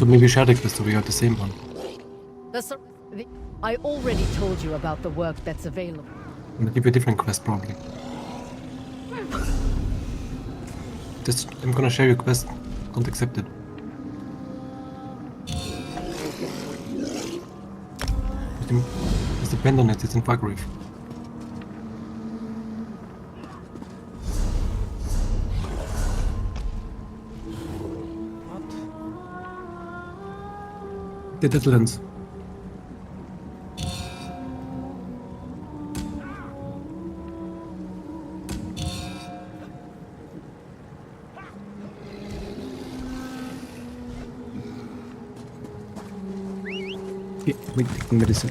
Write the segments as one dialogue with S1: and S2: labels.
S1: So maybe share the quest, so we got the same one.
S2: I already told you about the work that's available.
S1: I'm gonna give you a different quest probably. I'm gonna share your quest. Don't accept it. Just depend on it, it's in Fagreef.
S3: What?
S1: The Deadlands. Yeah, we're taking medicine.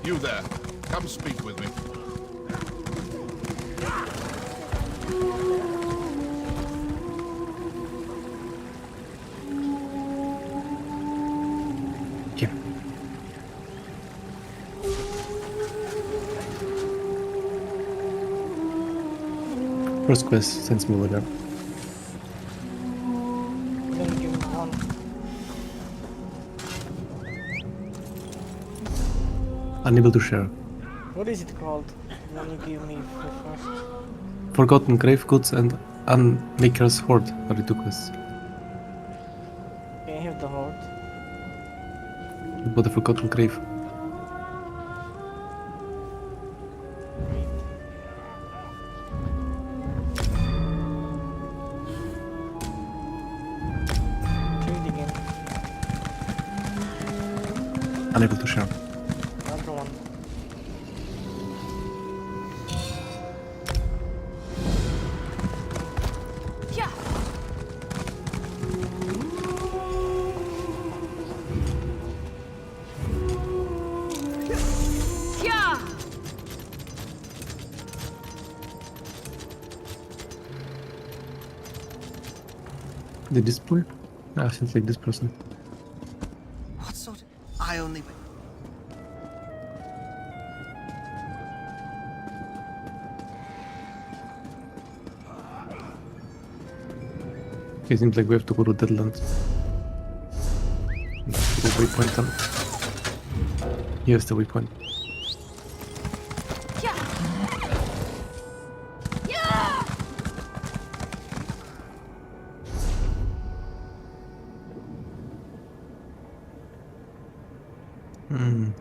S4: You there. Come speak with me.
S1: Yeah. First quest sends me over there.
S3: Then give me one.
S1: Unable to share.
S3: What is it called? Then you give me first.
S1: Forgotten Grave Goods and Unmaker's Hoard are the two quests.
S3: Okay, I have the horde.
S1: But the Forgotten Grave.
S3: Trade again.
S1: Unable to share.
S3: Another one.
S1: Did this boy? Ah, seems like this person.
S5: What sort of... I only...
S1: Okay, seems like we have to go to Deadlands. That's the waypoint then. Here's the waypoint.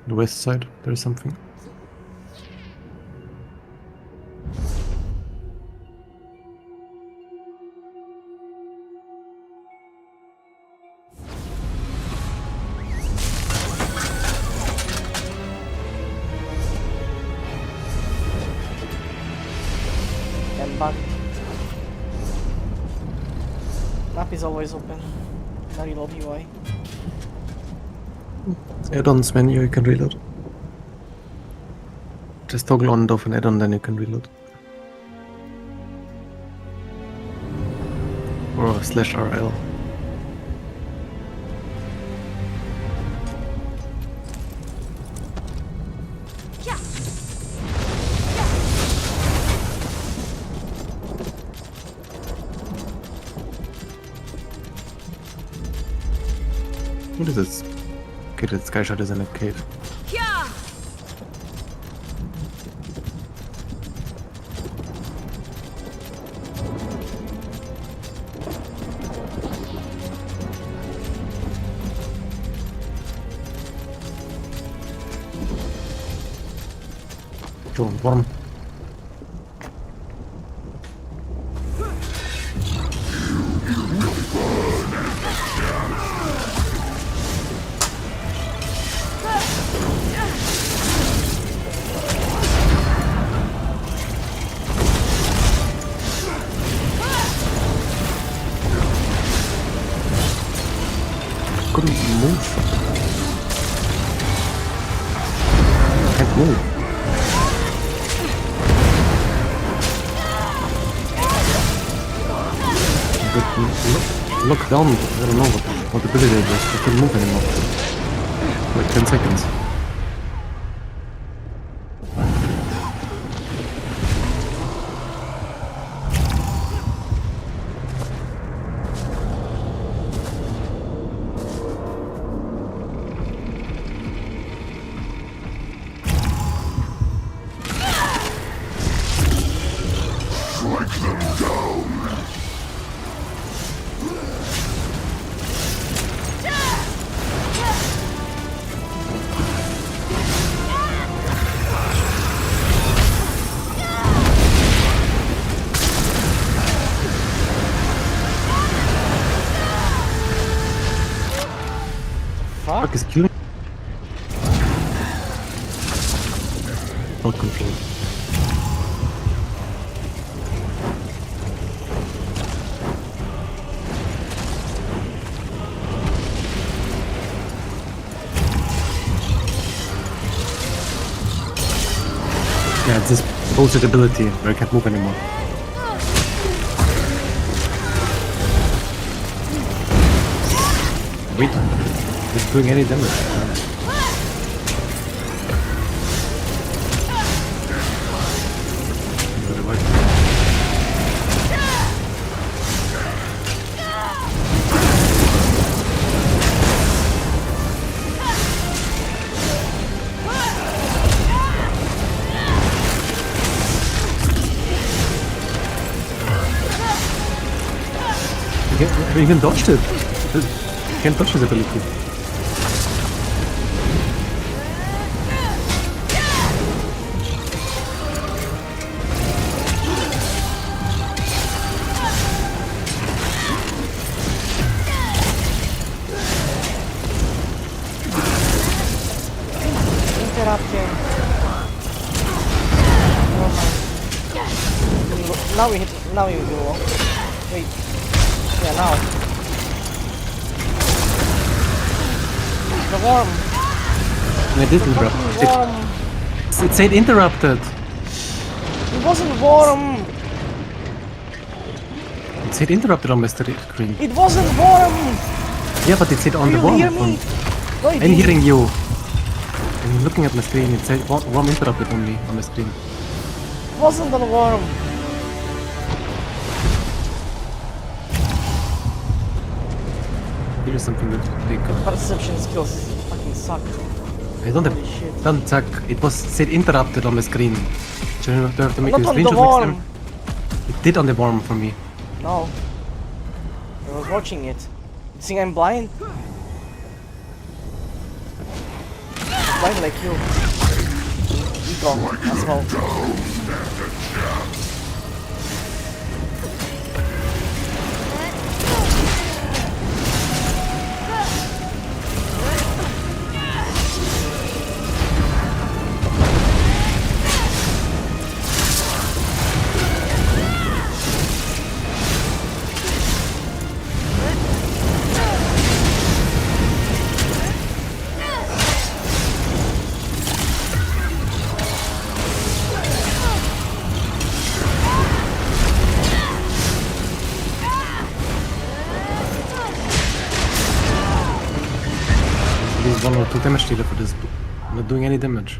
S1: The west side, there's something.
S3: I'm back. Map is always open. No reload UI.
S1: Add-ons menu, you can reload. Just toggle on and off an add-on, then you can reload. Or /RL. What is this? Okay, that sky shot is in a cave. Drone worm. Couldn't move. Can't move. But look down. I don't know what ability it was. I couldn't move anymore. Like 10 seconds. fuck is killing? Not control. Yeah, it's this bullshit ability where I can't move anymore. Wait, it's doing any damage. You can dodge it. You can't dodge his ability.
S3: Interrupt him. Oh my. Now we hit. Now we go. Wait. Yeah, now. The worm.
S1: I didn't, bro.
S3: Fucking worm.
S1: It said interrupted.
S3: It wasn't worm.
S1: It said interrupted on my screen.
S3: It wasn't worm.
S1: Yeah, but it said on
S3: Do
S1: the
S3: you
S1: worm.
S3: hear me? No, it
S1: I'm
S3: didn't.
S1: hearing you. I'm looking at my screen. It said worm interrupted on me on the screen.
S3: It wasn't a worm.
S1: Here's something that they got.
S3: Perception skills fucking suck.
S1: I don't
S3: Holy shit.
S1: have. Don't suck. It was said interrupted on my screen. So you have to make
S3: Not
S1: a
S3: on the
S1: screenshot next
S3: worm.
S1: time. It did on the worm for me.
S3: No. I was watching it. You think I'm blind? Blind like you. Ego as well.
S1: Use 1 or 2 damage dealer for this. Not doing any damage.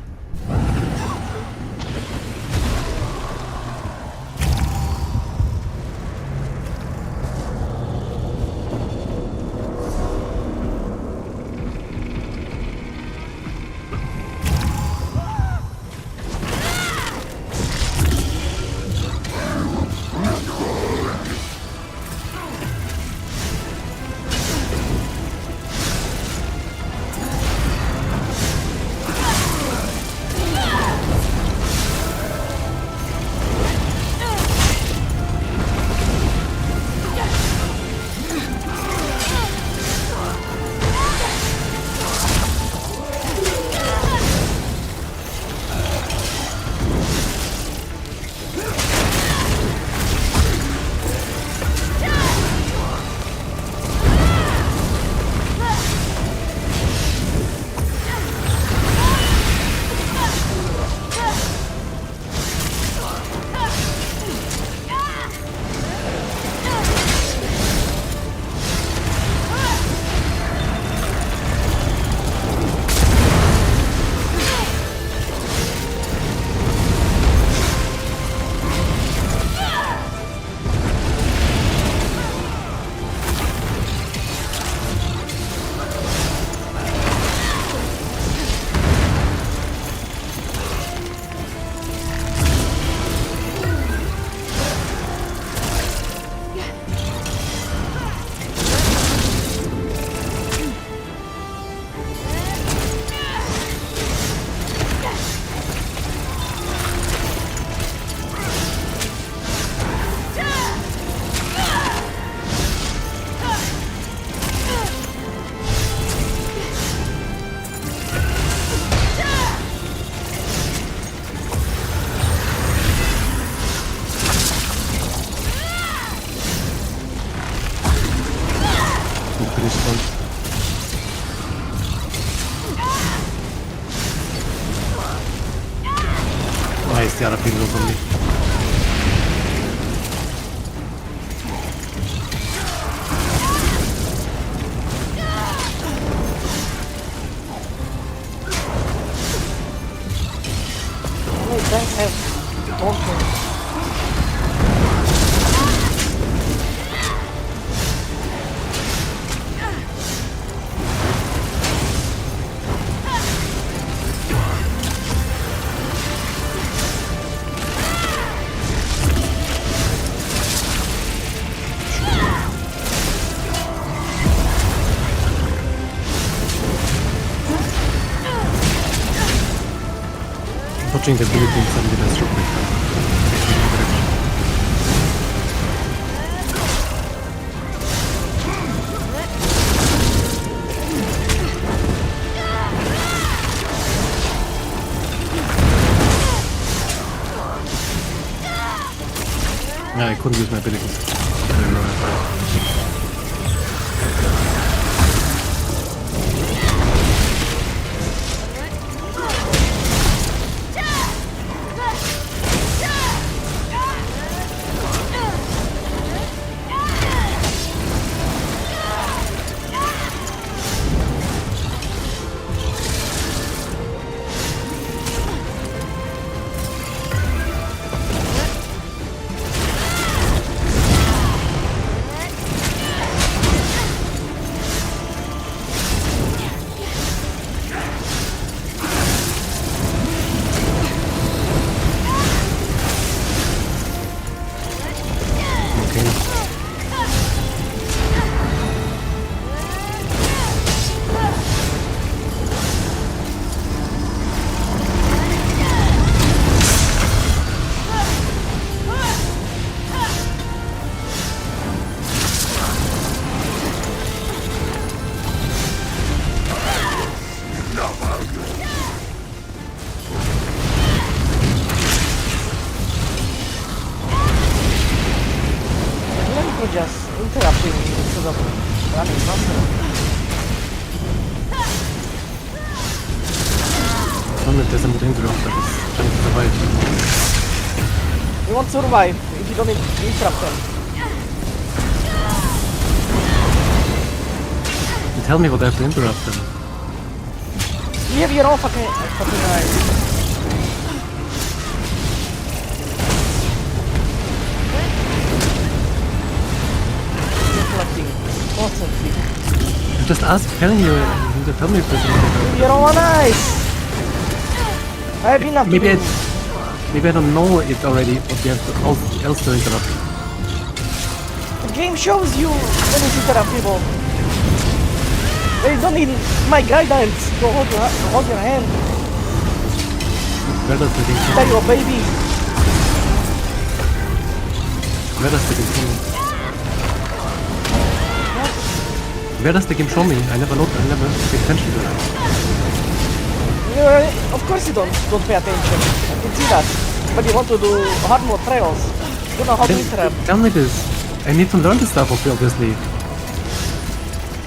S1: just the other people only.
S3: Wait, tanks have dolphins.
S1: Watching the ability in some defense should be fun. Yeah, I couldn't use my abilities.
S3: Just interrupting instead of running faster.
S1: Somit doesn't interrupt, but it's trying to survive.
S3: You won't survive if you don't interrupt them.
S1: You tell me what I have to interrupt them.
S3: You have your own fucking eyes. Reflecting constantly.
S1: I'm just telling you, you need to tell me if there's anything.
S3: Your own eyes. I have enough.
S1: Maybe I don't know it already, what you have to else to interrupt.
S3: The game shows you when it's interruptible. They don't need my guidance to hold your hand.
S1: Where does the game show
S3: Tell
S1: me?
S3: you, baby.
S1: Where does the game show me? Where does the game show me? I never paid attention to it.
S3: Of course you don't pay attention. I can see that. But you want to do hard mode trials. You know how to interrupt.
S1: Tell me this. I need to learn this stuff, obviously.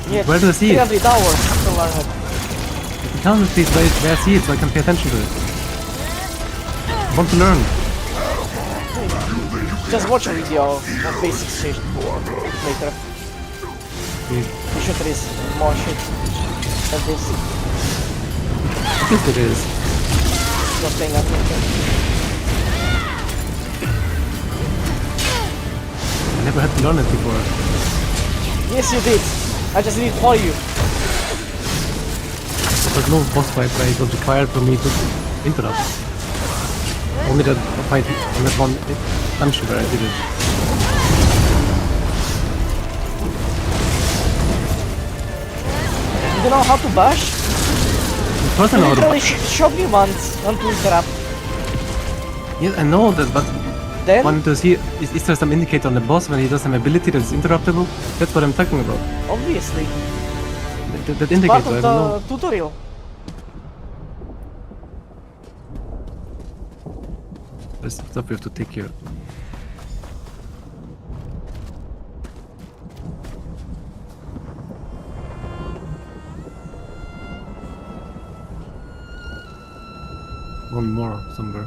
S3: Yeah,
S1: Where do I see it?
S3: 300 hours to learn it.
S1: Tell me please where I see it so I can pay attention to it. I want to learn.
S3: Just watch a video of basic shit later. I'm sure there is more shit than this.
S1: Yes, it is.
S3: Not paying attention.
S1: I never had to learn it before.
S3: Yes, you did. I just need to follow you.
S1: There's no boss fight where it was required for me to interrupt. Only that fight on that one dungeon where I did it.
S3: You know how to bash?
S1: Of course I know
S3: You
S1: how to
S3: literally showed me once how to interrupt.
S1: Yes, I know that, but
S3: Then,
S1: want to see, is there some indicator on the boss when he does an ability that is interruptible? That's what I'm talking about.
S3: obviously,
S1: That
S3: part
S1: indicator, I
S3: of
S1: don't know.
S3: the tutorial.
S1: There's stuff we have to take here. One more somewhere.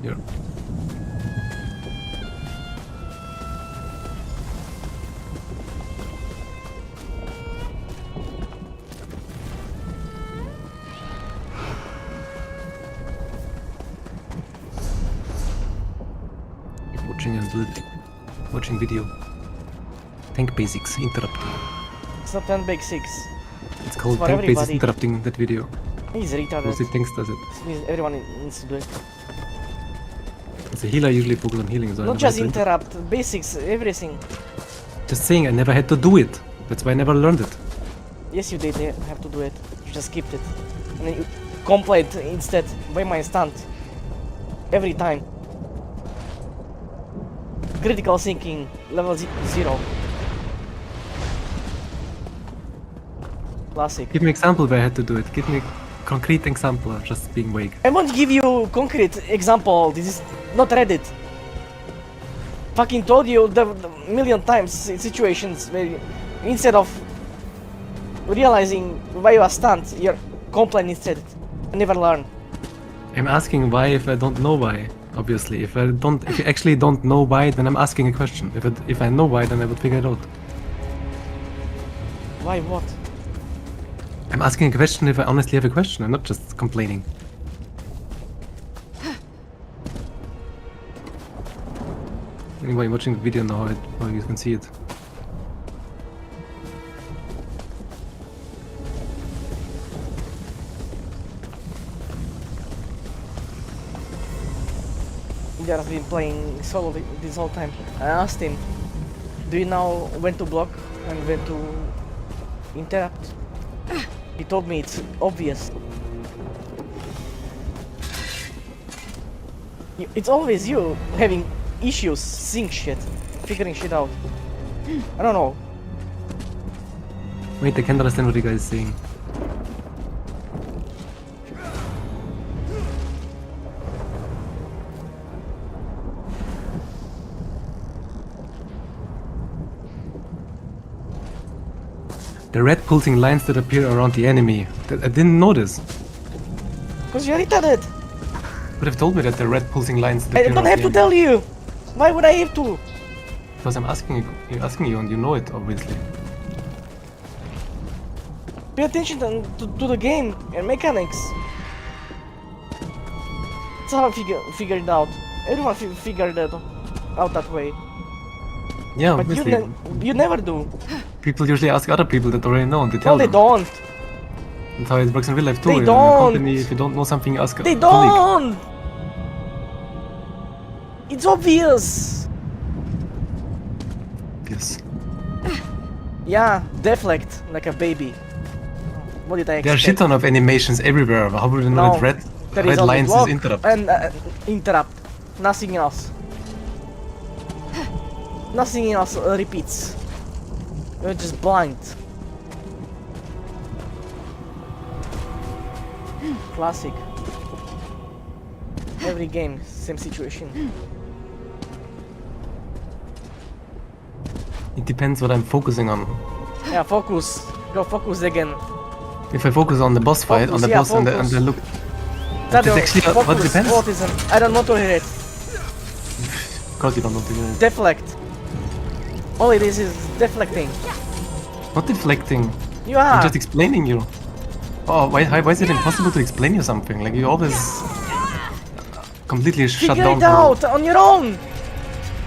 S1: here. Watching video. Tank basics interrupting.
S3: It's not 10 big 6.
S1: It's called
S3: for
S1: tank basics
S3: everybody.
S1: interrupting that video.
S3: He's retarded.
S1: Mostly tanks does it.
S3: It means everyone needs to do it.
S1: As a healer, I usually focus on healing. So I
S3: Not
S1: never
S3: just
S1: had to
S3: interrupt, basics, everything.
S1: Just saying, I never had to do it. That's why I never learned it.
S3: Yes, you did have to do it. You just skipped it. And then you complained instead by my stunt. Every time. Critical thinking, level 0. Classic.
S1: Give me example where I had to do it. Give me a concrete example of just being vague.
S3: I won't give you concrete example. This is not Reddit. Fucking told you the million times situations where you, instead of realizing why you are stunned, you're complaining instead. I never learn.
S1: I'm asking why if I don't know why. Obviously, if you actually don't know why, then I'm asking a question. If I know why, then I would figure it out.
S3: Why what?
S1: I'm asking a question if I honestly have a question. I'm not just complaining. Anybody watching the video now, how you can see it.
S3: He has been playing solo this whole time. I asked him, do you know when to block and when to interrupt? He told me it's obvious. It's always you having issues, seeing shit, figuring shit out. I don't know.
S1: Wait, I can't understand what the guy is saying. The red pulsing lines that appear around the enemy. I didn't notice.
S3: Cause you're retarded.
S1: Would have told me that the red pulsing lines that
S3: I
S1: appear
S3: don't
S1: around
S3: have
S1: the
S3: to tell you. Why would I have to?
S1: Because I'm asking you and you know it, obviously.
S3: Pay attention to the game and mechanics. That's how I figured it out. Everyone figured it out that way.
S1: Yeah,
S3: But
S1: obviously.
S3: you never do.
S1: People usually ask other people that already know and they
S3: No,
S1: tell
S3: they
S1: them.
S3: don't.
S1: That's how it works in real life too.
S3: They
S1: In a
S3: don't.
S1: company, if you don't know something, you ask a
S3: They
S1: colleague.
S3: don't. It's obvious.
S1: Yes.
S3: Yeah, deflect like a baby. What did I expect?
S1: There are shit ton of animations everywhere. How would you know that red
S3: there is only
S1: lines
S3: block
S1: is interrupt?
S3: and interrupt. Nothing else. Nothing else repeats. You're just blind. Classic. Every game, same situation.
S1: It depends what I'm focusing on.
S3: Yeah, focus. Go focus again.
S1: If I focus on the boss fight, on the
S3: Focus,
S1: boss
S3: yeah,
S1: and
S3: focus.
S1: the look,
S3: Tadeo,
S1: is actually what
S3: focus,
S1: depends?
S3: autism. I don't want to hear it.
S1: of course you don't know the
S3: Deflect. All it is deflecting.
S1: Not deflecting.
S3: You are.
S1: I'm just explaining you. Oh, why is it impossible to explain you something? Like you always completely shut
S3: Figure
S1: down.
S3: it out on your own.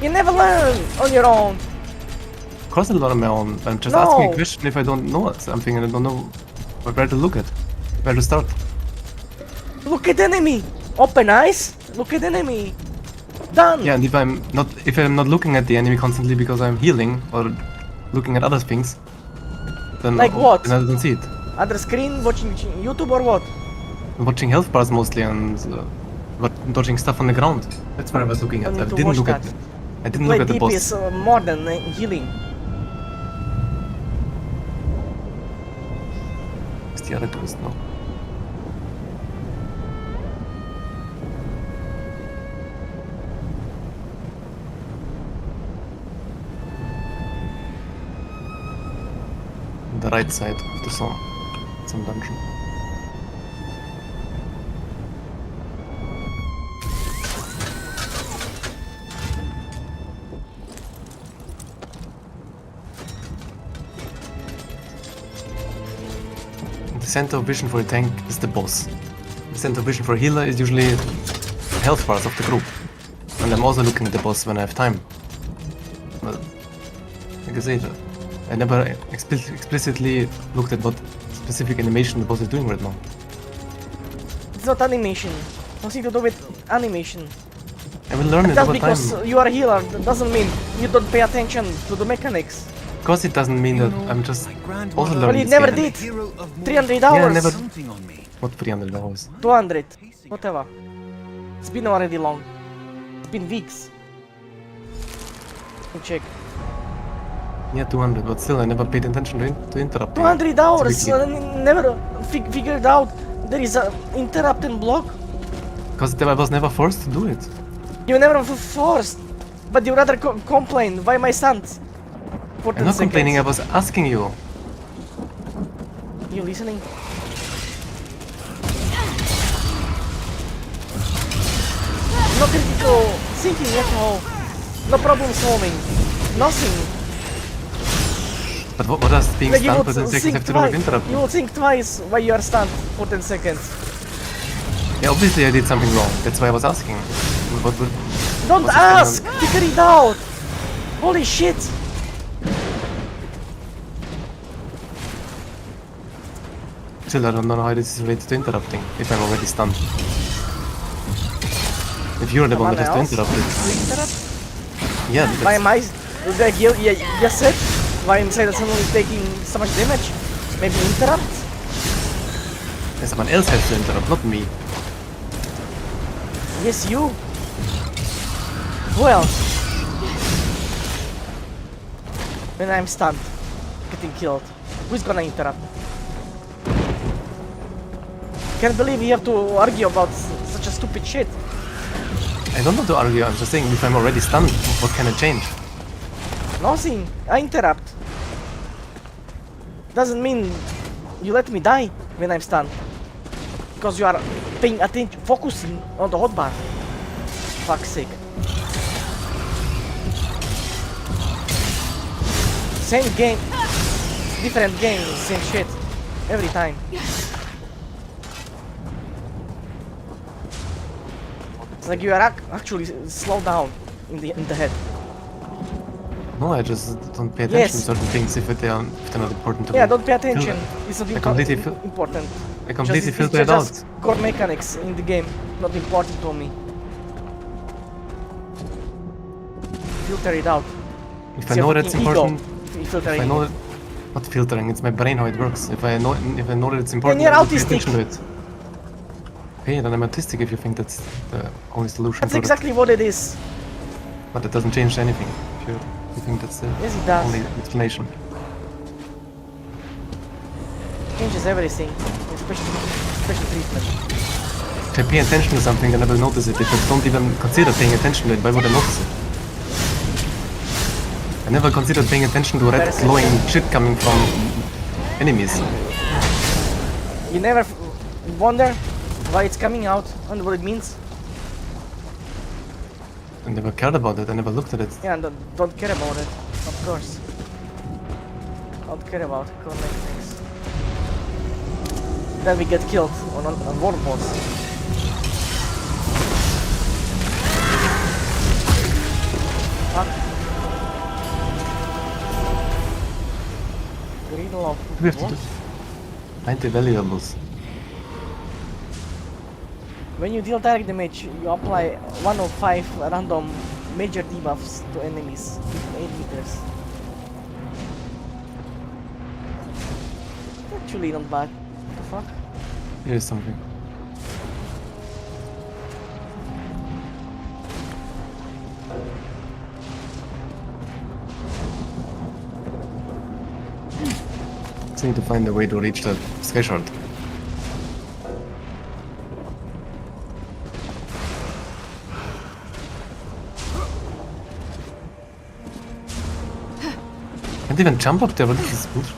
S3: You never learn on your own.
S1: Of course I learn on my own. I'm just
S3: No.
S1: asking a question if I don't know something and I don't know where to look at, where to start.
S3: Look at enemy. Open eyes. Look at enemy. Done.
S1: Yeah, and if I'm not looking at the enemy constantly because I'm healing or looking at other things, then
S3: Like what?
S1: Then I don't see it.
S3: Other screen, watching YouTube or what?
S1: I'm watching health bars mostly and dodging stuff on the ground. That's what I was looking
S3: I
S1: at.
S3: need
S1: I
S3: to
S1: didn't
S3: watch
S1: look at.
S3: that.
S1: I didn't
S3: Play
S1: look at the boss.
S3: DPS more than healing.
S1: What's the other twist now? The right side of the song. Some dungeon. center of vision for a tank is the boss. The center of vision for a healer is usually health bars of the group. And I'm also looking at the boss when I have time. But, like I said, I never explicitly looked at what specific animation the boss is doing right now.
S3: It's not animation. Nothing to do with animation.
S1: I will learn it
S3: Just
S1: over
S3: because
S1: time.
S3: you are a healer that doesn't mean you don't pay attention to the mechanics.
S1: Of course it doesn't mean that I'm just also learning
S3: Well, you
S1: this
S3: never
S1: game.
S3: did.
S5: Hero of more
S3: 300
S1: Yeah, I
S3: hours.
S1: never-
S5: something on me.
S1: What $300?
S3: 200. Whatever. It's been already long. It's been weeks. Let me check.
S1: Yeah, 200, but still I never paid attention to interrupt.
S3: 200 hours.
S1: It's a
S3: Never figured out there is a interrupt and block.
S1: Because I was never forced to do it.
S3: You never forced. But you rather complain. Why my sons?
S1: I'm not complaining, I was asking you.
S3: You listening? No critical thinking at all. No problem solving. Nothing.
S1: But what does being
S3: Like you
S1: stunned
S3: would
S1: for 10 seconds
S3: think
S1: have to do with
S3: twice.
S1: interrupting?
S3: You will think twice why you are stunned for 10 seconds.
S1: Yeah, obviously I did something wrong. That's why I was asking. What would...
S3: Don't
S1: what's the
S3: ask! Figure it out! Holy shit!
S1: Still, I don't know how this is related to interrupting, if I'm already stunned. If you're the one that has to interrupt it.
S3: Interrupt?
S1: Yeah,
S3: Why
S1: that's,
S3: am I... Like you just said? Why am I saying that someone is taking so much damage? Maybe interrupt?
S1: someone else has to interrupt, not me.
S3: Yes, you. Who else? When I'm stunned, getting killed, who's gonna interrupt? Can't believe you have to argue about such a stupid shit.
S1: I don't want to argue, I'm just saying if I'm already stunned, what can I change?
S3: Nothing. I interrupt. Doesn't mean you let me die when I'm stunned. Because you are paying attention, focusing on the hotbar. Fuck's sake. Same game, different game, same shit. Every time. It's like you are actually slow down in the head.
S1: No, I just don't pay attention
S3: Yes.
S1: to certain things if they're not important to
S3: Yeah,
S1: me.
S3: don't pay attention. It's not
S1: I completely
S3: important.
S1: I completely
S3: Just-
S1: filter
S3: it's
S1: it
S3: just
S1: out.
S3: core mechanics in the game, not important to me. Filter it out.
S1: If
S3: It's
S1: I
S3: your
S1: know that's
S3: fucking ego.
S1: important,
S3: You filter
S1: if I
S3: it.
S1: know it, not filtering, it's my brain how it works. If I know that it's important,
S3: you're
S1: I will pay
S3: autistic.
S1: attention to it. Okay, then I'm autistic if you think that's the only solution
S3: That's
S1: to
S3: exactly what it is.
S1: it. But it doesn't change anything if you think that's the
S3: Yes, it does.
S1: only explanation.
S3: Changes everything, especially treatment.
S1: If I pay attention to something, then I will notice it. If I don't even consider paying attention to it, why would I notice it? I never considered paying attention to red
S3: Comparison.
S1: glowing shit coming from enemies.
S3: You never wonder why it's coming out and what it means.
S1: I never cared about it, I never looked at it.
S3: Yeah, and don't care about it, of course. Don't care about core mechanics. Then we get killed on a war boss. Fuck. Riddle of
S1: We have to
S3: what?
S1: do 90 valuables.
S3: When you deal direct damage, you apply 1 of 5 random major debuffs to enemies within 8 meters. Actually not bad. What the fuck?
S1: Here is something. Just need to find a way to reach the sky shard. Can't even jump up there, what is this bullshit?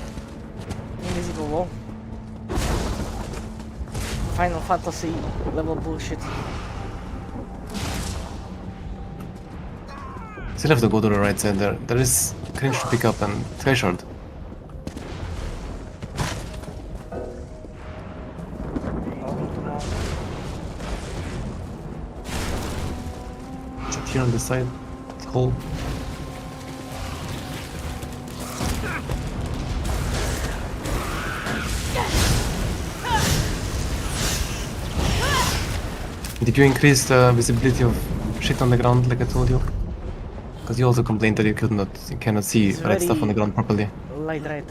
S3: Invisible wall. Final Fantasy level bullshit.
S1: Still have to go to the right side there. There is cringe to pick up and sky shard. here on this side. It's hole. Did you increase the visibility of shit on the ground like I told you? Because you also complained that you cannot see
S3: It's
S1: red stuff on the
S3: very-
S1: ground properly.
S3: Light red.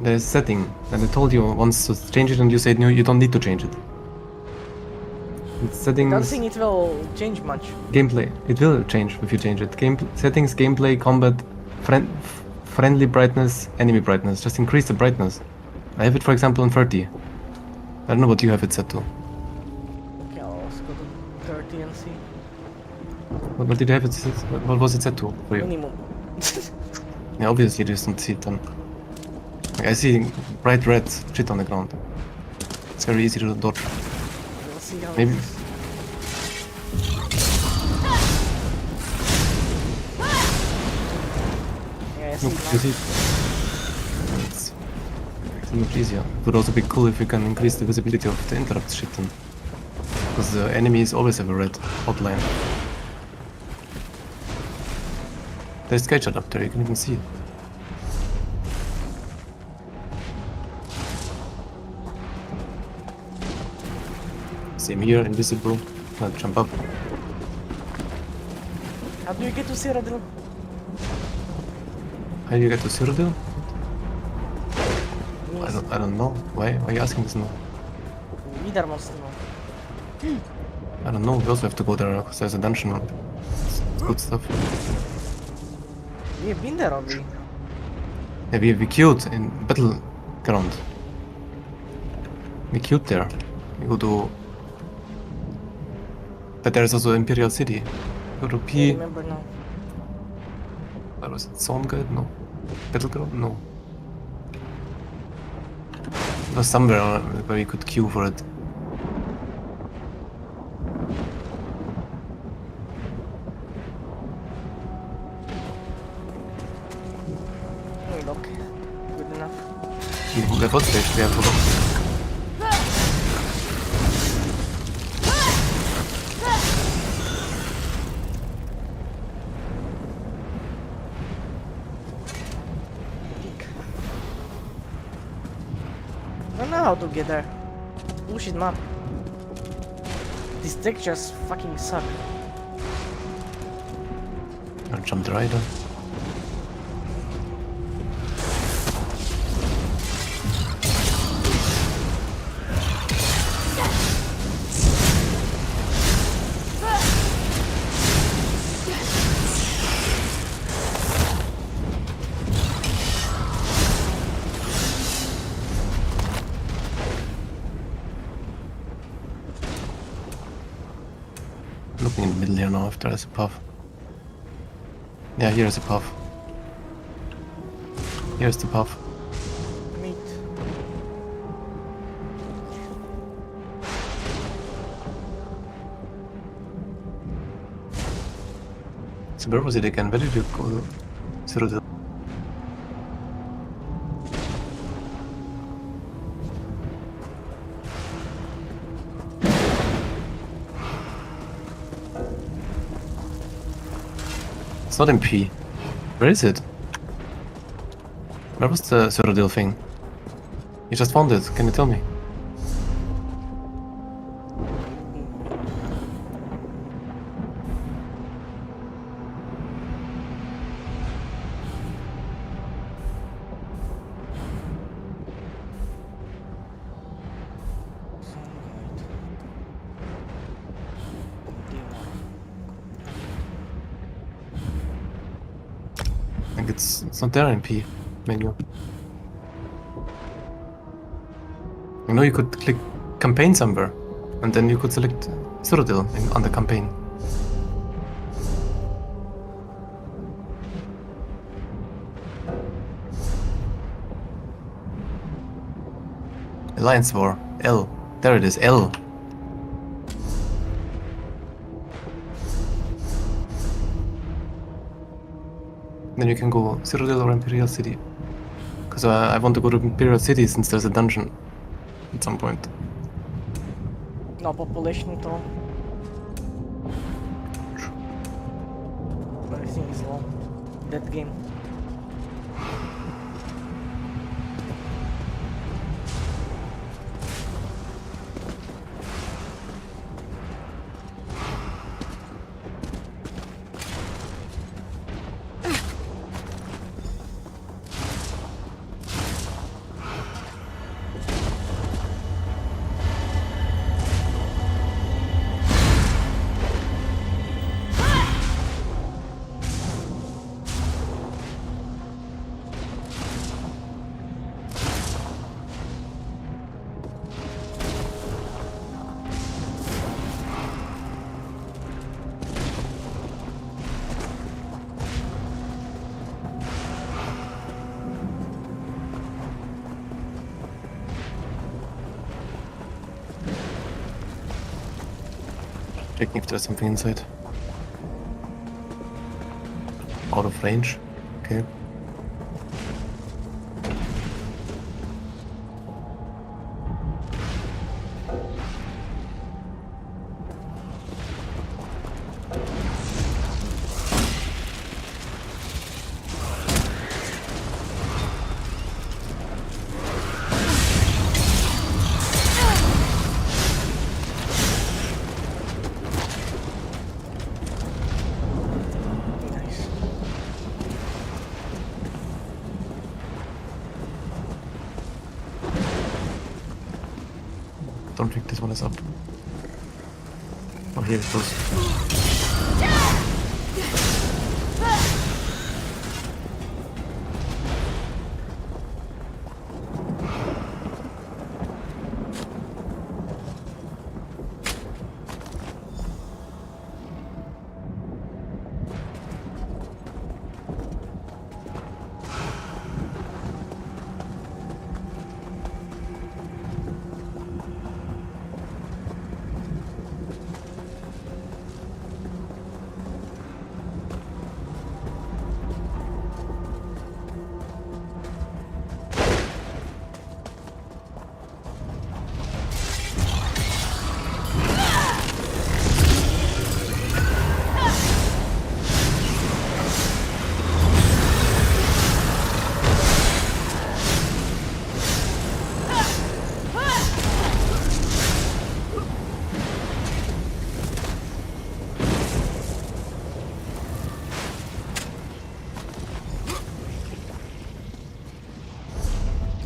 S1: There's setting, and I told you once to change it and you said no, you don't need to change it. It's
S3: I
S1: settings,
S3: don't think it will change much.
S1: gameplay. It will change if you change it. Settings, gameplay, combat, friendly brightness, enemy brightness. Just increase the brightness. I have it for example on 30. I don't know what you have it set to.
S3: Okay, I'll also go to 30 and see.
S1: What did you have it set? What was it set to for you?
S3: Minimum.
S1: Yeah, obviously you just don't see it then. Like, I see bright red shit on the ground. It's very easy to dodge.
S3: We'll see how
S1: Maybe.
S3: it is. Yeah, I see
S1: Look,
S3: now.
S1: you see? It's much easier. It would also be cool if you can increase the visibility of the interrupt shit then. Because the enemies always have a red outline. There's Skyshot up there, you can even see it. Same here, invisible. I'll jump up.
S3: How do you get to Cyrodiil?
S1: How do you get to Cyrodiil? I don't know. Why are you asking this now?
S3: Neither wants to know.
S1: I don't know, we also have to go there because there's a dungeon. It's good stuff.
S3: We've been there already.
S1: Yeah, we queued in Battleground. We queued there. We go to... But there's also Imperial City. Go to
S3: I
S1: P...
S3: remember now.
S1: What was it? Zone Guide? No. Battleground? No. It was somewhere where we could queue for it.
S3: Look, good enough.
S1: The what stage? We have forgotten.
S3: I don't know how to get there. Bullshit map. These textures fucking suck.
S1: I'll jump the rider. Looking in the middle here now if there is a path. Yeah, here is a path. Here's the path.
S3: Meat.
S1: So where was it again? Where did you go? Cyrodiil. It's not in P. Where is it? Where was the Cyrodiil thing? You just found it, can you tell me? I think it's not there in P menu. You know you could click campaign somewhere and then you could select Cyrodiil on the campaign. Alliance War, L. There it is, L. Then you can go Cyrodiil or Imperial City. Because I want to go to Imperial City since there's a dungeon at some point.
S3: No population at all. everything is low. That game.
S1: Checking if there's something inside. Out of range. Okay.
S3: Nice.
S1: Don't think this one is up. Oh, here it goes.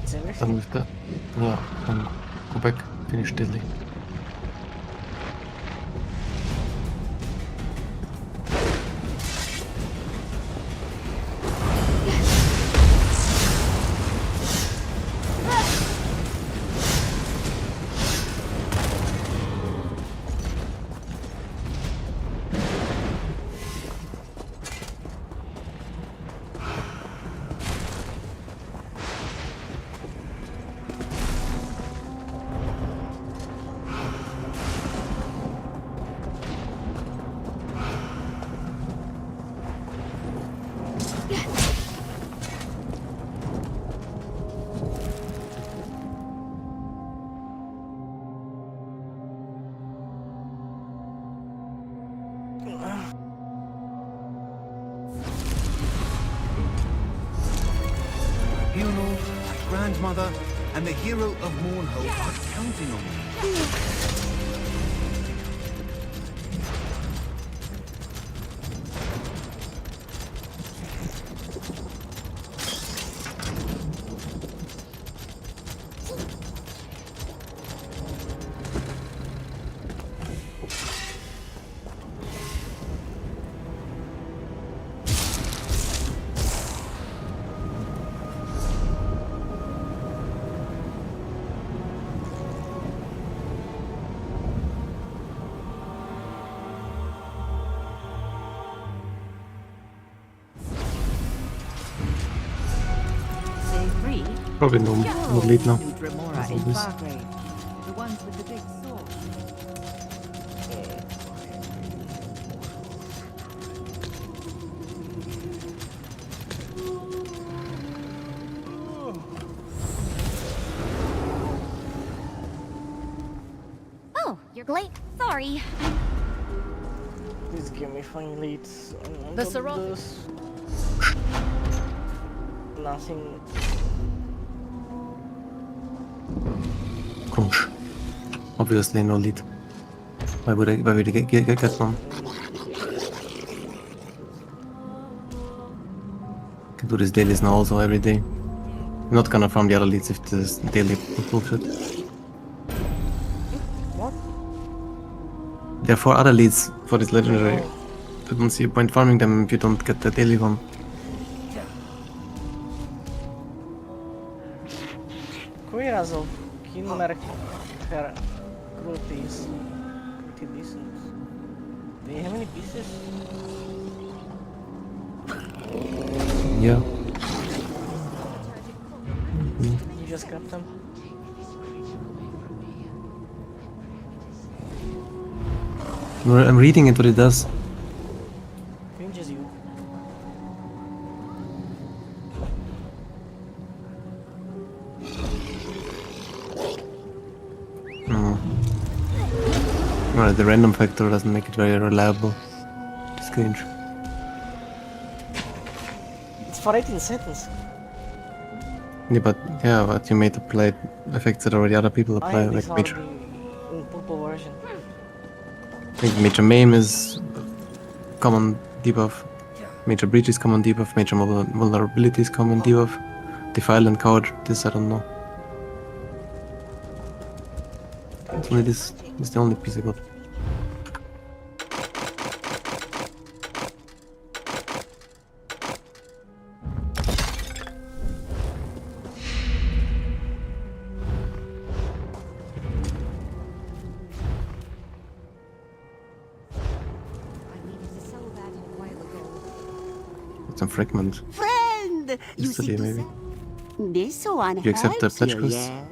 S3: It's everything.
S1: Done with that. Yeah, and go back, finish deadly.
S5: Hunor, my grandmother, and the hero of Mournhold are counting on me.
S2: Say free.
S1: Probably no lead now.
S2: Include Remora
S1: As
S2: in
S1: always.
S2: Fargrave. The ones with the big sword.
S6: Oh, you're late. Sorry.
S3: This game Can we find leads on
S6: The
S3: top
S6: Seraph-
S3: of this? Nothing.
S1: Crunch. Obviously no lead. Why would I get one? Can do these dailies now also every day. I'm not gonna farm the other leads if this daily bullshit.
S3: What?
S1: There are 4 other leads for this legendary. I don't see a point farming them if you don't get the daily one.
S3: Cuirazov, Kinmerk, her cruelty is pretty decent. Do you have any pieces?
S1: Yeah.
S3: You just grabbed them?
S1: I'm reading it what it does.
S3: Cringes you.
S1: Well, the random factor doesn't make it very reliable. It's cringe.
S3: It's for 18 seconds.
S1: Yeah, but you made applied effects that already other people
S3: I
S1: apply,
S3: have
S1: like
S3: this
S1: Major.
S3: already in purple version.
S1: I think Major Maim is common debuff. Major Breach is common debuff. Major Vulnerability is common debuff. Defile and Coward, this I don't know. It's only this is the only piece I got.
S2: I needed to sell that a while ago.
S1: It's some fragment.
S7: Friend, you
S1: Yesterday,
S7: seem to
S1: maybe.
S7: say this one
S1: You accept the
S7: helps
S1: pledge
S7: you,
S1: quest?
S7: yeah?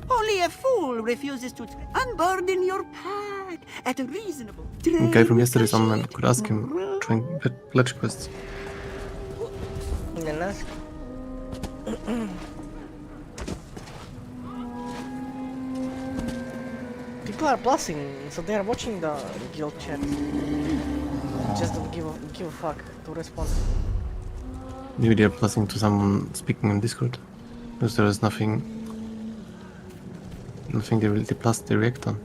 S7: Only a fool refuses to unburden your pack at a reasonable
S1: The guy from yesterday's
S7: trade
S1: online could ask him trying pledge quests.
S3: And that's people are plussing, so they are watching the guild chat. Just don't give a fuck to respond.
S1: Maybe they're plussing to someone speaking on Discord. Because there is nothing they really plus they react on.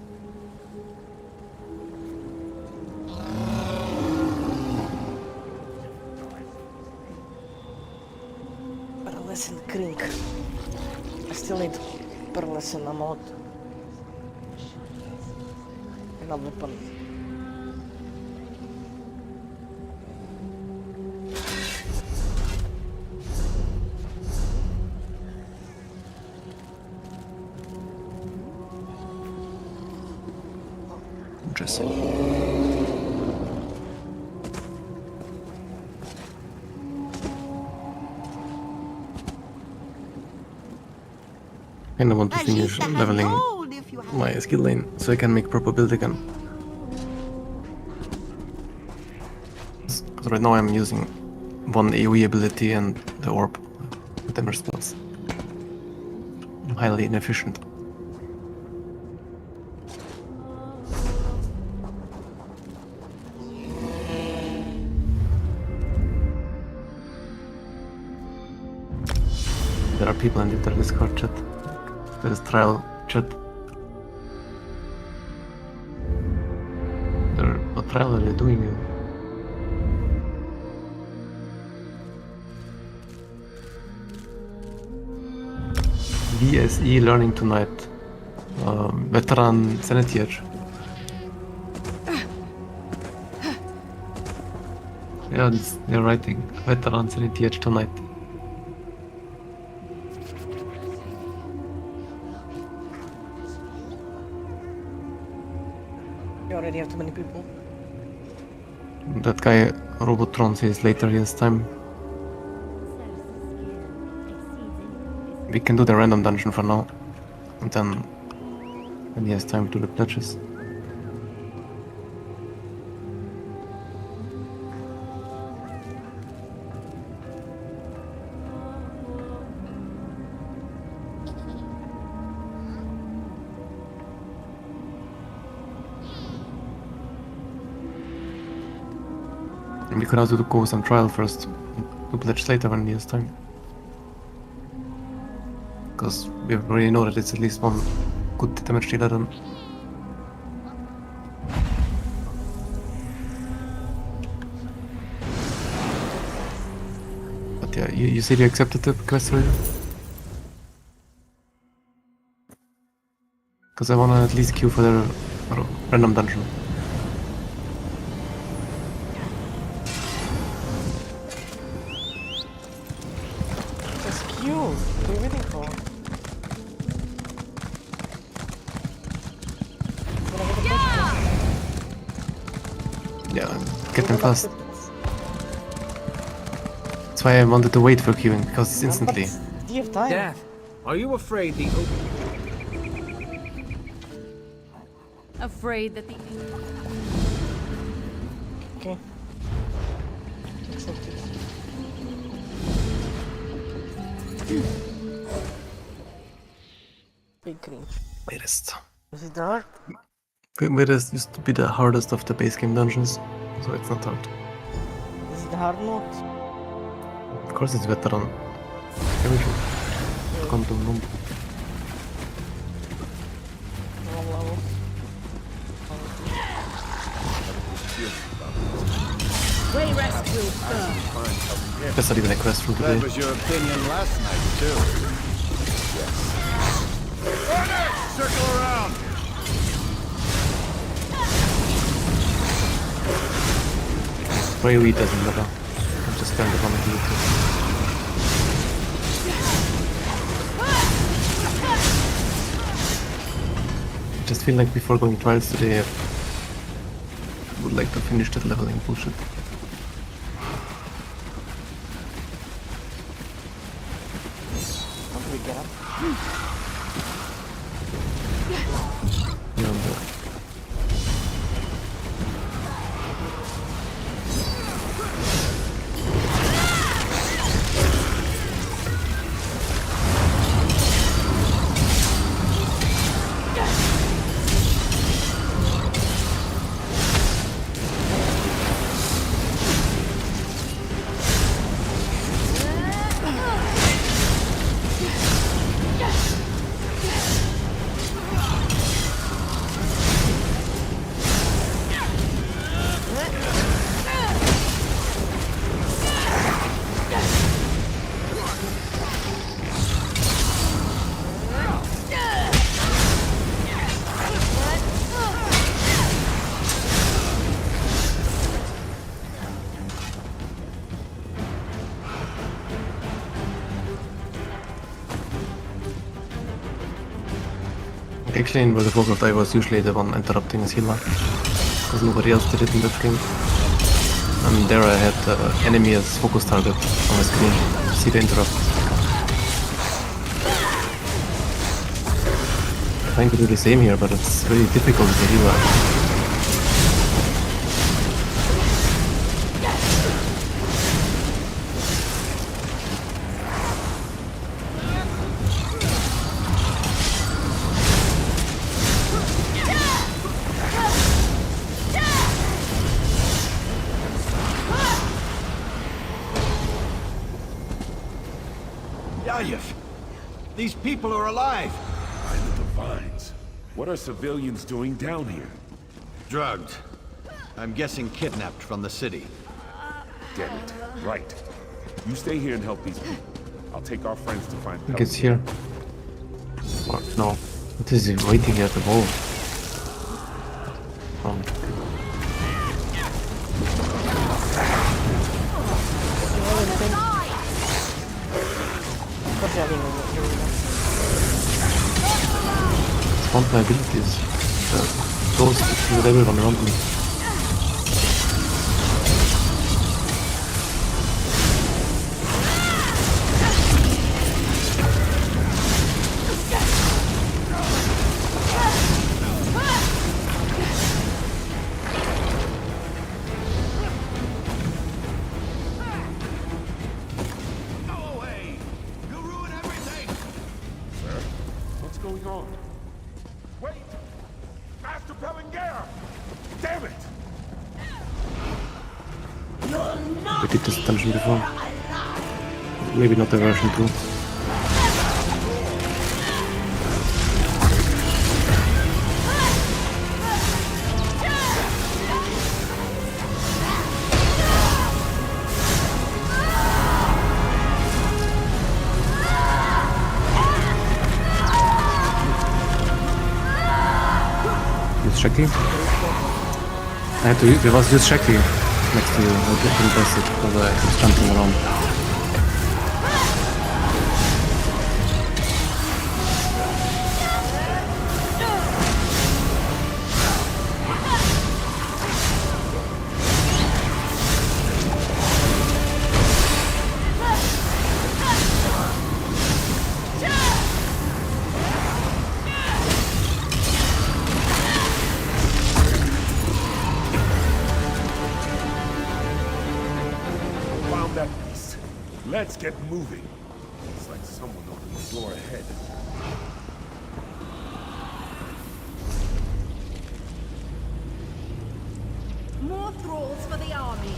S3: Pearlescent Krink. I still need Pearlescent Amount. And a weapon.
S1: Interesting. And I want to
S7: At
S1: finish
S7: least I have
S1: leveling
S7: gold if you have
S1: my skill lane so I can make proper build again. Because right now I'm using one AoE ability and the orb with damage spells. I'm highly inefficient. There are people in the Discord chat. There is trial chat. What trial are they doing? VSE learning tonight. Veteran Sanity Edge. Yeah, they're writing Veteran Sanity Edge tonight.
S3: You already have too many people.
S1: That guy Robotron says later he has time. We can do the random dungeon for now. And then when he has time to do the pledges. We could also go some trial first. Do pledge later when he has time. Because we already know that it's at least one good damage dealer then. But yeah, you said you accepted the quest already? Because I wanna at least queue for the random dungeon.
S3: Just queue. What are you waiting for?
S1: Yeah, get them fast. That's why I wanted to wait for queuing, because it's instantly.
S3: Do you have time?
S5: Dad, are you afraid the
S2: Afraid that the
S3: Okay. Accept it. Big green.
S1: Weirdest.
S3: Is it dark?
S1: Weirdest used to be the hardest of the base game dungeons, so it's not hard.
S3: Is it hard mode?
S1: Of course it's better than everything. Quantum Numb.
S3: Wrong level.
S7: Way rescue, sir.
S1: That's not even a quest from
S6: That
S1: today.
S6: was your opinion last night, too. Circle around!
S1: Bravery doesn't matter. I'm just stand up on the heel. I just feel like before going trials today, I would like to finish that leveling bullshit.
S3: How do we get up?
S1: Yeah, I'm there. Actually, in World of Warcraft, I was usually the one interrupting his healer, because nobody else did it in that game. And there I had the enemy as focus target on my screen. See the interrupt. Trying to do the same here, but it's really difficult as a healer.
S6: Yayev! These people are alive!
S4: By the Divines. What are civilians doing down here?
S6: Drugged. I'm guessing kidnapped from the city.
S4: Damn it. Right. You stay here and help these people. I'll take our friends to find
S1: I think it's here. Or, no. What is he waiting here at the wall?
S3: What's happening?
S1: Spawned my abilities. Those with everyone around me.
S4: Go away! You'll ruin everything! Sir? What's going on? Wait! Master Belengar! Damn it!
S1: did this dungeon before. Maybe not the version 2. Use Shaki? I had to use, there was use Shaki next to you. I didn't press it because I was jumping around.
S4: Found that piece. Let's get moving. Looks like someone opened the door ahead.
S2: More thralls for the army.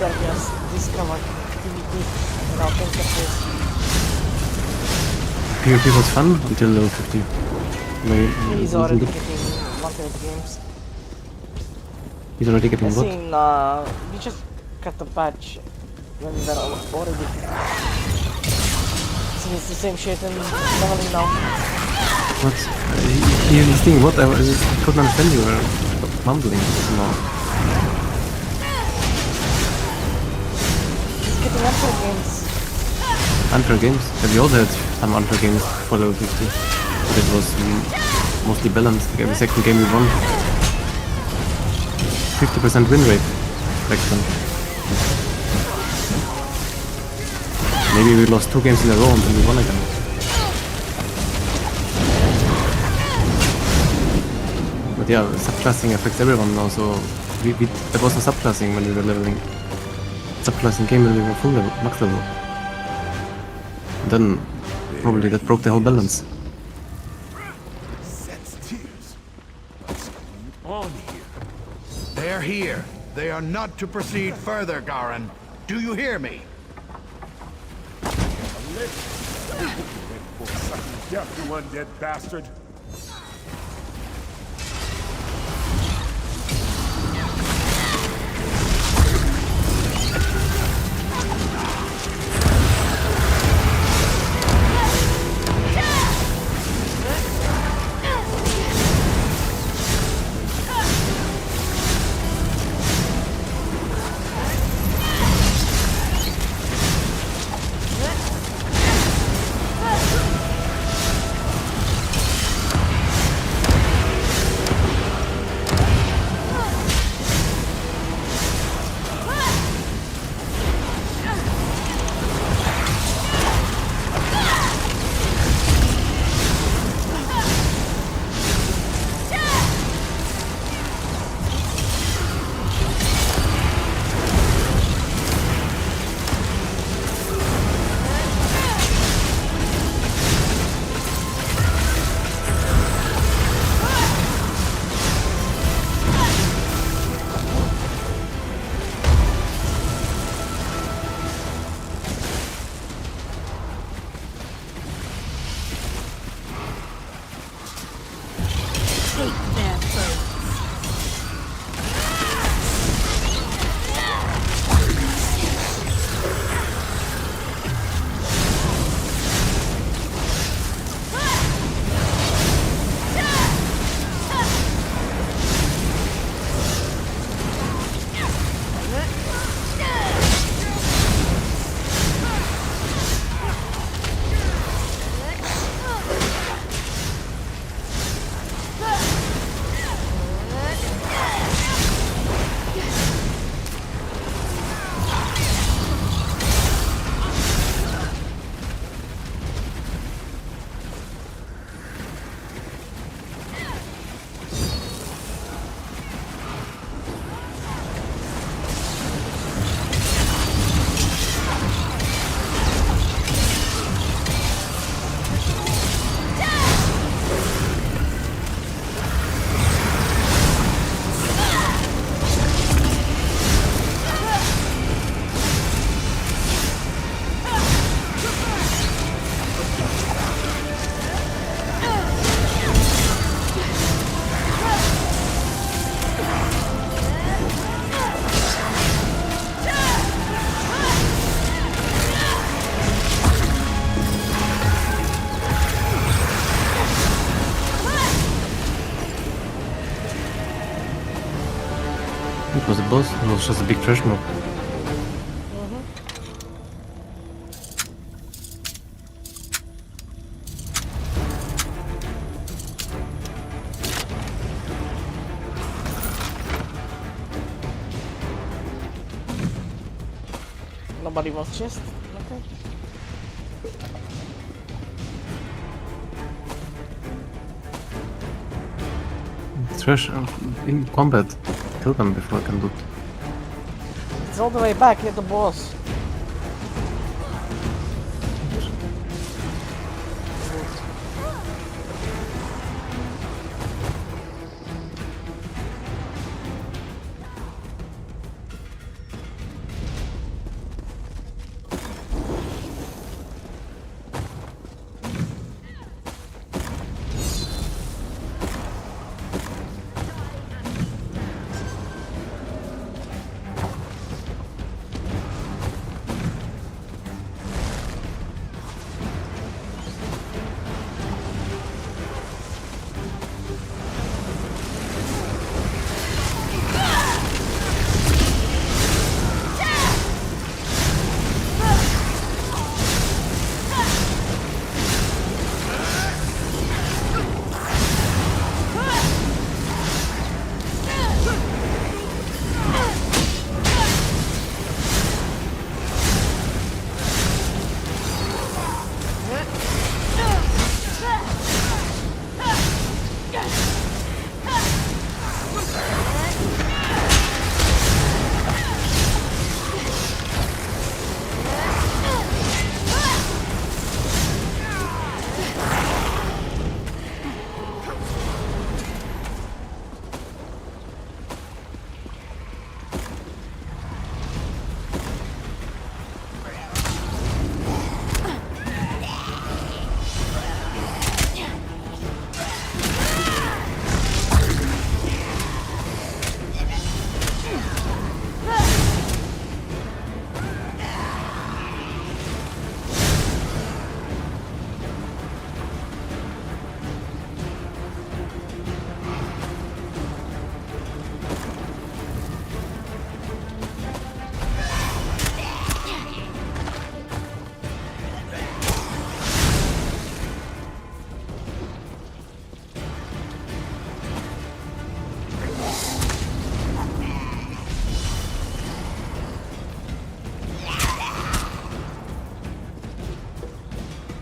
S3: That just discovered PvP and I'll think of this.
S1: PvP was fun until level 50.
S3: He's already getting monthly games.
S1: He's already getting
S3: I
S1: what?
S3: seen we just got the patch when they're already. So it's the same shit and leveling now.
S1: What? He's thinking what? I couldn't understand you were mumbling somehow.
S3: He's getting unfair games.
S1: Unfair games? Yeah, we also had some unfair games for level 50. But it was mostly balanced. Like every second game we won. 50% win rate back then. Maybe we lost 2 games in a row and then we won again. But yeah, subclassing affects everyone now, so there was no subclassing when we were leveling. Subclassing came when we were full level, max level. Then probably that broke the whole balance.
S4: Sets tears. What's going on here?
S5: They're here. They are not to proceed further, Garin. Do you hear me?
S4: For sucking death, you undead bastard.
S1: boss? It was just a big trash mob.
S3: Nobody wants chest? Okay.
S1: Trash in combat. Kill them before I can loot.
S3: It's all the way back near the boss.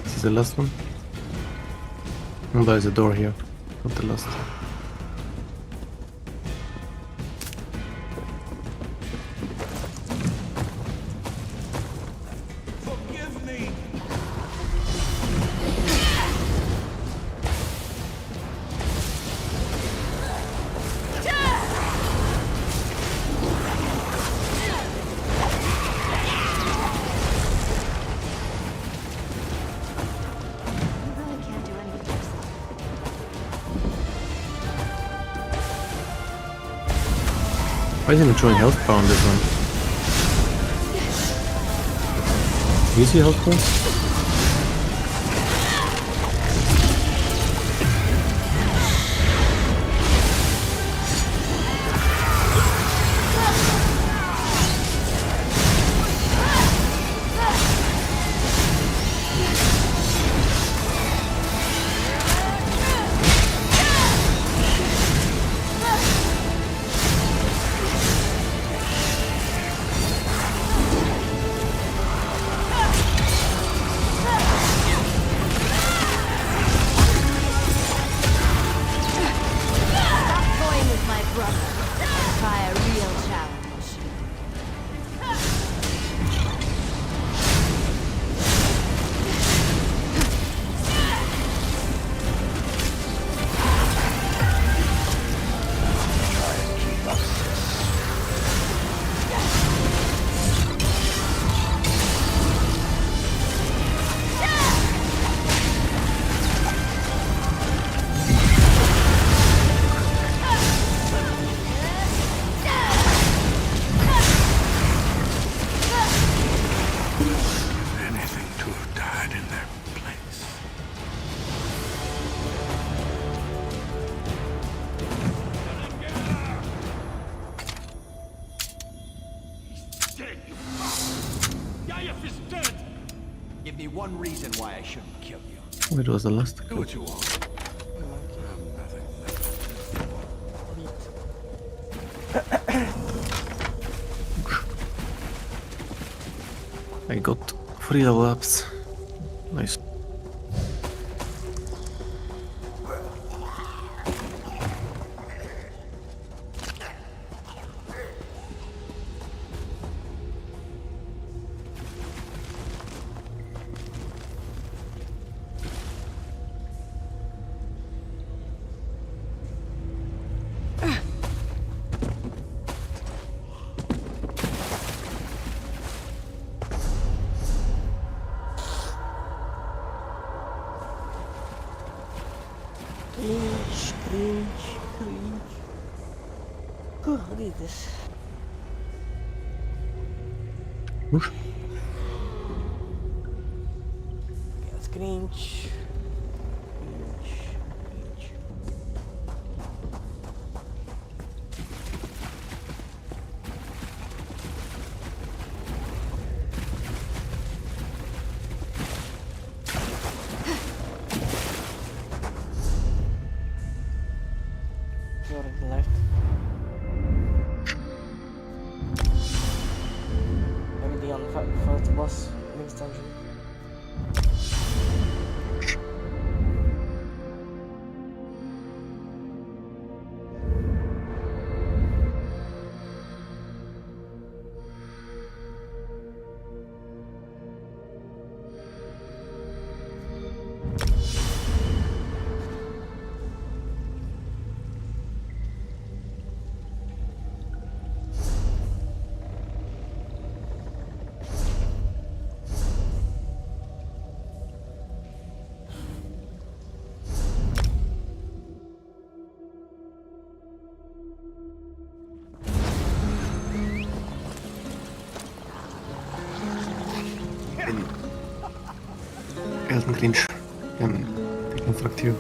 S1: This is the last one. And there's a door here. Not the last.
S5: Forgive me!
S2: You really can't do anything yourself.
S1: Why is he not showing health bar on this one? Do you see health bar?
S6: dead, you Yaef is dead! Give me one reason why I shouldn't kill you.
S1: Where was the last?
S4: Do what you want. Nothing left.
S1: I got 3 level ups. Nice.
S3: Cringe. Look at this.
S1: Już?
S3: Yes, cringe. You're on the left. Everything on the first boss next dungeon.
S1: Elden Cringe. Dekonstruktiv.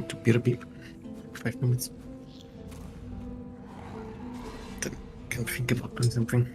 S1: To BRB. 5 minutes. Then can think about doing something.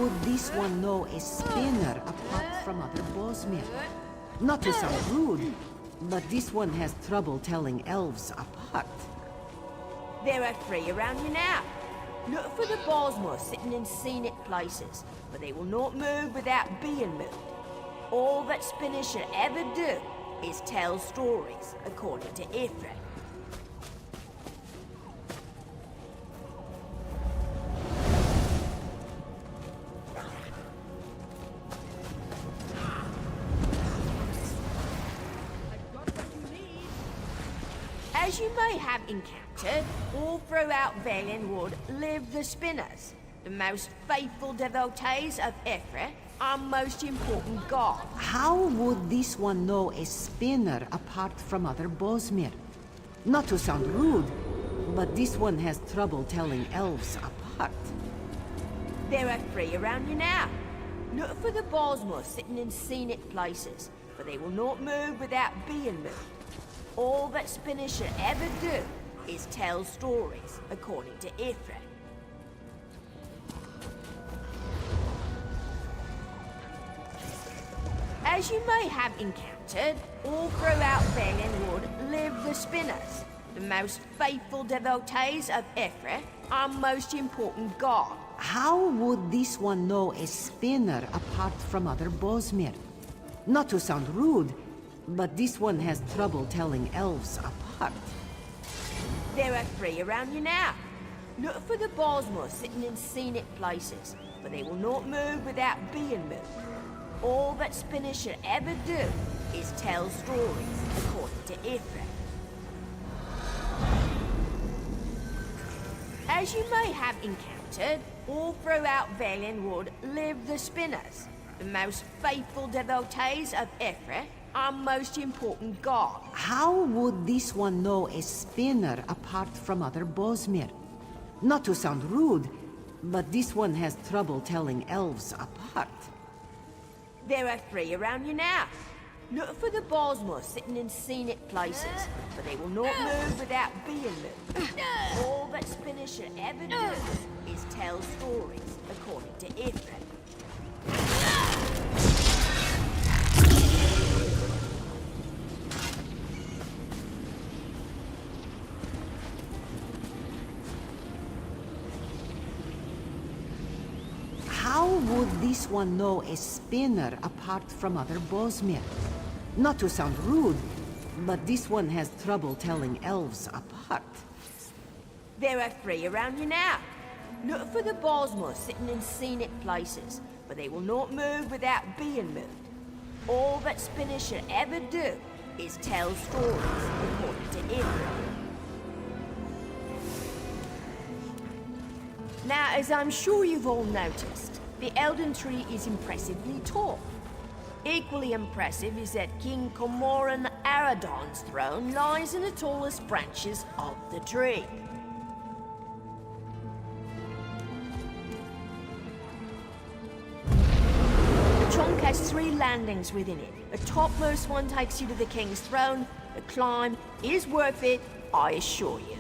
S7: would this one know a spinner apart from other Bosmer? Not to sound rude, but this one has trouble telling elves apart.
S8: There are three around you now. Look for the Bosmer sitting in scenic places, but they will not move without being moved. All that spinners should ever do is tell stories, according to Ifrit. As you may have encountered, all throughout Valenwood live the Spinners, the most faithful devotees of Ifrit, our most important god.
S7: How would this one know a spinner apart from other Bosmer? Not to sound rude, but this one has trouble telling elves apart.
S8: There are three around you now. Look for the Bosmer sitting in scenic places, but they will not move without being moved. All that spinners should ever do is tell stories, according to Ifrit. As you may have encountered, all throughout Valenwood live the Spinners, the most faithful devotees of Ifrit, our most important god.
S7: How would this one know a spinner apart from other Bosmer? Not to sound rude, but this one has trouble telling elves apart.
S8: There are three around you now. Look for the Bosmer sitting in scenic places, but they will not move without being moved. All that spinners should ever do is tell stories, according to Ifrit. As you may have encountered, all throughout Valenwood live the Spinners, the most faithful devotees of Ifrit, our most important god.
S7: How would this one know a spinner apart from other Bosmer? Not to sound rude, but this one has trouble telling elves apart.
S8: There are three around you now. Look for the Bosmer sitting in scenic places, but they will not move without being moved. All that spinners should ever do is tell stories, according to Ifrit.
S7: How would this one know a spinner apart from other Bosmer? Not to sound rude, but this one has trouble telling elves apart.
S8: There are three around you now. Look for the Bosmer sitting in scenic places, but they will not move without being moved. All that spinners should ever do is tell stories, according to Ifrit. Now, as I'm sure you've all noticed, the Elden Tree is impressively tall. Equally impressive is that King Cormoran Aradon's throne lies in the tallest branches of the tree. The trunk has 3 landings within it. The topmost one takes you to the King's throne. The climb is worth it, I assure you.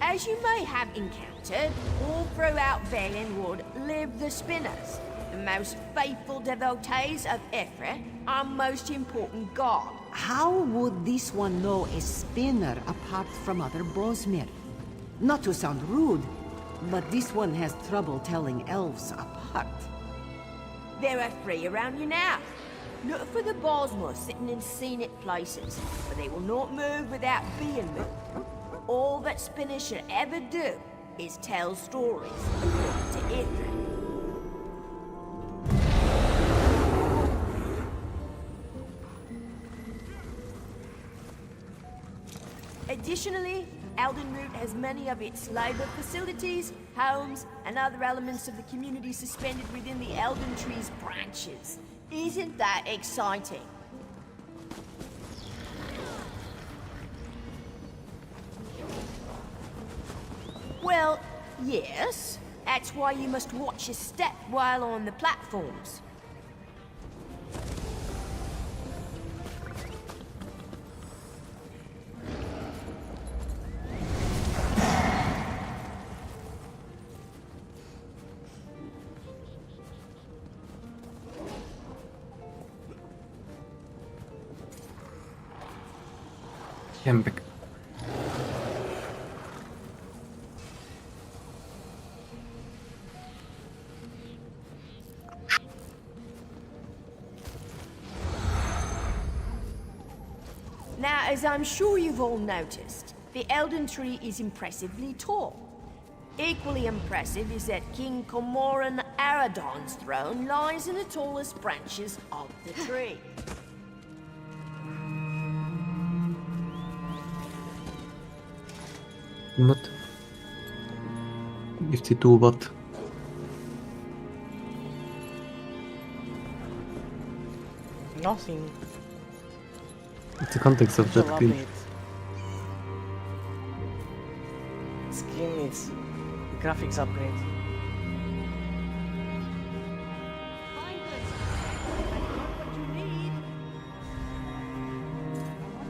S8: As you may have encountered, all throughout Valenwood live the Spinners, the most faithful devotees of Ifrit, our most important god.
S7: How would this one know a spinner apart from other Bosmer? Not to sound rude, but this one has trouble telling elves apart.
S8: There are 3 around you now. Look for the Bosmer sitting in scenic places, but they will not move without being moved. All that spinners should ever do is tell stories, according to Ifrit. Additionally, Eldenroot has many of its labor facilities, homes, and other elements of the community suspended within the Elden Tree's branches. Isn't that exciting? Yes, that's why you must watch your step while on the platforms.
S1: Yeah, I'm back.
S8: Now, as I'm sure you've all noticed, the Elden Tree is impressively tall. Equally impressive is that King Cormoran Aradon's throne lies in the tallest branches of the tree.
S1: Not 52 what?
S3: Nothing.
S1: It's the context of
S3: It's a
S1: that
S3: love
S1: game.
S3: it. Skin needs graphics upgrade.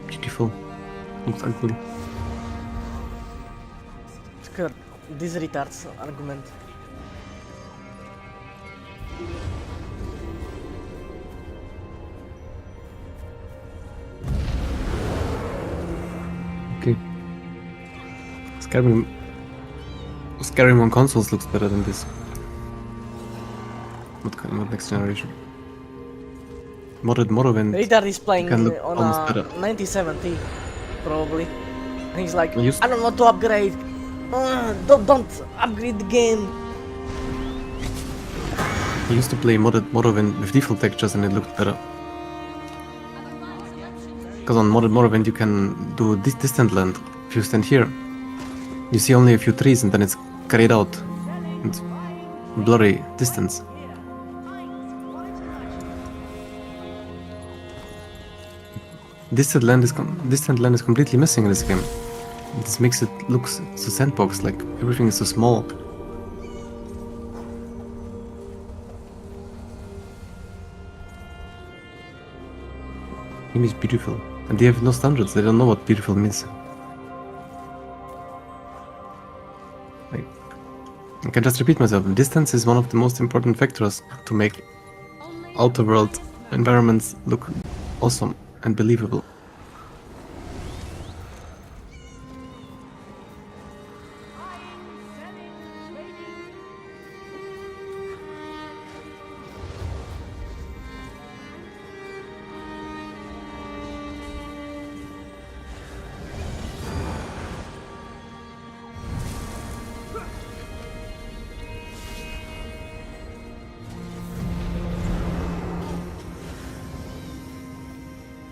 S1: Beautiful. Looks ugly.
S3: Skirt. This retards argument.
S1: Okay. Skyrim on consoles looks better than this. What next generation? Modded Morrowind.
S3: Retard is playing
S1: can look
S3: on
S1: almost
S3: a
S1: better.
S3: 9070, probably. And he's like,
S1: I used-
S3: I don't want to upgrade. Don't upgrade the game.
S1: I used to play modded Morrowind with default textures and it looked better. Because on modded Morrowind you can do this distant land. If you stand here, you see only a few trees and then it's carried out. It's blurry distance. Distant land is completely missing in this game. This makes it look so sandbox, like everything is so small. Game is beautiful, and they have no standards. They don't know what beautiful means. Like, I can just repeat myself. Distance is one of the most important factors to make outer world environments look awesome and believable.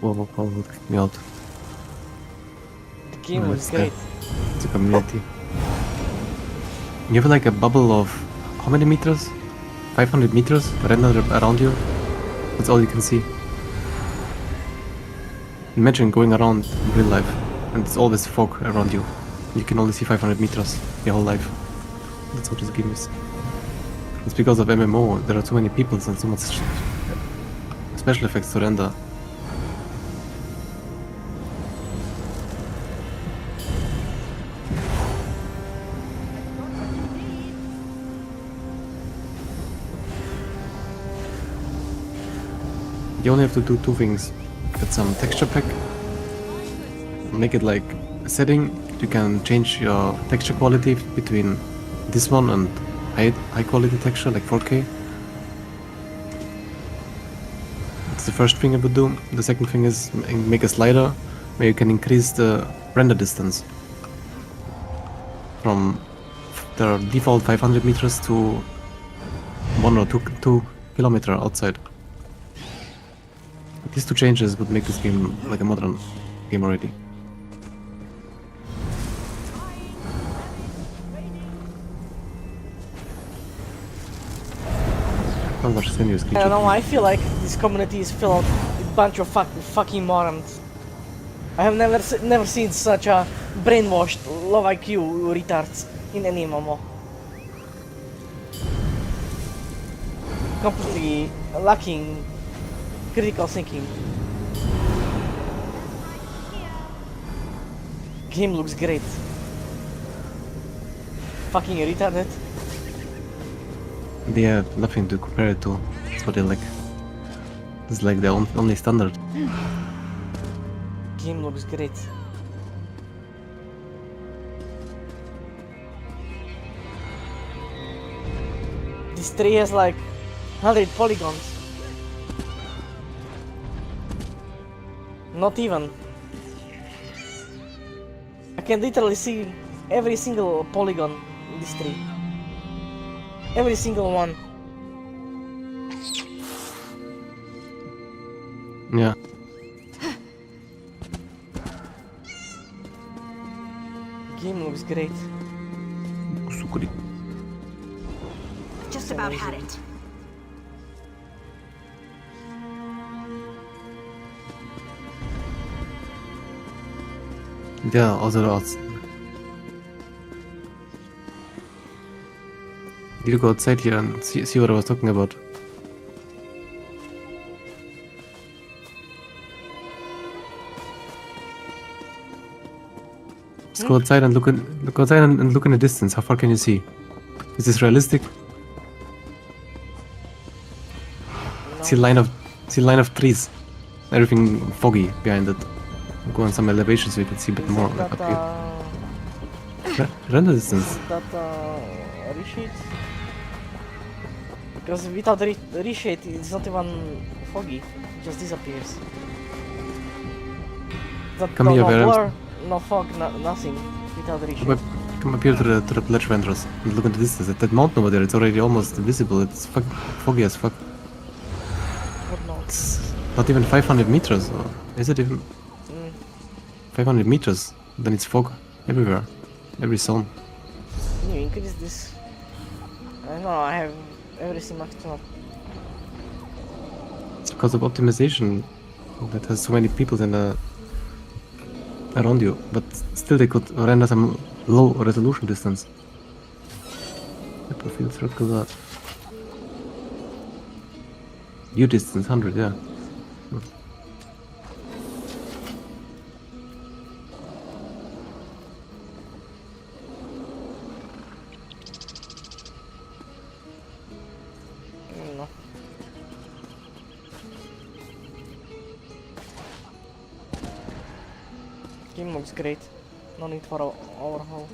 S1: Whoa, kick me out.
S3: The game
S1: No,
S3: was
S1: it's
S3: great.
S1: It's a community. You have like a bubble of how many meters? 500 meters around you. That's all you can see. Imagine going around in real life and it's always fog around you. You can only see 500 meters your whole life. That's what this game is. It's because of MMO. There are too many people and so much special effects to render. You only have to do two things. Get some texture pack, make it like a setting. You can change your texture quality between this one and high quality texture like 4K. That's the first thing I would do. The second thing is make a slider where you can increase the render distance from the default 500 meters to 1 or 2 kilometer outside. These two changes would make this game like a modern game already. I
S3: I don't know, I feel like this community is filled with a bunch of fucking morons. I have never seen such a brainwashed low IQ retards in any MMO. completely lacking critical thinking. Game looks great. Fucking retarded.
S1: They have nothing to compare it to. That's what they like. It's like the only standard.
S3: Game looks great. This tree has like 100 polygons. Not even. I can literally see every single polygon in this tree. Every single one.
S1: Yeah.
S3: Game looks great.
S1: Usukuri.
S8: Just about had it.
S1: Yeah, other arts. Did you go outside here and see what I was talking about? Just go outside and look outside and look in the distance. How far can you see? Is this realistic? See line of trees. Everything foggy behind it. Go on some elevation so you can see a bit more
S3: Is
S1: like
S3: that,
S1: up here. Render distance.
S3: is that reshade? Because without reshade it's not even foggy. It just disappears.
S1: Come here,
S3: no
S1: Baron.
S3: blur, no fog, nothing without reshade.
S1: Come up here to the pledge vendors and look at the distance. At that mountain over there, it's already almost invisible. It's foggy as fuck.
S3: What not?
S1: It's not even 500 meters. Or is it even 500 meters? Then it's fog everywhere, every zone.
S3: Can you increase this? I know I have everything maxed out.
S1: It's because of optimization that has so many people in around you, but still they could render some low resolution distance. Field circular. View distance 100, yeah.
S3: No. Game looks great. No need for overhaul.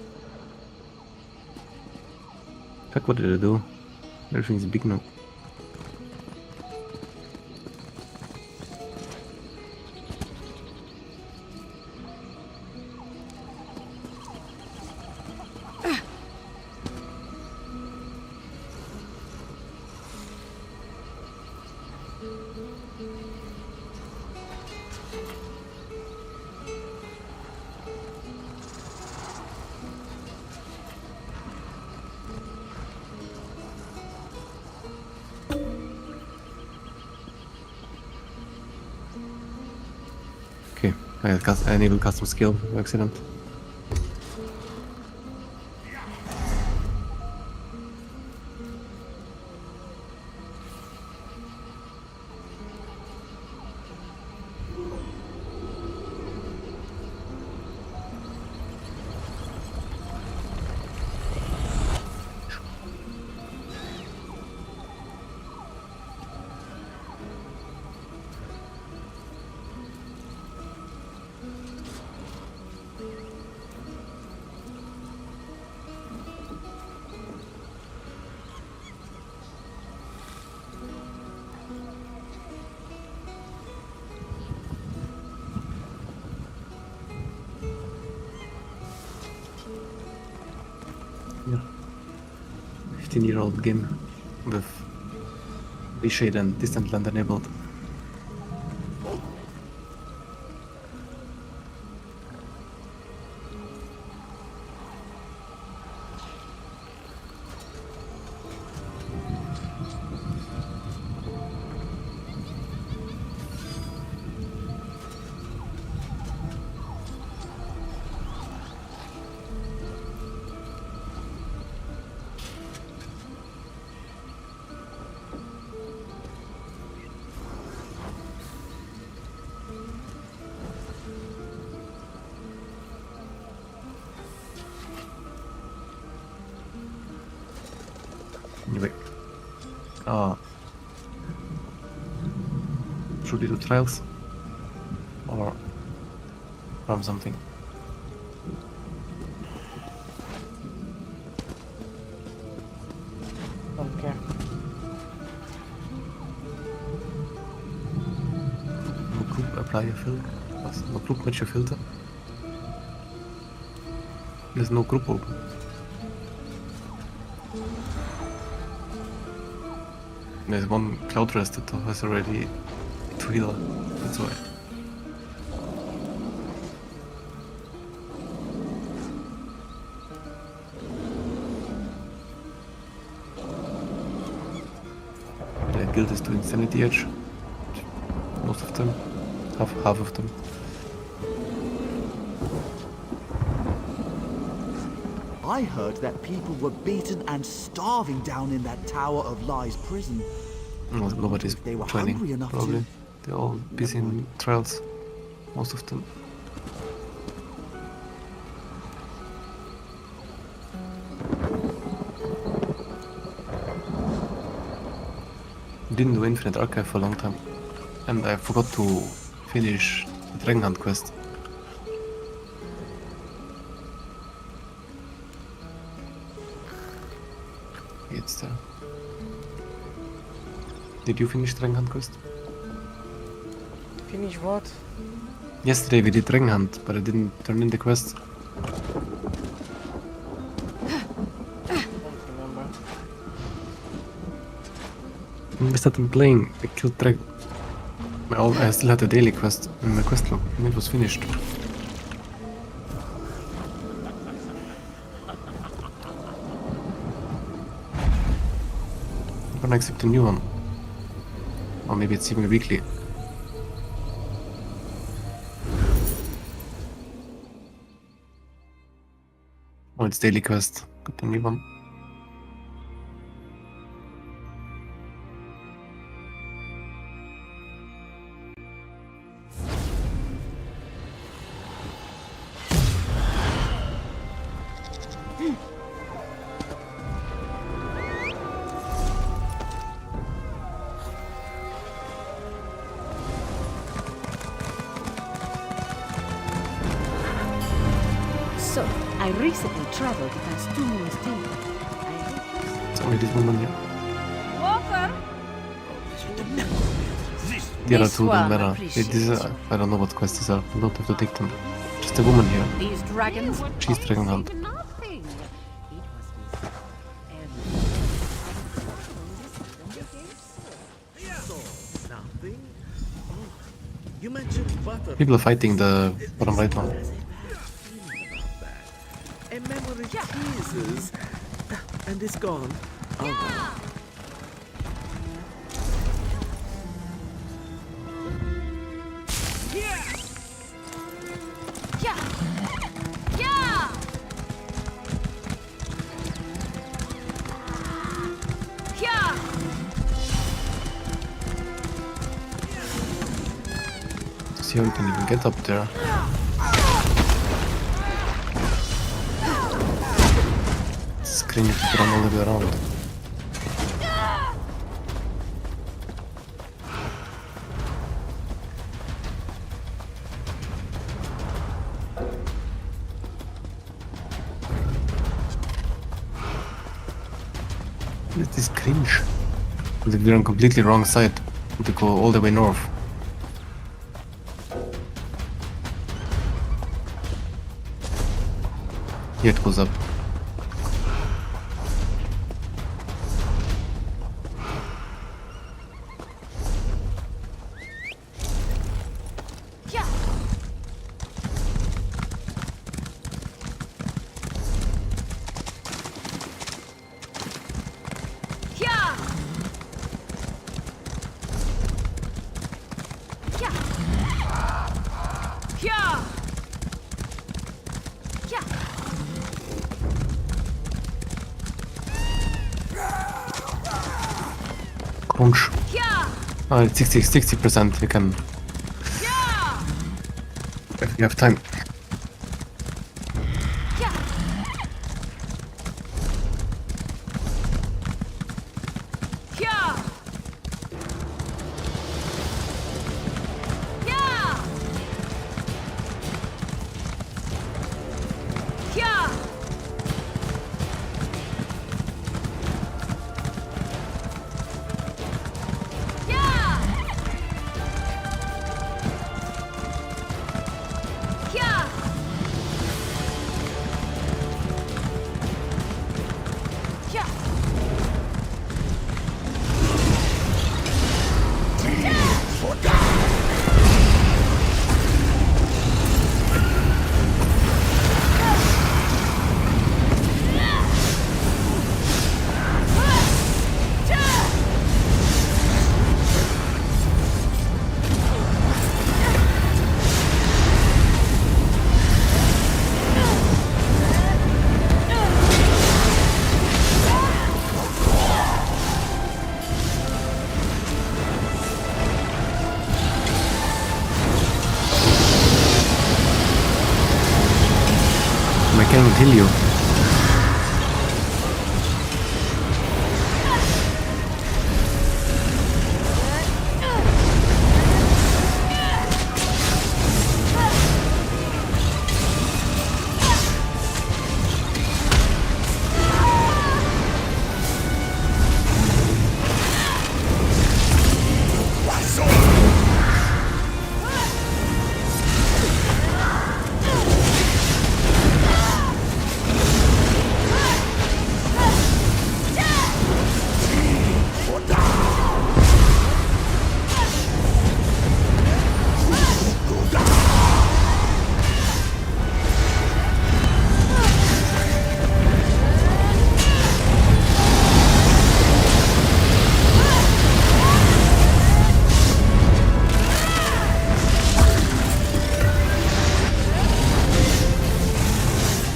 S1: Fuck, what did I do? Everything's big now. Okay, I enable custom skill by accident. Yeah. 15-year-old game with reshade and distant land enabled. Anyway. Should we do trials? Or farm something?
S3: Don't care.
S1: No group apply a filter? Was? No group match a filter? There's no group open. There's one cloud rest that has already 2 healer, that's why. The guild is doing Sanity Edge. Most of them. Half of them.
S9: I heard that people were beaten and starving down in that Tower of Lies prison.
S1: No, nobody's
S9: They were
S1: joining,
S9: hungry enough to-
S1: probably. They're all busy in trials. Most of them. Didn't do Infinite Archive for a long time. And I forgot to finish the Dragon Hunt quest. It's there. Did you finish Dragon Hunt quest?
S3: Finish what?
S1: Yesterday we did Dragon Hunt, but I didn't turn in the quest.
S3: Don't remember.
S1: When we started playing, I killed Dragon. I still had the daily quest in the quest log, and it was finished. I'm gonna accept a new one. Or maybe it's even weekly. Oh, it's daily quest. Got the new one.
S7: So, I recently traveled past Two Moons Temple.
S1: It's only this woman here.
S8: Walker!
S1: The other
S7: This
S1: two don't
S7: one
S1: matter.
S7: appreciates
S1: These are, I don't know what quests these are. I don't have to take them. Just a woman here.
S7: These dragons.
S1: She's Dragon Hunt.
S2: Even nothing. It was
S5: Nothing? Oh, you mentioned butter.
S1: People are fighting the bottom right one.
S5: A memory teases. And it's gone. Oh,
S1: See how you can even get up there. Screen you to run all the way around. What is this cringe? Like we're on completely wrong side. To go all the way north. Here it goes up. Crunch. It's 60%. You can. If you have time. My cannon heal you.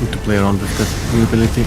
S1: Good to play around with that new ability.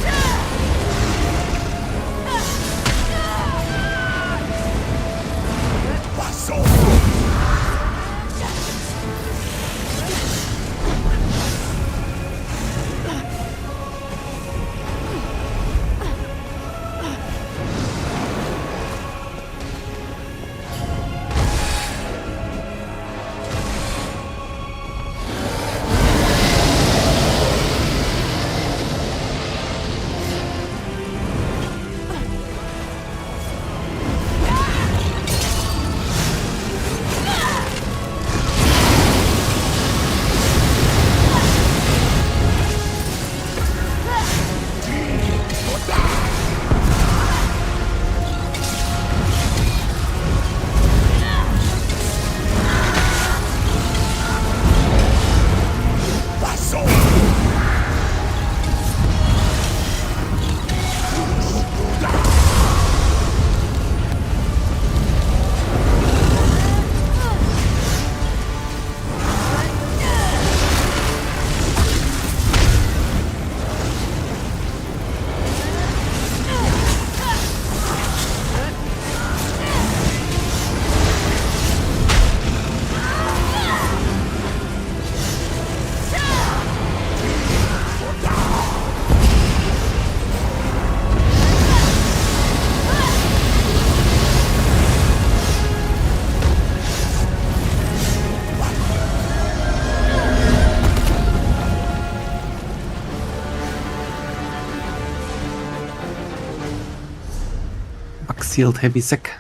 S1: Sealed heavy sack.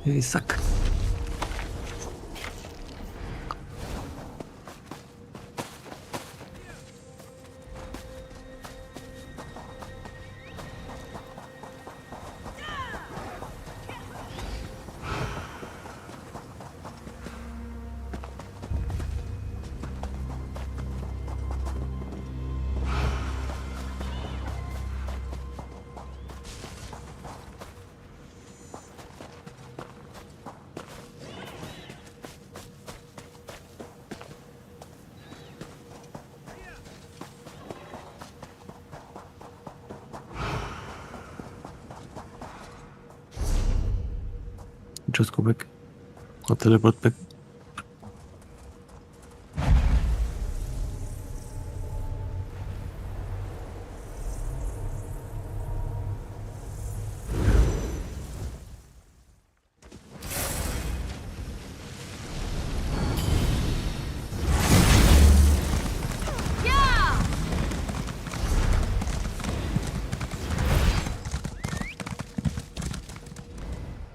S1: Heavy sack. Just go back. Or teleport back.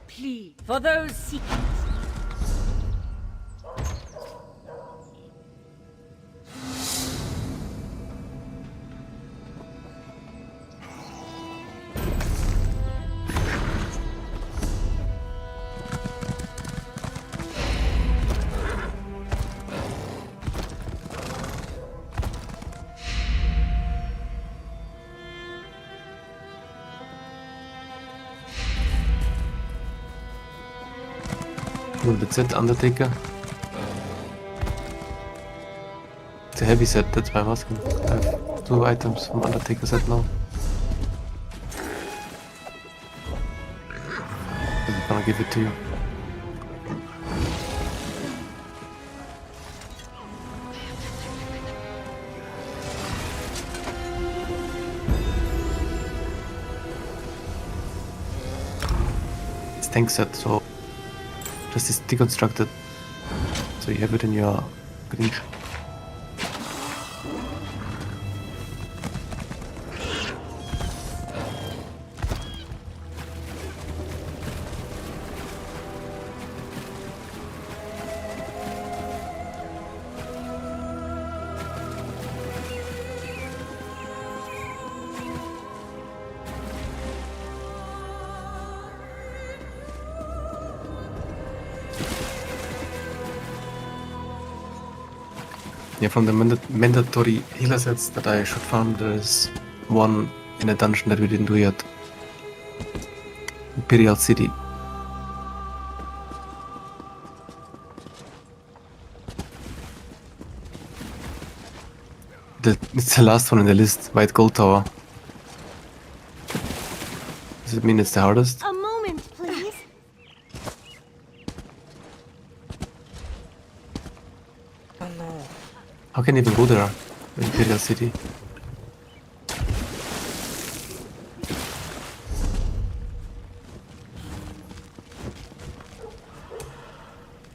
S8: Please, for those seeking.
S1: That's it, Undertaker. It's a heavy set, that's why I'm asking. I have 2 items from Undertaker set now. I'm gonna give it to you. tank set, so just is deconstructed. So you have it in your reach. Yeah, from the mandatory healer sets that I should farm, there is one in a dungeon that we didn't do yet. Imperial City. It's the last one in the list, White Gold Tower. Does it mean it's the hardest?
S2: A moment, please.
S3: Oh no.
S1: How can you even go there? Imperial City.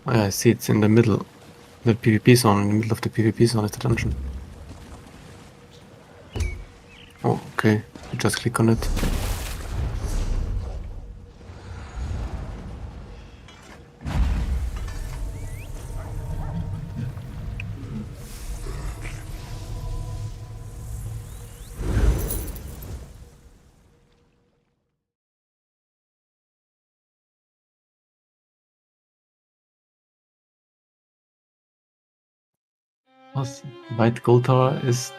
S1: Oh yeah, I see it's in the middle. The PvP zone, in the middle of the PvP zone is the dungeon. Oh, okay. You just click on it. White Gold Tower is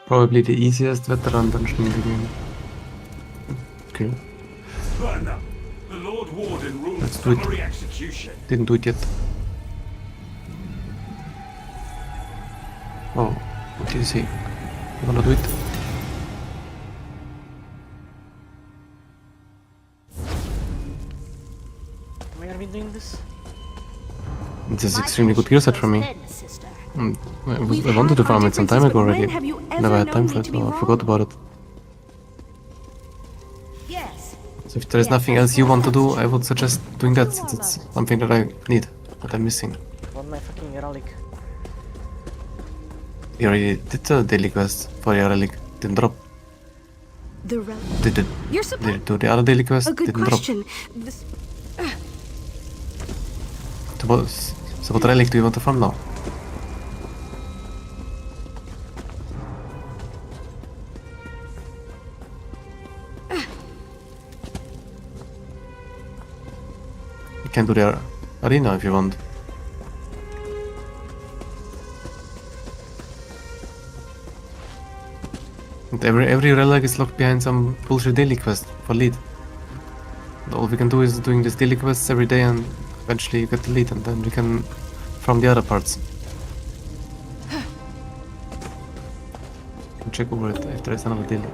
S1: probably the easiest veteran dungeon in the game. Okay,
S4: Burn them. The Lord Warden rules
S1: Let's do it.
S4: summary execution.
S1: didn't do it yet. Oh, what do you say? You wanna do it?
S3: Why are we doing this?
S1: This is extremely good gear set for me. I wanted to farm it some time ago already. Never had time for it, so I forgot about it.
S8: Yes.
S1: So if there is nothing else you want to do, I would suggest doing that, since it's something that I need, that I'm missing.
S3: Want my fucking relic.
S1: You already did the daily quest for your relic, didn't drop.
S2: The relic.
S1: Did it,
S2: You're
S1: did
S2: supposed.
S1: it do the other daily quest?
S2: A good
S1: Didn't
S2: question. This.
S1: drop. So what relic do you want to farm now? You can do the arena if you want. And every relic is locked behind some bullshit daily quest for lead. And all we can do is doing these daily quests every day, and eventually you get the lead, and then we can farm the other parts. You can check over it if there is another daily.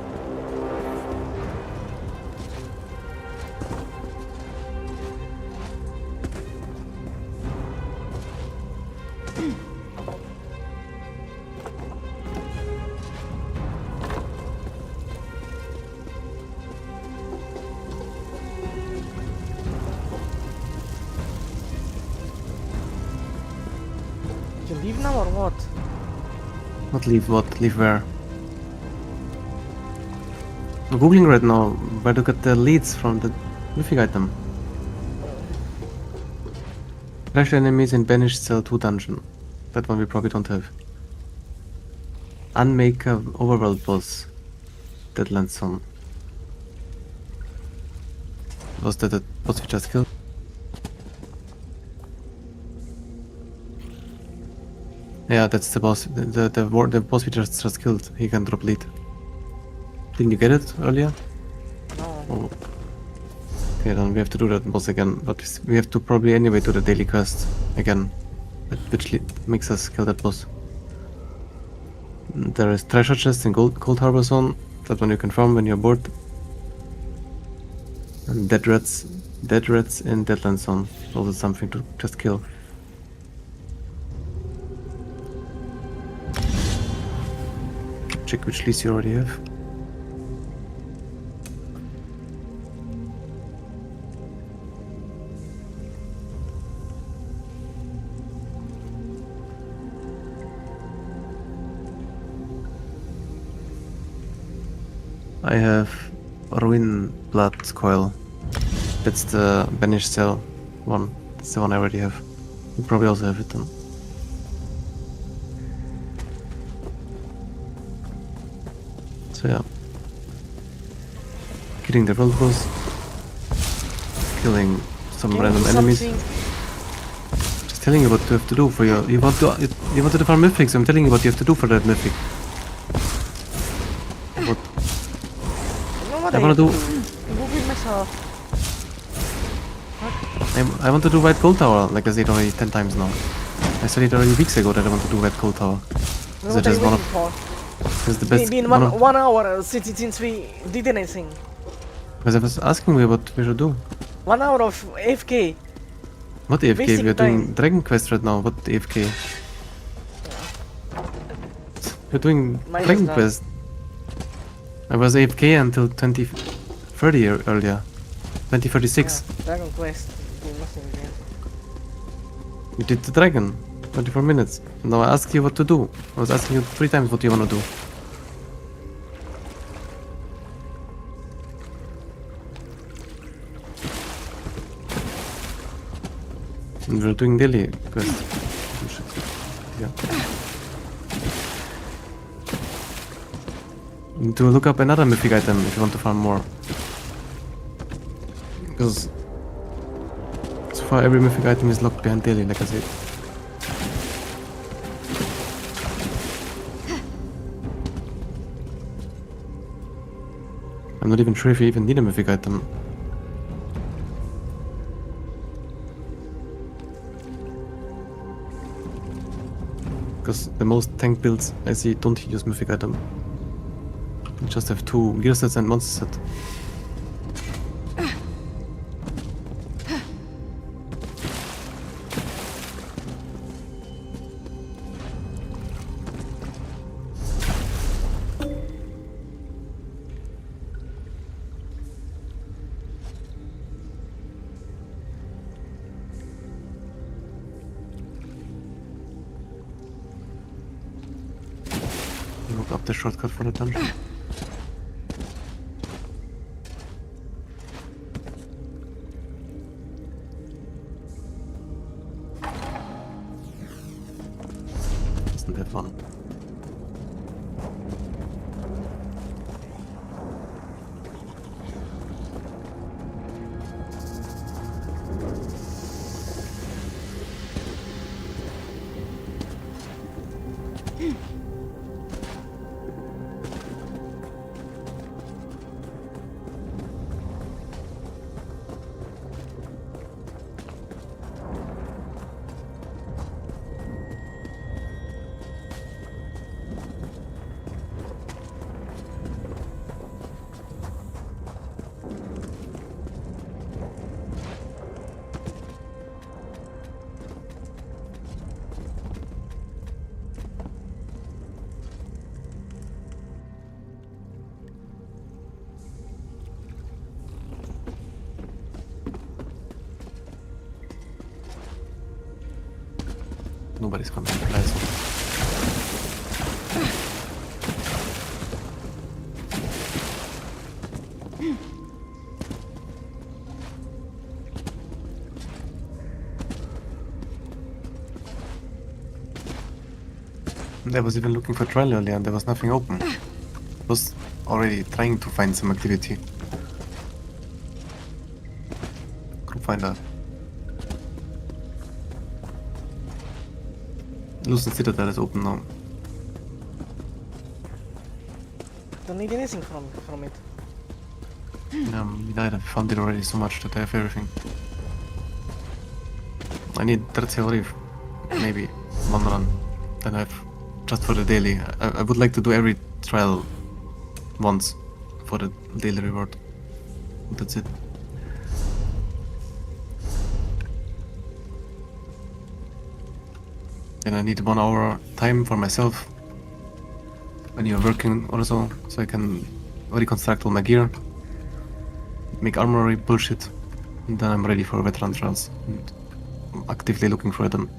S3: You leave now or what?
S1: Not leave what? Leave where? I'm googling right now where to get the leads from the mythic item. Crash enemies in Banished Cell 2 dungeon. That one we probably don't have. Unmaker overworld boss. Deadlands Zone. Was that the boss we just killed? Yeah, that's the boss. The boss we just killed. He can drop lead. Didn't you get it earlier?
S3: No.
S1: Oh. Okay, then we have to do that boss again. But we have to probably anyway do the daily quest again, which makes us kill that boss. There is treasure chest in Cold Harbor Zone. That one you can farm when you're bored. And dead rats in Deadlands Zone. Also something to just kill. Check which leads you already have. I have Ruin Blood Coil. That's the Banished Cell one. That's the one I already have. You probably also have it then. So yeah. Killing the world boss. Killing some
S3: Can you
S1: random
S3: do
S1: enemies.
S3: something?
S1: Just telling you what you have to do for your... You want to farm mythics, I'm telling you what you have to do for that mythic. What?
S3: You know what
S1: I
S3: I
S1: wanna
S3: have to
S1: do-
S3: Moving myself.
S1: I want to do White Gold Tower, like I said already 10 times now. I said it already weeks ago that I want to do White Gold Tower.
S3: You
S1: Is
S3: know what
S1: that just
S3: I'm
S1: one
S3: waiting
S1: of...
S3: for?
S1: It's the best...
S3: Been
S1: one of-
S3: 1 hour since we did anything.
S1: Because I was asking you what we should do.
S3: 1 hour of AFK.
S1: What AFK?
S3: Wasting
S1: We are doing
S3: time.
S1: Dragon Quest right now. What AFK? We're doing
S3: Mine is
S1: Dragon
S3: done.
S1: Quest. I was AFK until 2030 earlier. 2036.
S3: Yeah, Dragon Quest. Do nothing again.
S1: You did the dragon. 24 minutes. Now I asked you what to do. I was asking you 3 times what you want to do. And we're doing daily quest. Bullshit. Yeah. You need to look up another mythic item if you want to farm more. Because so far every mythic item is locked behind daily, like I said. I'm not even sure if you even need a mythic item. Because the most tank builds I see don't use mythic item. You just have 2 gear sets and monster set. Look up the shortcut for the dungeon. Doesn't have one. Nobody's coming to play, so... I was even looking for trial earlier and there was nothing open. I was already trying to find some activity. Group finder. Lucent Citadel is open now.
S3: Don't need anything from it.
S1: I found it already so much that I have everything. I need Tertial Reef. Maybe one run. Then I have just for the daily. I would like to do every trial once for the daily reward. That's it. Then I need 1 hour time for myself when you're working also, so I can reconstruct all my gear, make armory bullshit, and then I'm ready for veteran trials. And I'm actively looking for them.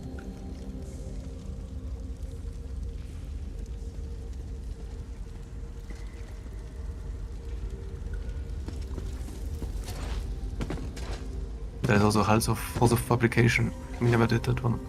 S1: There's also Halls of Fabrication. We never did that one.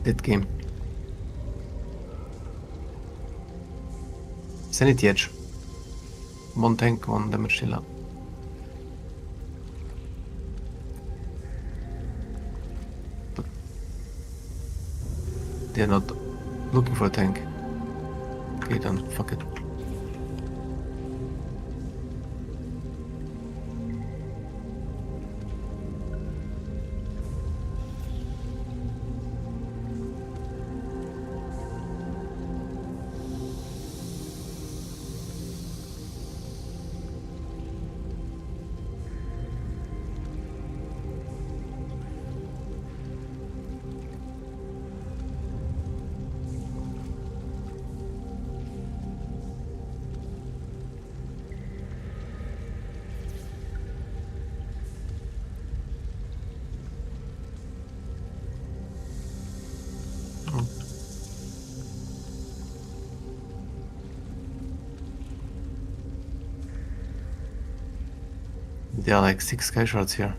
S1: Dead game. Sanity Edge. 1 tank, 1 damage dealer. But they're not looking for a tank. Okay, then fuck it. There are like 6 sky shards here.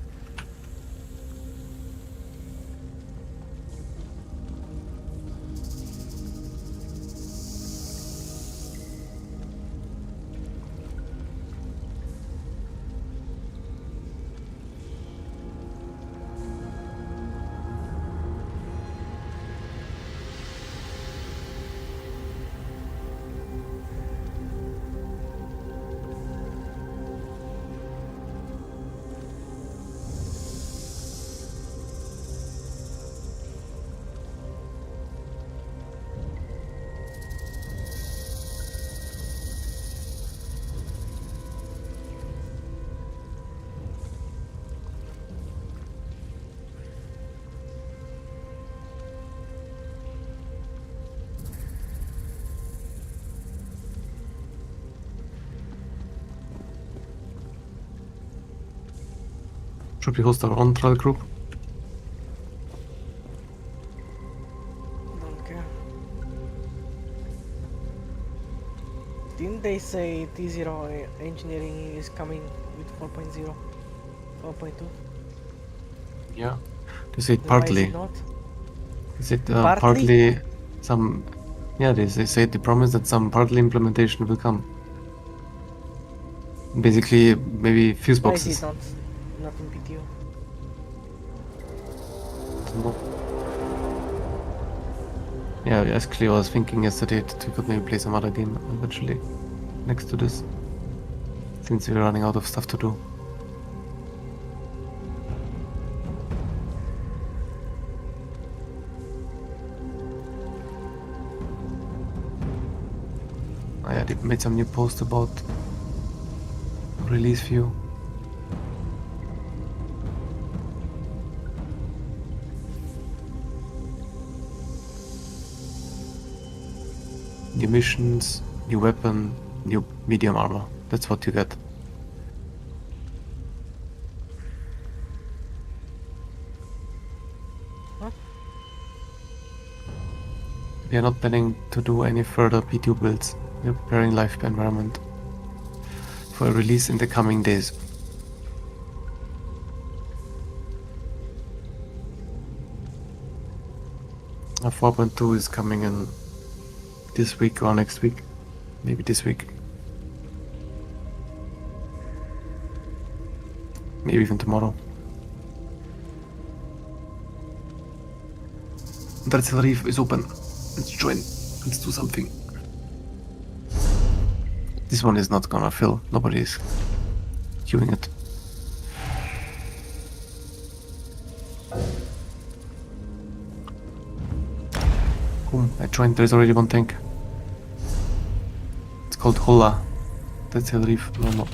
S1: Should we host our own trial group?
S3: Don't care. Didn't they say T0 engineering is coming with 4.0? 4.2?
S1: Yeah. They said
S3: Then
S1: partly.
S3: Why is it not?
S1: They said
S3: Partly?
S1: partly some. Yeah, they said they promised that some partly implementation will come. Basically, maybe fuse
S3: Why is
S1: boxes.
S3: it not in PTO?
S1: Yeah, actually, I was thinking yesterday that we could maybe play some other game eventually next to this, since we're running out of stuff to do. Oh yeah, they made some new post about release view. New missions, new weapon, new medium armor. That's what you get.
S3: Huh?
S1: We are not planning to do any further P2 builds. We are preparing life environment for a release in the coming days. A 4.2 is coming in this week or next week. Maybe this week. Maybe even tomorrow. Dreadful Reef is open. Let's join. Let's do something. This one is not gonna fill. Nobody is queuing it. Boom, I joined. There's already one tank. It's called Holla. That's Hell Reef. No.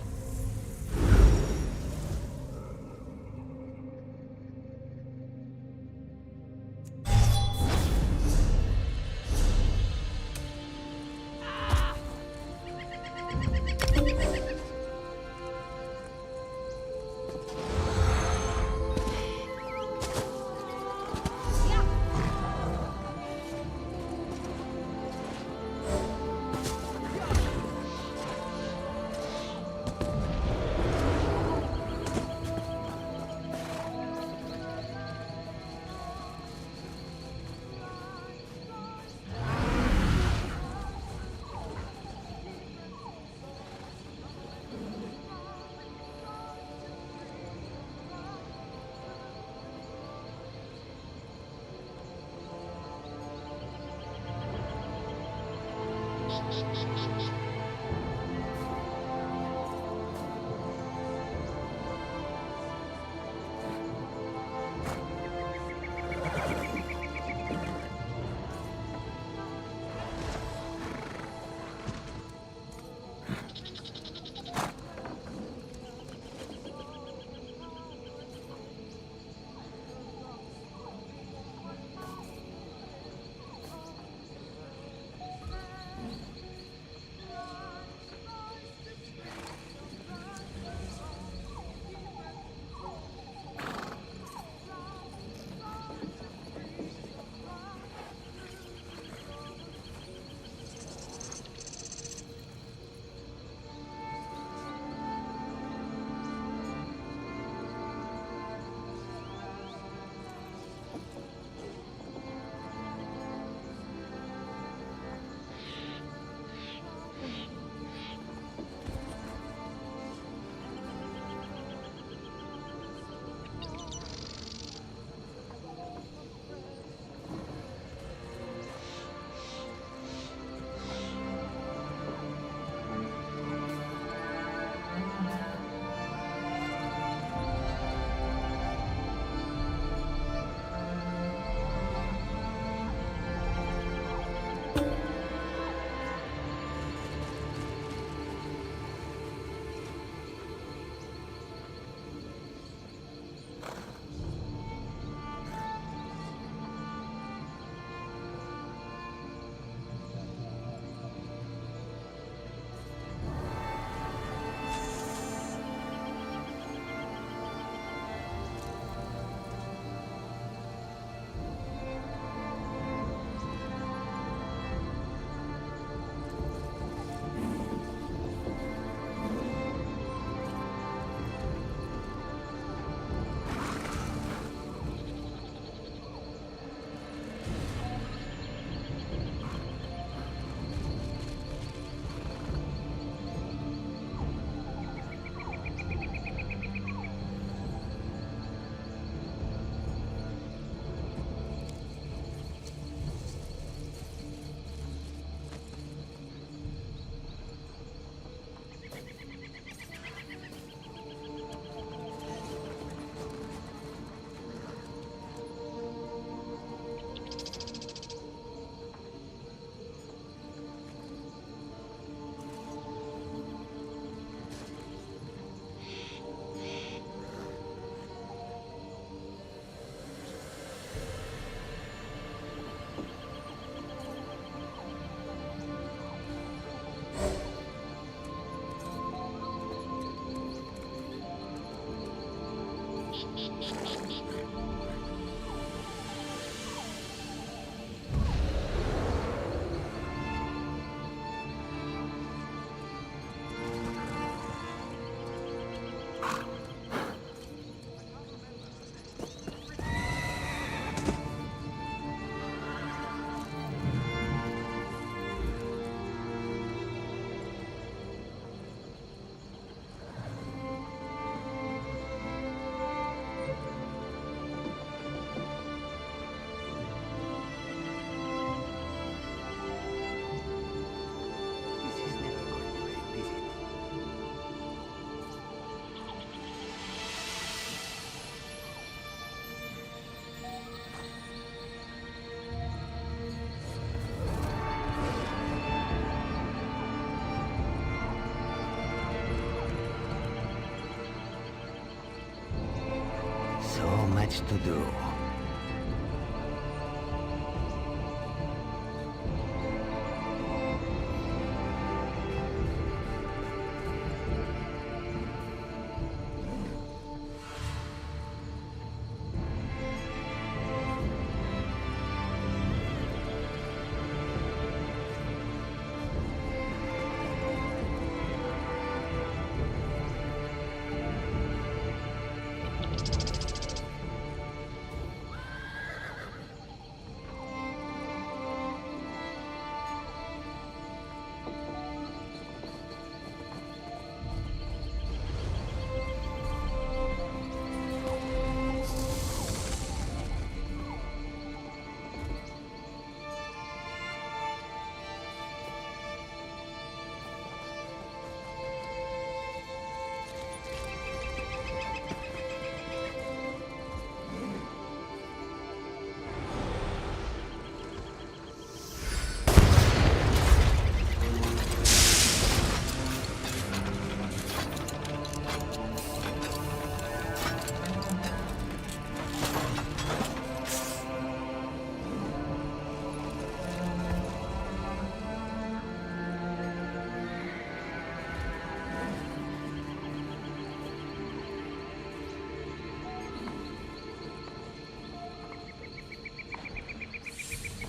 S5: much to do.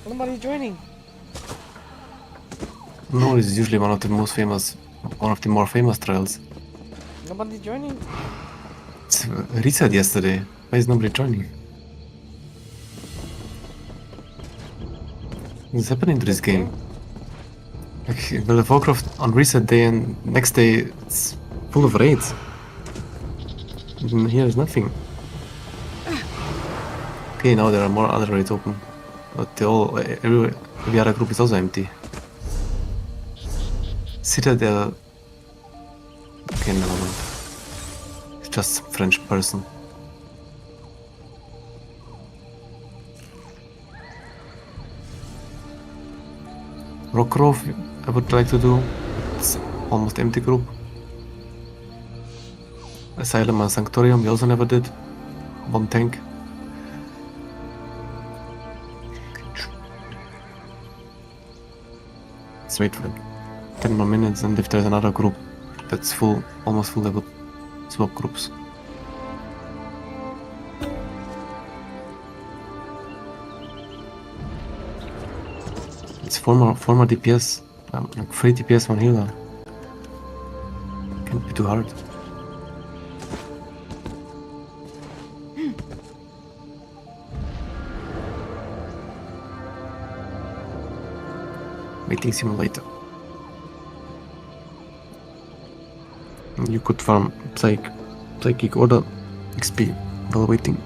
S3: Nobody joining.
S1: No, it's usually one of the more famous trials.
S3: Nobody joining.
S1: It's reset yesterday. Why is nobody joining? What's happening to this game? Like, World of Warcraft on reset day and next day it's full of raids. And here is nothing. Okay, now there are more other raids open. But every other group is also empty. Citadel. Okay, never mind. It's just some French person. Rockgrove, I would like to do. It's almost empty group. Asylum and Sanctorium, we also never did. One tank. Let's wait for 10 more minutes, and if there's another group that's full, almost full, I would swap groups. It's former DPS, like free DPS on healer. Can't be too hard. Waiting simulator. You could farm psychic order XP while waiting.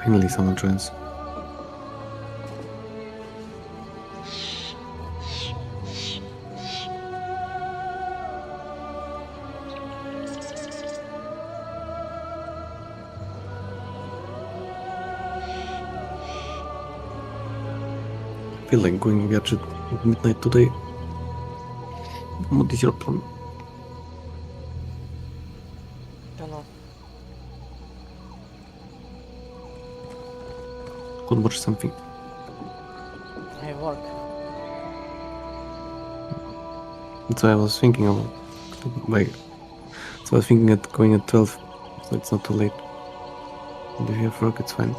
S1: Finally someone joins. I feel like going Viaczy at midnight today. What is your plan?
S3: Don't know.
S1: Could watch something.
S3: I work.
S1: That's why I was thinking of like. So I was thinking at going at 12, so it's not too late. And if you have work, it's fine.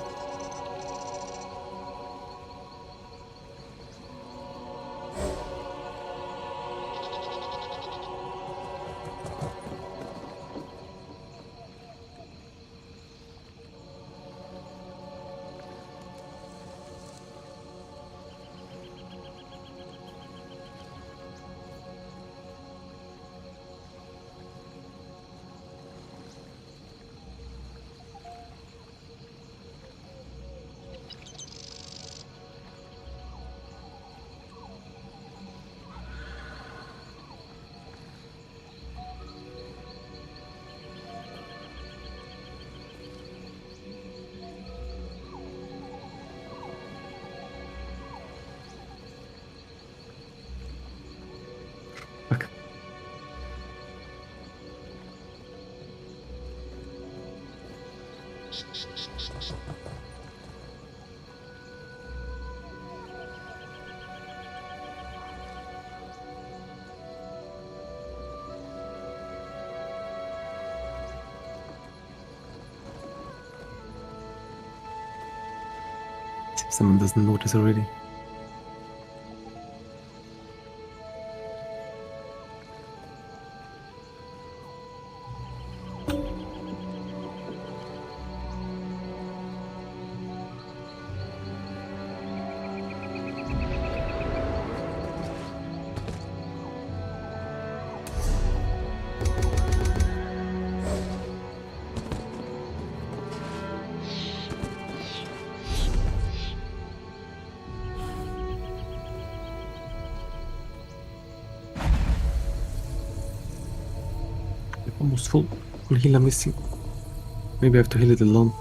S1: Fuck. Someone doesn't notice already. Almost full. One healer missing. Maybe I have to heal it alone.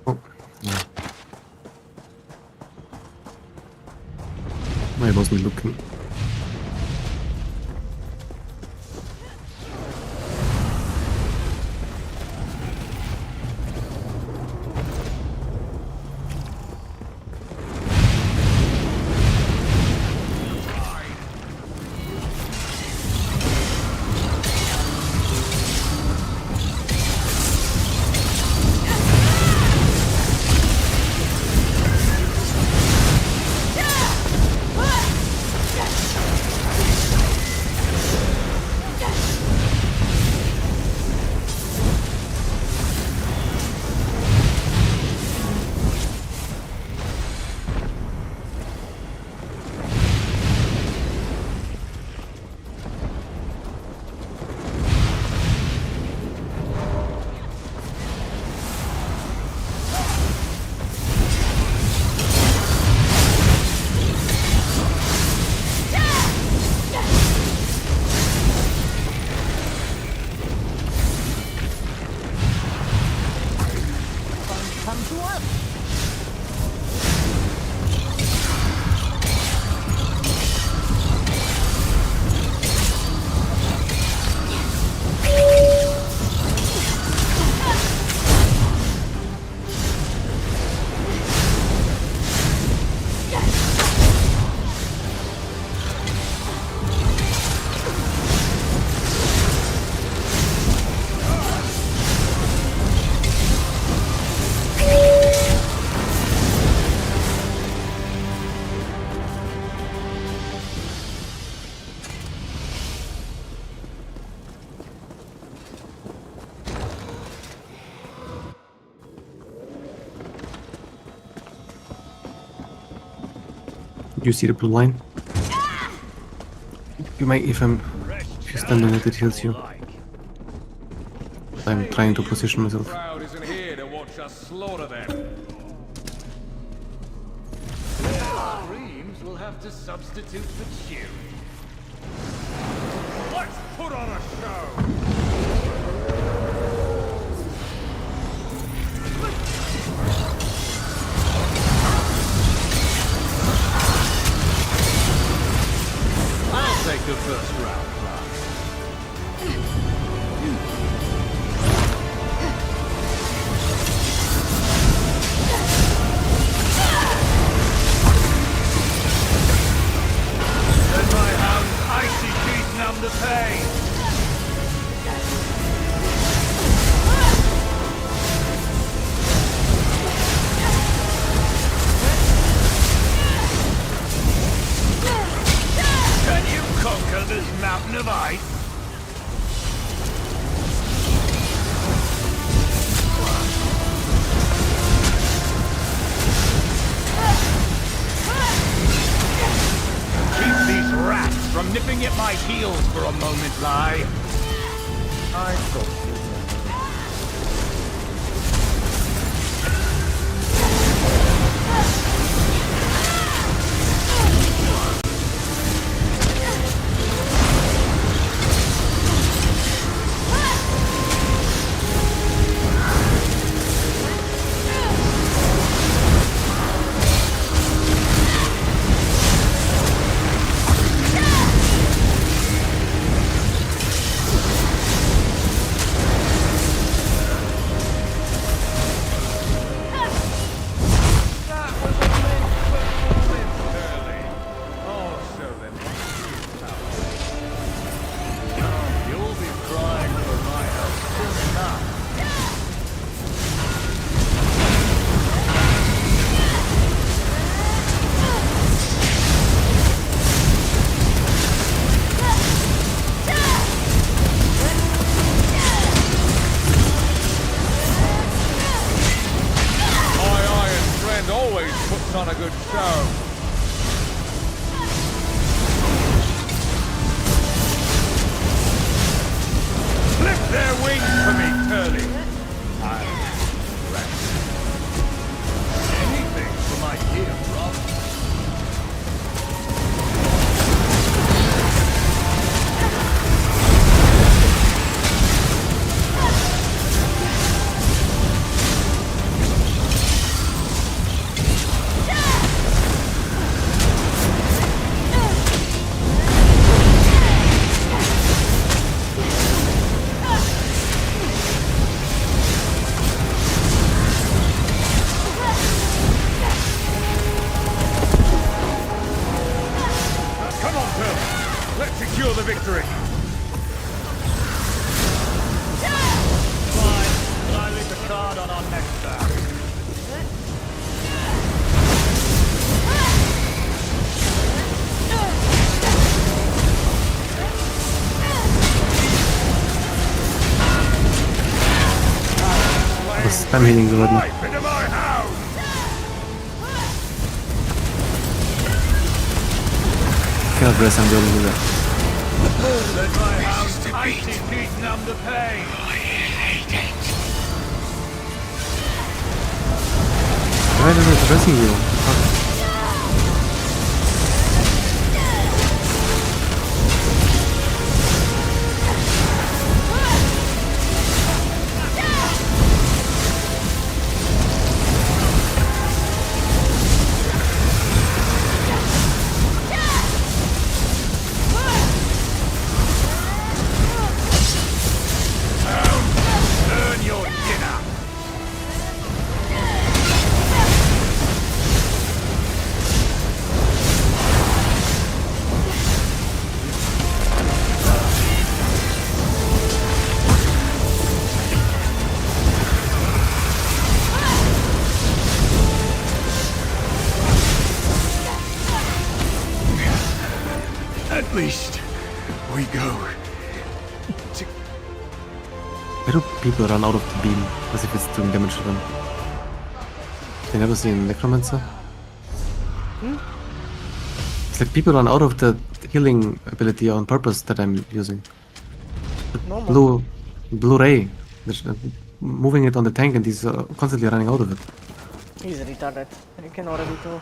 S1: Oh, yeah. I wasn't looking.
S7: come to us.
S1: You see the blue line? You may even, if you stand on it, it heals you. I'm trying to position myself.
S4: Crowd isn't here to watch us slaughter them. Screams will have to substitute for cheering. Let's put on a show. I'll take the first round, lad. Let my hound's icy teeth numb the pain. Can you conquer this mountain of ice? Keep these rats from nipping at my heels for a moment, Lai. I thought you were. On a good show. Flip their wings for me, Curly. I'll rest. Anything for my dear brother. Let's secure the victory! Fine, but I leave the card on our next battle.
S1: I'm hitting the button.
S4: Life into my house!
S1: Cannot rest, I'm going to do that.
S4: Let my hound's icy teeth numb the pain!
S1: Why is it pressing you? Fuck.
S4: least we go.
S1: Why do people run out of the beam as if it's doing damage to them? You never seen Necromancer? It's like people run out of the healing ability on purpose that I'm using.
S3: Normal.
S1: Blue ray. They're moving it on the tank and he's constantly running out of it.
S3: He's retarded. You can already tell.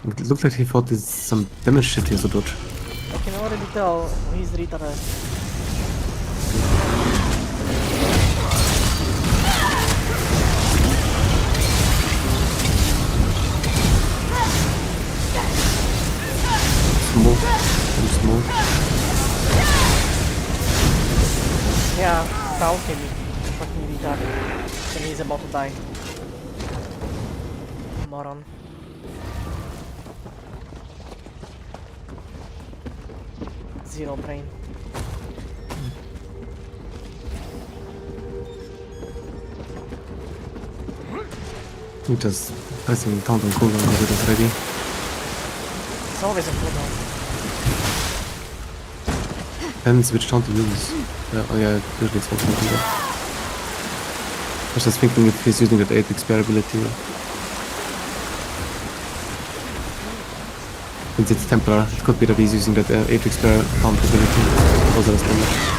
S1: It looks like he thought there's some damage shit he has to dodge.
S3: I can already tell he's retarded.
S1: Smoke. And smoke.
S3: Yeah, found him. Fucking retarded. And he's about to die. Moron. Zero brain.
S1: He just pressing taunt on cooldown because it is ready.
S3: It's always a cooldown.
S1: Depends which taunt to use. Yeah, oh yeah, usually it's also do that. I was just thinking if he's using that 8 expire ability. Since it's Templar, it could be that he's using that 8 expire taunt ability. Also as damage.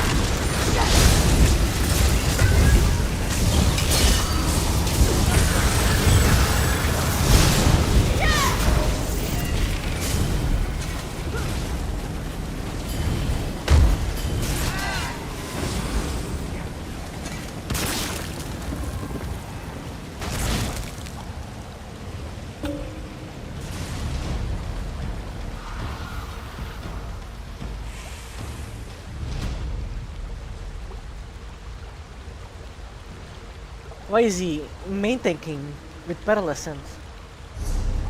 S3: Why is he main tanking with Pearlescent?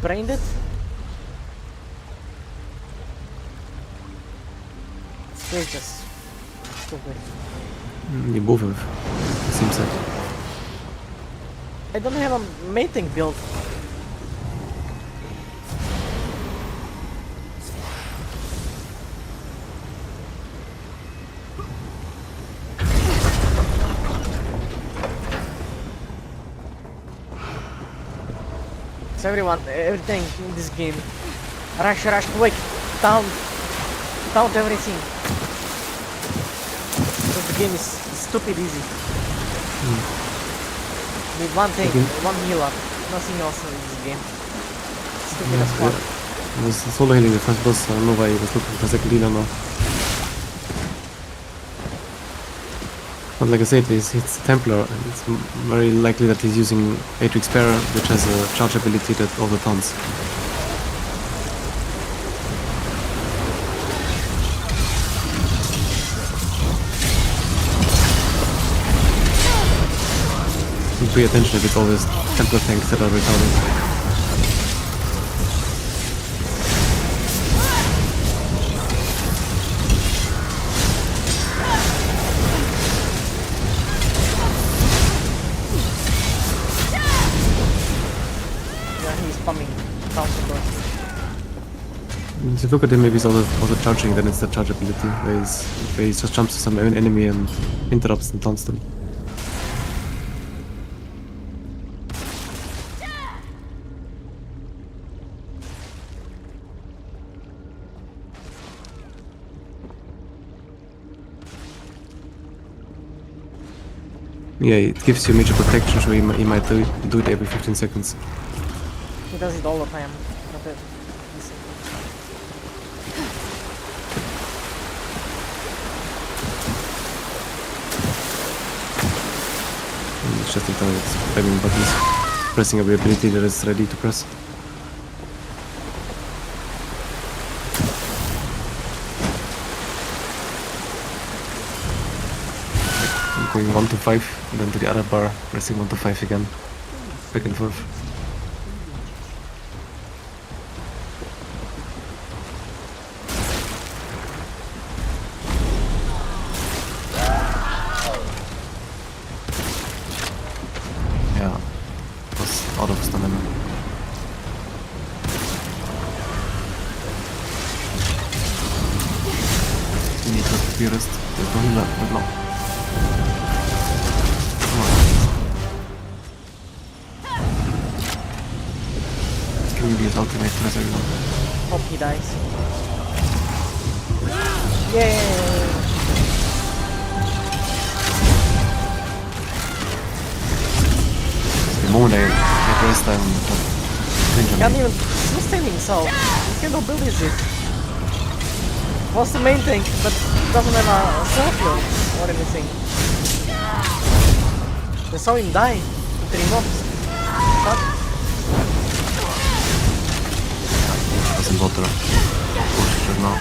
S3: Brained it? It's just stupid.
S1: You both have. It seems like.
S3: I don't have a main tank build. Everyone, everything in this game. Rush, quick, taunt everything. Because the game is stupid easy. With one thing, one healer, nothing else in this game. Stupid as fuck.
S1: He was solo healing the first boss, I don't know why he was looking for second healer now. But like I said, it's Templar, and it's very likely that he's using Atrix Bearer, which has a charge ability that also taunts. Pay attention if it's always Templar tanks that are retarded. If you look at him, maybe he's also charging, then it's the charge ability, where he just jumps to some enemy and interrupts and taunts them. Yeah, it gives you major protection, so he might do it every 15 seconds.
S3: He does it all the time. Not it.
S1: It's just in time, it's spamming buttons, pressing every ability that is ready to press. I'm going 1 to 5, and then to the other bar, pressing 1 to 5 again, back and forth. rest. There's no healer right now. Come on. Can we use ultimate to res everyone?
S3: Hope he dies. Yay!
S1: The moment I get rest, I'm cringe on
S3: Can't
S1: me.
S3: even sustain himself. What kind of build is it? What's the main tank, but doesn't have a self-heal or anything? I saw him die in 3 mobs. What?
S1: Doesn't bother. Push right now.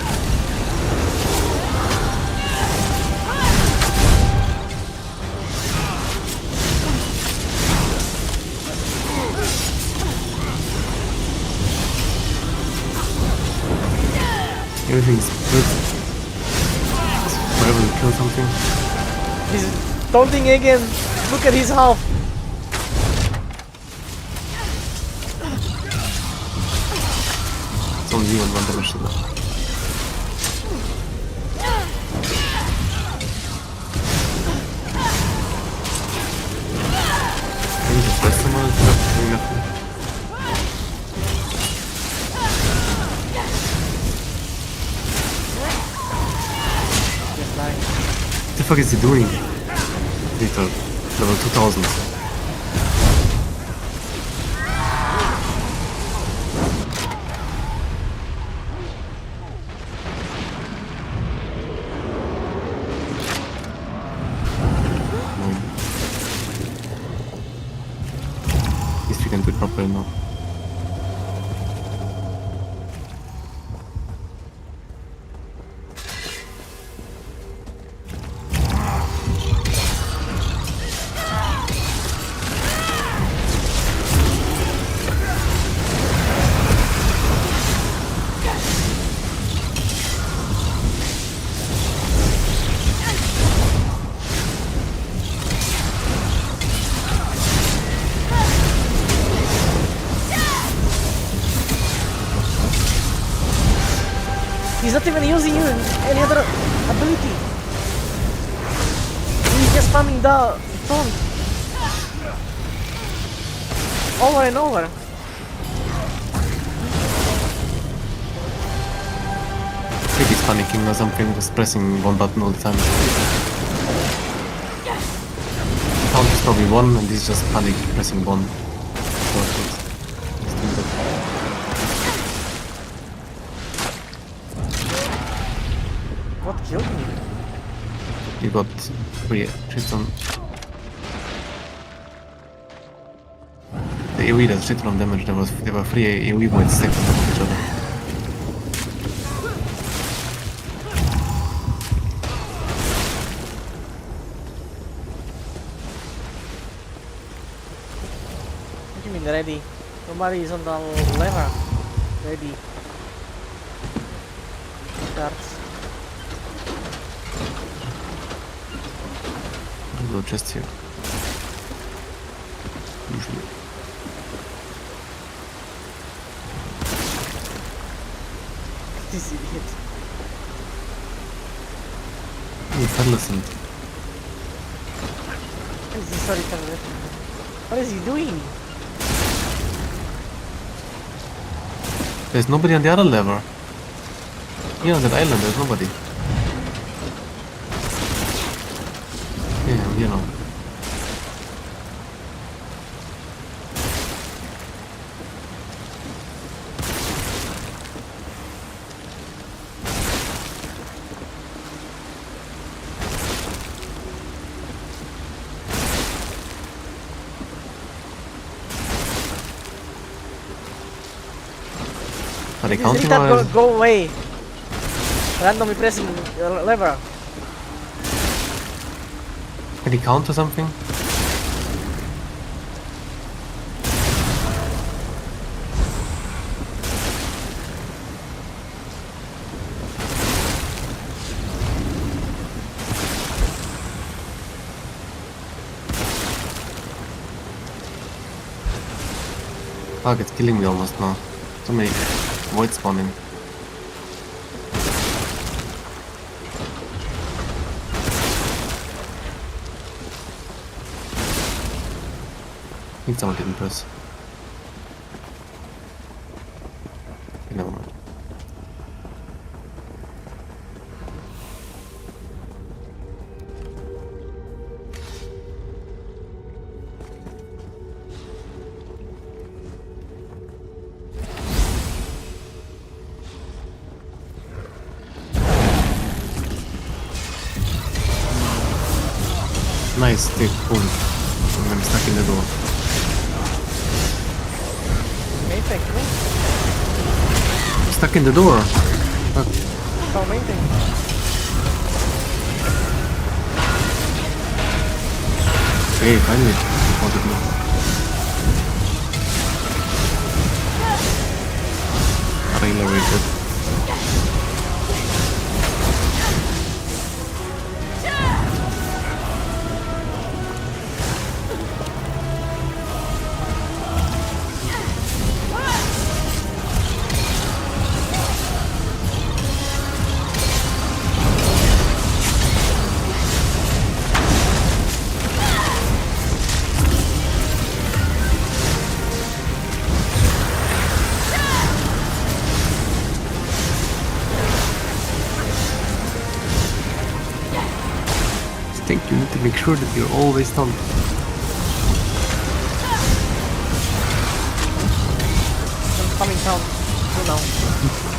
S1: Everything's good. Whenever we kill something.
S3: He's taunting again. Look at his health.
S1: It's only you and 1 damage to that. Can you just rest someone instead of doing nothing?
S3: Just dying.
S1: What the fuck is he doing? Victor, level 2000. At least we can do it properly now.
S3: He's not even using any other ability. He's just spamming the taunt. Over and over.
S1: Maybe he's panicking or something, just pressing one button all the time. Count is probably 1 and he's just panic pressing 1. So he's doing that.
S3: What killed me?
S1: You got 3 hits on. The AoE does shit on damage. There were 3 AoE points stacked on top of each other.
S3: What do you mean ready? Nobody is on the lever. Ready. Starts.
S1: There's no chest here. Usually.
S3: This idiot.
S1: He's adolescent.
S3: What is this retarded? What is he doing?
S1: There's nobody on the other lever. Here on that island, there's nobody. Yeah, I'm here now. Are they
S3: This
S1: counting
S3: retard
S1: or
S3: go away. Randomly pressing lever.
S1: can he count or something? Fuck, it's killing me almost now. So many void spawning. think someone didn't press. Okay, never mind. Nice, take boom. And I'm stuck in the door.
S3: Main tank, no?
S1: Stuck in the door! Fuck.
S3: Oh, main tank.
S1: Okay, finally. Spotted me. Accelerated. I think you need to make sure that you're always stunned.
S3: I'm coming down. You know.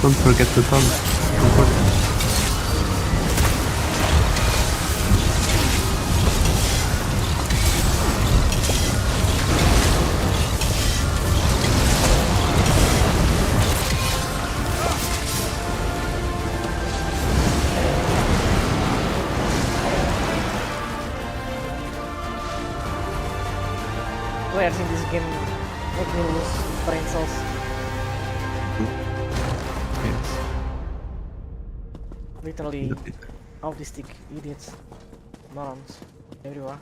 S1: Don't forget to stun. It's important.
S3: Players in this game make me lose brain cells.
S1: Yes.
S3: Literally autistic idiots. Morons. Everywhere.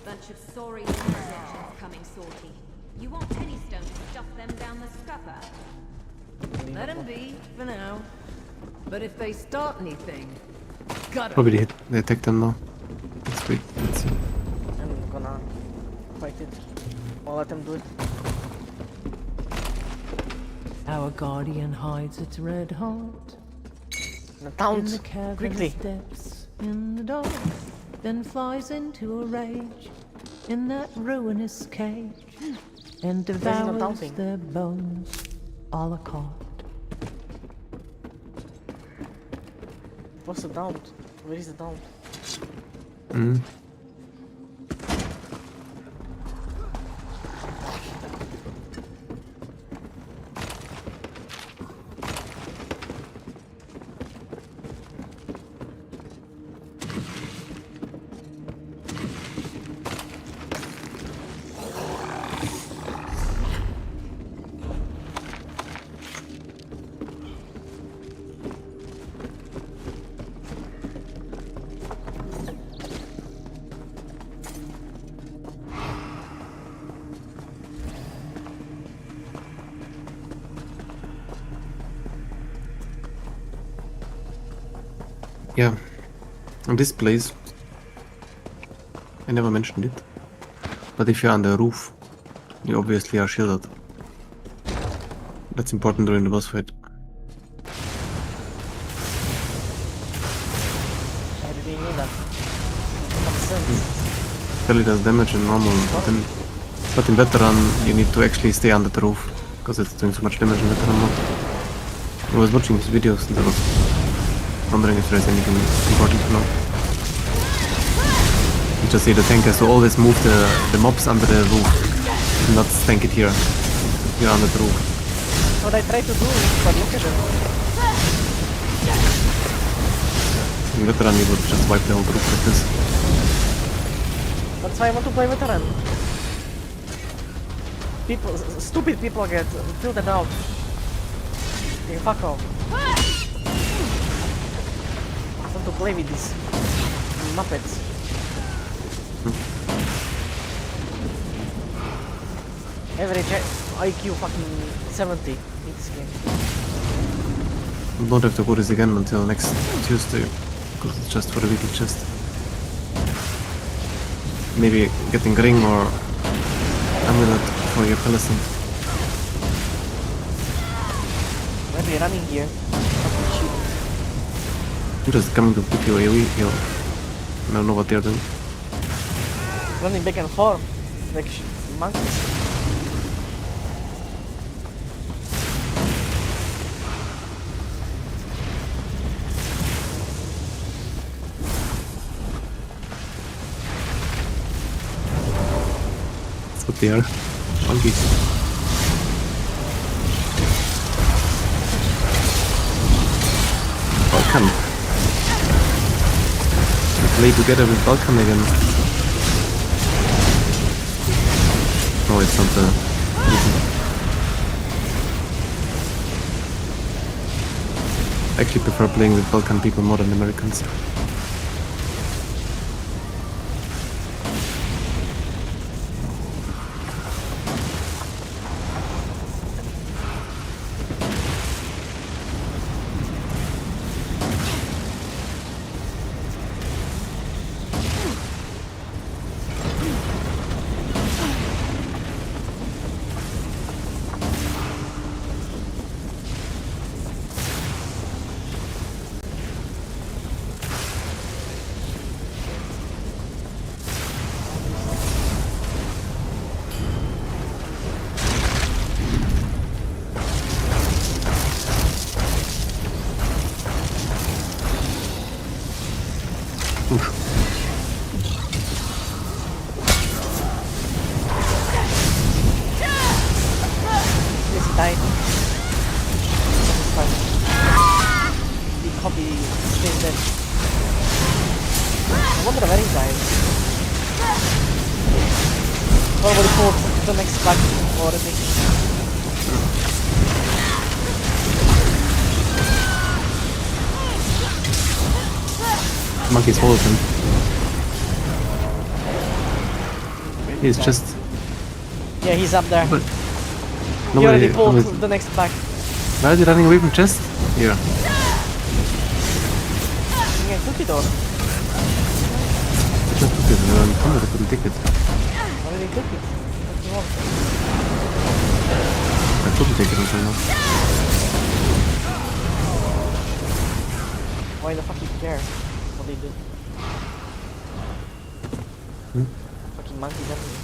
S2: Bunch of sorry interjections coming, Sorty. You want Pennystone to stuff them down the scupper?
S7: Let them be, for now. But if they start anything, got 'em.
S1: Probably they attack them now. Let's wait, let's see.
S3: I'm gonna fight it. I'll let them do it.
S10: Our guardian hides its red heart
S3: The
S10: in
S3: towns,
S10: the cavernous
S3: quickly.
S10: depths in the dark, then flies into a rage in that ruinous cage and devours
S3: taunting?
S10: their bones a la carte.
S3: What's the down? Where is the down?
S1: Mm. Yeah, and this place, I never mentioned it, but if you're on the roof, you obviously are shielded. That's important during the boss fight.
S3: I didn't know that. Makes sense.
S1: Barely does damage in normal, but in veteran you need to actually stay under the roof, because it's doing so much damage in veteran mode. I was watching his videos and I was wondering if there's anything important to know. You just say the tank has to always move the mobs under the roof, and not tank it here. You're under the roof.
S3: What I try to do, but look at them.
S1: In veteran you would just wipe the whole group like this.
S3: That's why I want to play veteran. People, stupid people get filtered out. You fuck off. I want to play with these muppets. Average IQ fucking 70 in this game.
S1: We won't have to go this again until next Tuesday, because it's just for the weekly chest. Maybe getting ring or amulet for your Palestine.
S3: Maybe running here.
S1: I'm just coming to pick your AoE here. I don't know what they're doing.
S3: Running back and forth. Like monkeys.
S1: That's what they are. Monkeys. Balkan. We play together with Balkan again. No, it's not the reason. I actually prefer playing with Balkan people more than Americans.
S3: Yes, he died. It's fine. The copy stays dead. I wonder where he died. Probably for the next pack already.
S1: Monkeys hold him. He's just
S3: Yeah, he's up there.
S1: but
S3: He already pulled
S1: nobody-
S3: the next pack.
S1: Why are they running away from chest? Here.
S3: Yeah, took it all.
S1: Just took it. I couldn't take it.
S3: Already took it. What do you want?
S1: I couldn't take it until now.
S3: Why the fuck you care what they did? Fucking monkeys everywhere.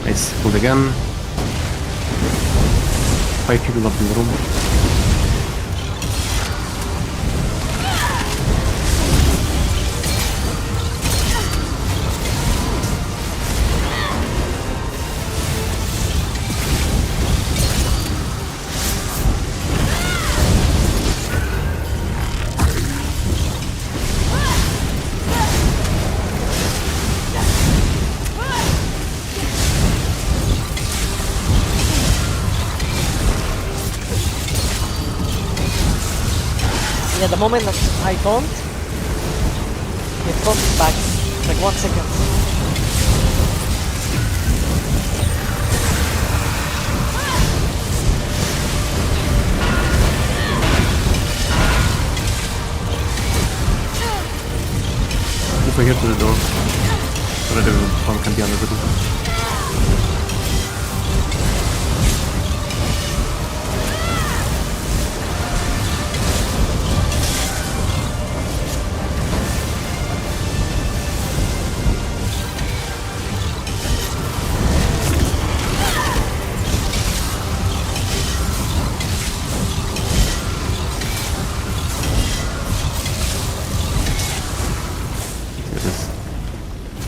S1: Nice. Hold again. 5 people up in the room.
S3: Yeah, the moment that I don't, it crosses back. Like 1 second.
S1: Move here to the door. So that everyone can be under the door.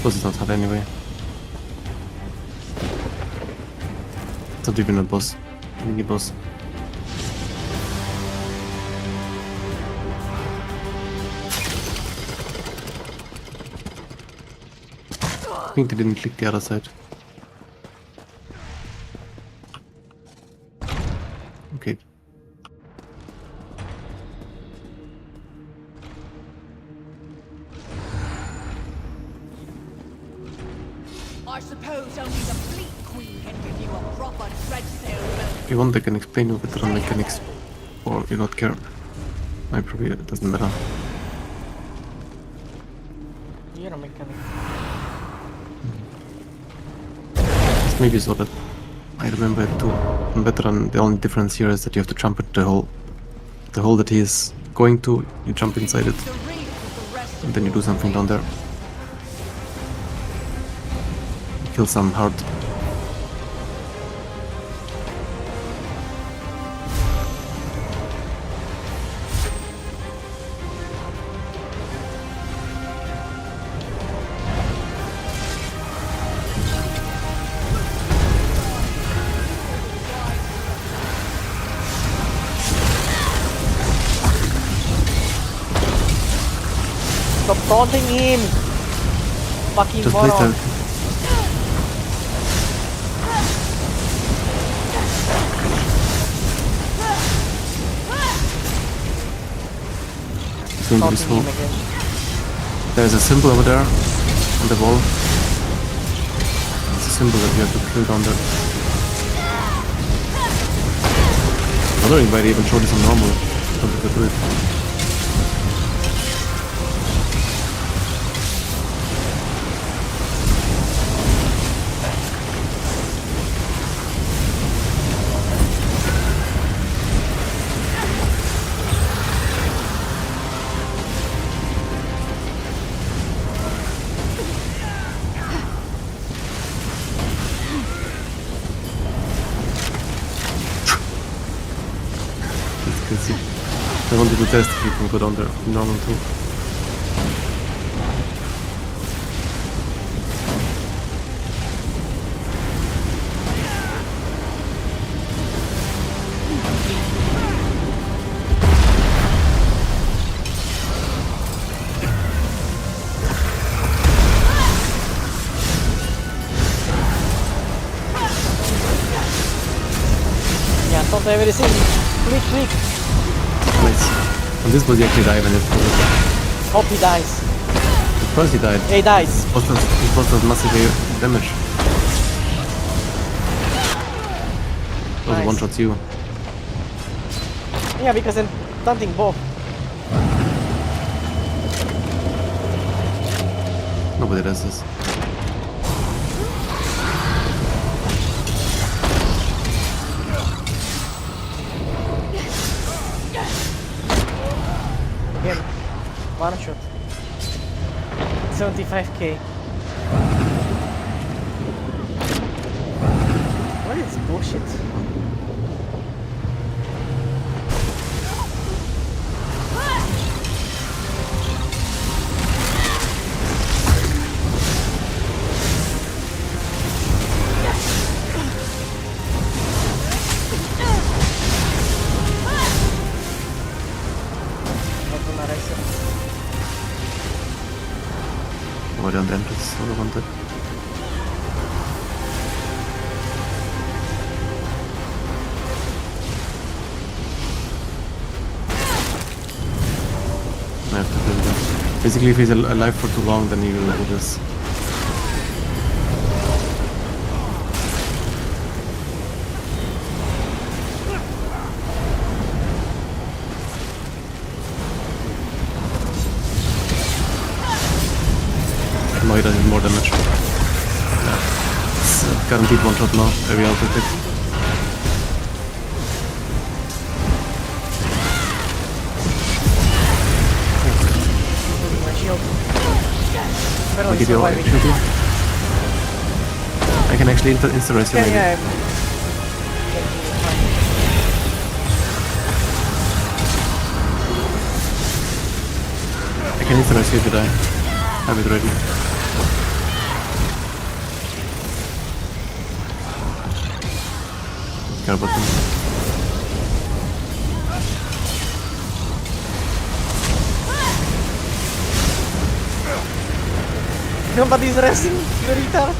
S1: It's not hard anyway. It's not even a boss. Mini boss. think they didn't click the other side. Okay.
S8: I suppose only the Fleet Queen can give you a proper Dreadsail build.
S1: If you want, I can explain you better on mechanics, or you not care. I probably it doesn't matter.
S3: You're a mechanic.
S1: Just maybe so that I remember it too. On veteran, the only difference here is that you have to jump into the hole. The hole that he is going to, you jump inside it,
S8: The reef with the rest
S1: and then you do something down there. Kill some hard.
S3: Stop taunting him! Fucking
S1: Just play
S3: moron.
S1: stealth. Swing to this
S3: Taunting
S1: hole.
S3: him again.
S1: There's a symbol over there on the wall. It's a symbol that you have to kill down there. I don't know if I even show this on normal. I don't think I do it. Crazy. I wanted to test if you can go down there in normal too.
S3: Yeah, taunt everything. Click, click.
S1: Nice. On this boss you actually die when it's
S3: Hope he dies.
S1: Of course he died.
S3: He dies.
S1: It does massive damage. Also
S3: Nice.
S1: one shots you.
S3: Yeah, because I'm taunting both.
S1: Nobody does this.
S3: Again. One shot. 75k. What is bullshit?
S1: Nobody on the entrance, all I wanted. I have to build that. Basically, if he's alive for too long, then he will do this. No, he does more damage. Yeah. It's guaranteed one shot now. Very out of it.
S3: My shield.
S1: I'll
S3: Barely
S1: give you a
S3: surviving.
S1: shield here. I can actually insta-res you
S3: Yeah,
S1: maybe.
S3: yeah.
S1: I can insta-res you if you die. Have it ready. Care about them.
S3: Nobody's resting, you retard.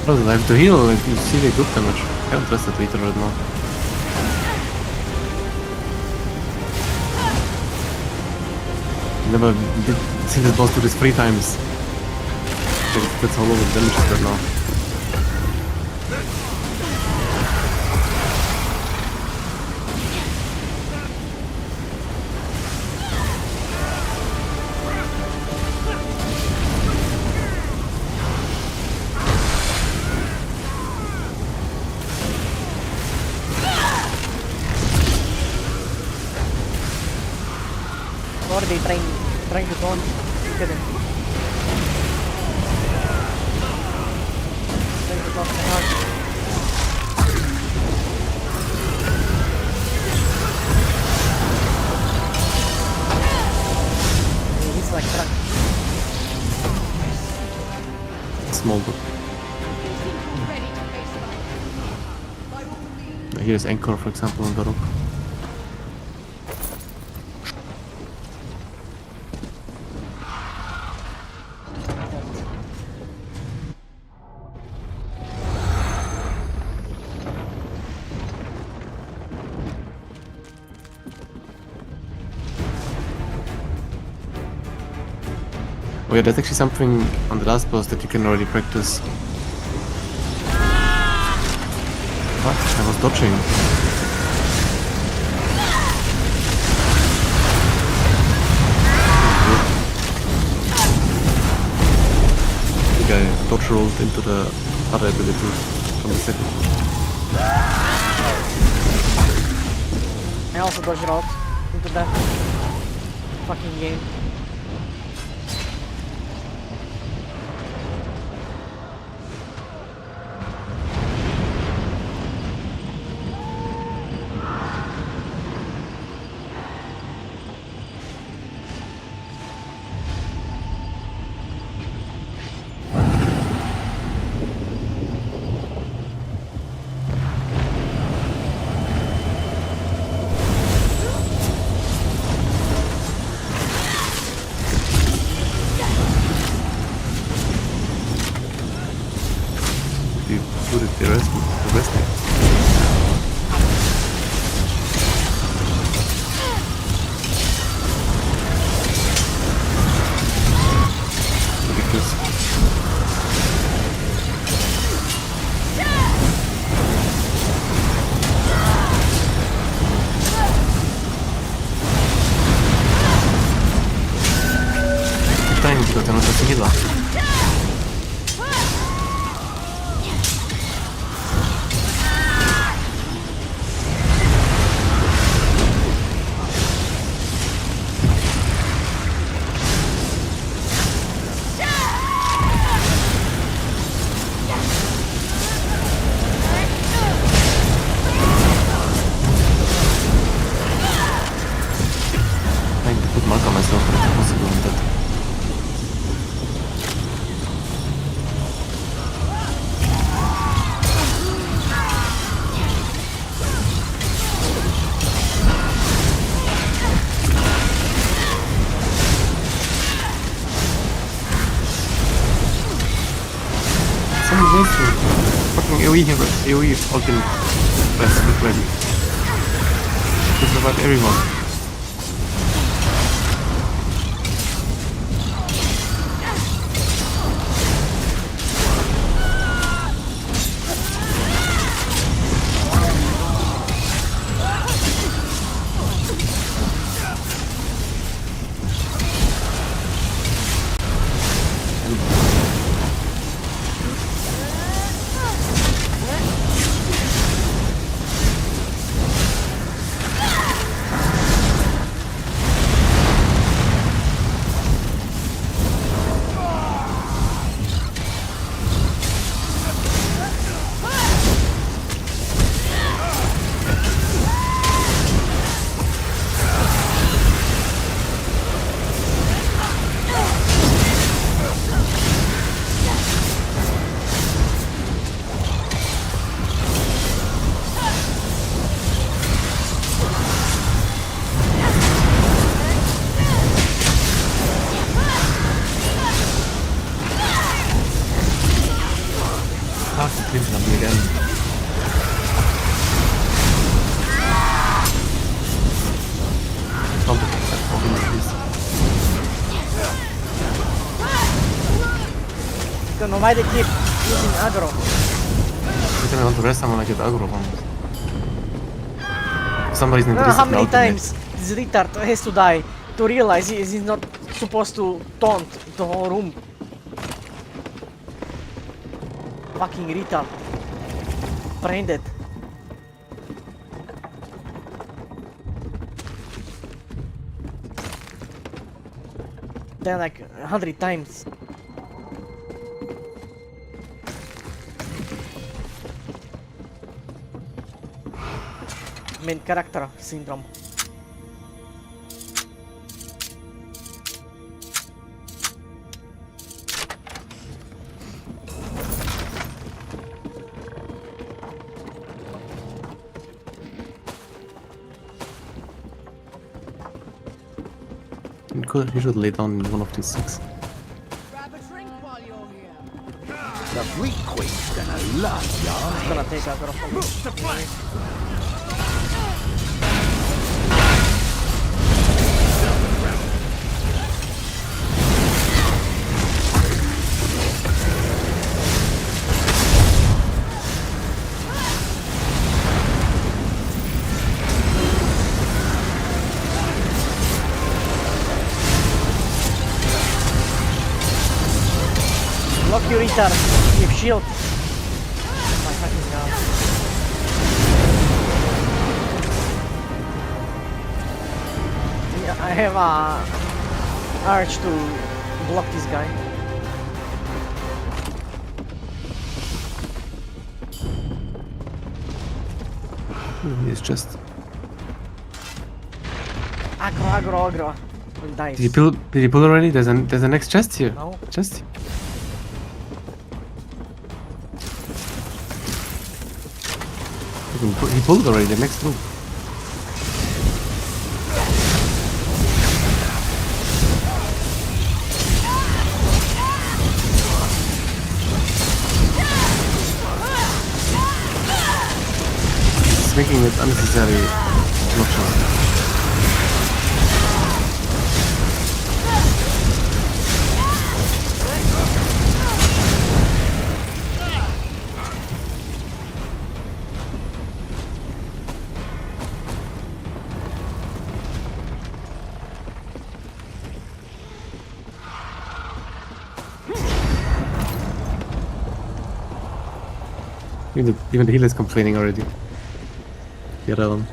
S1: Bro, I have to heal, like, you see the good damage. I haven't rested Twitter right now. Never did see this boss do this 3 times. That's how low the damage is right now.
S3: Or they trying to taunt. Look at him. Trying to taunt my heart. He's like truck.
S1: Small book. Here's Anchor, for example, on the rock. Oh yeah, that's actually something on the last boss that you can already practice. What? I was dodging. I think I dodge rolled into the other ability from the second.
S3: I also dodge rolled into that fucking game.
S1: You put it the rest me. Because dying because they're not just a healer. Trying to put mark on myself, but it's impossible on that. Someone needs to fucking AoE here, AoE ultimate best look ready. Just about everyone.
S3: Why they keep using aggro?
S1: Every time I want to rest, I'm gonna get aggro from it. For some reason, it is
S3: How many
S1: ultimate.
S3: times this retard has to die to realize he's not supposed to taunt the whole room? Fucking retard. Brain dead. Then like 100 times. Main character syndrome.
S1: You should lay down in one of these 6.
S8: Grab a drink while you're here.
S6: The Fleet Queen's gonna love ya.
S3: It's gonna take aggro from me. Block you retard. You have shield. My fucking god. Yeah, I have a urge to block this guy.
S1: It's just.
S3: Aggro. Will die.
S1: Did you pull already? There's a next chest here.
S3: No.
S1: Chest. He pulled already the next room. It's making it unnecessary blockshot. Even the healer is complaining already. The other one.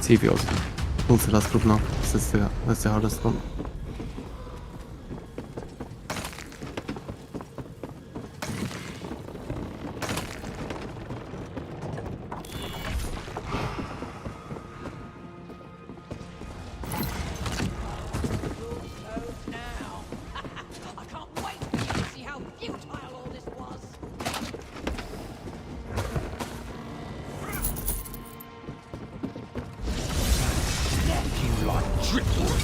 S1: See if he also pulls the last group now. That's the hardest one.
S8: I can't wait to see how futile all this was.
S4: You like driftwood.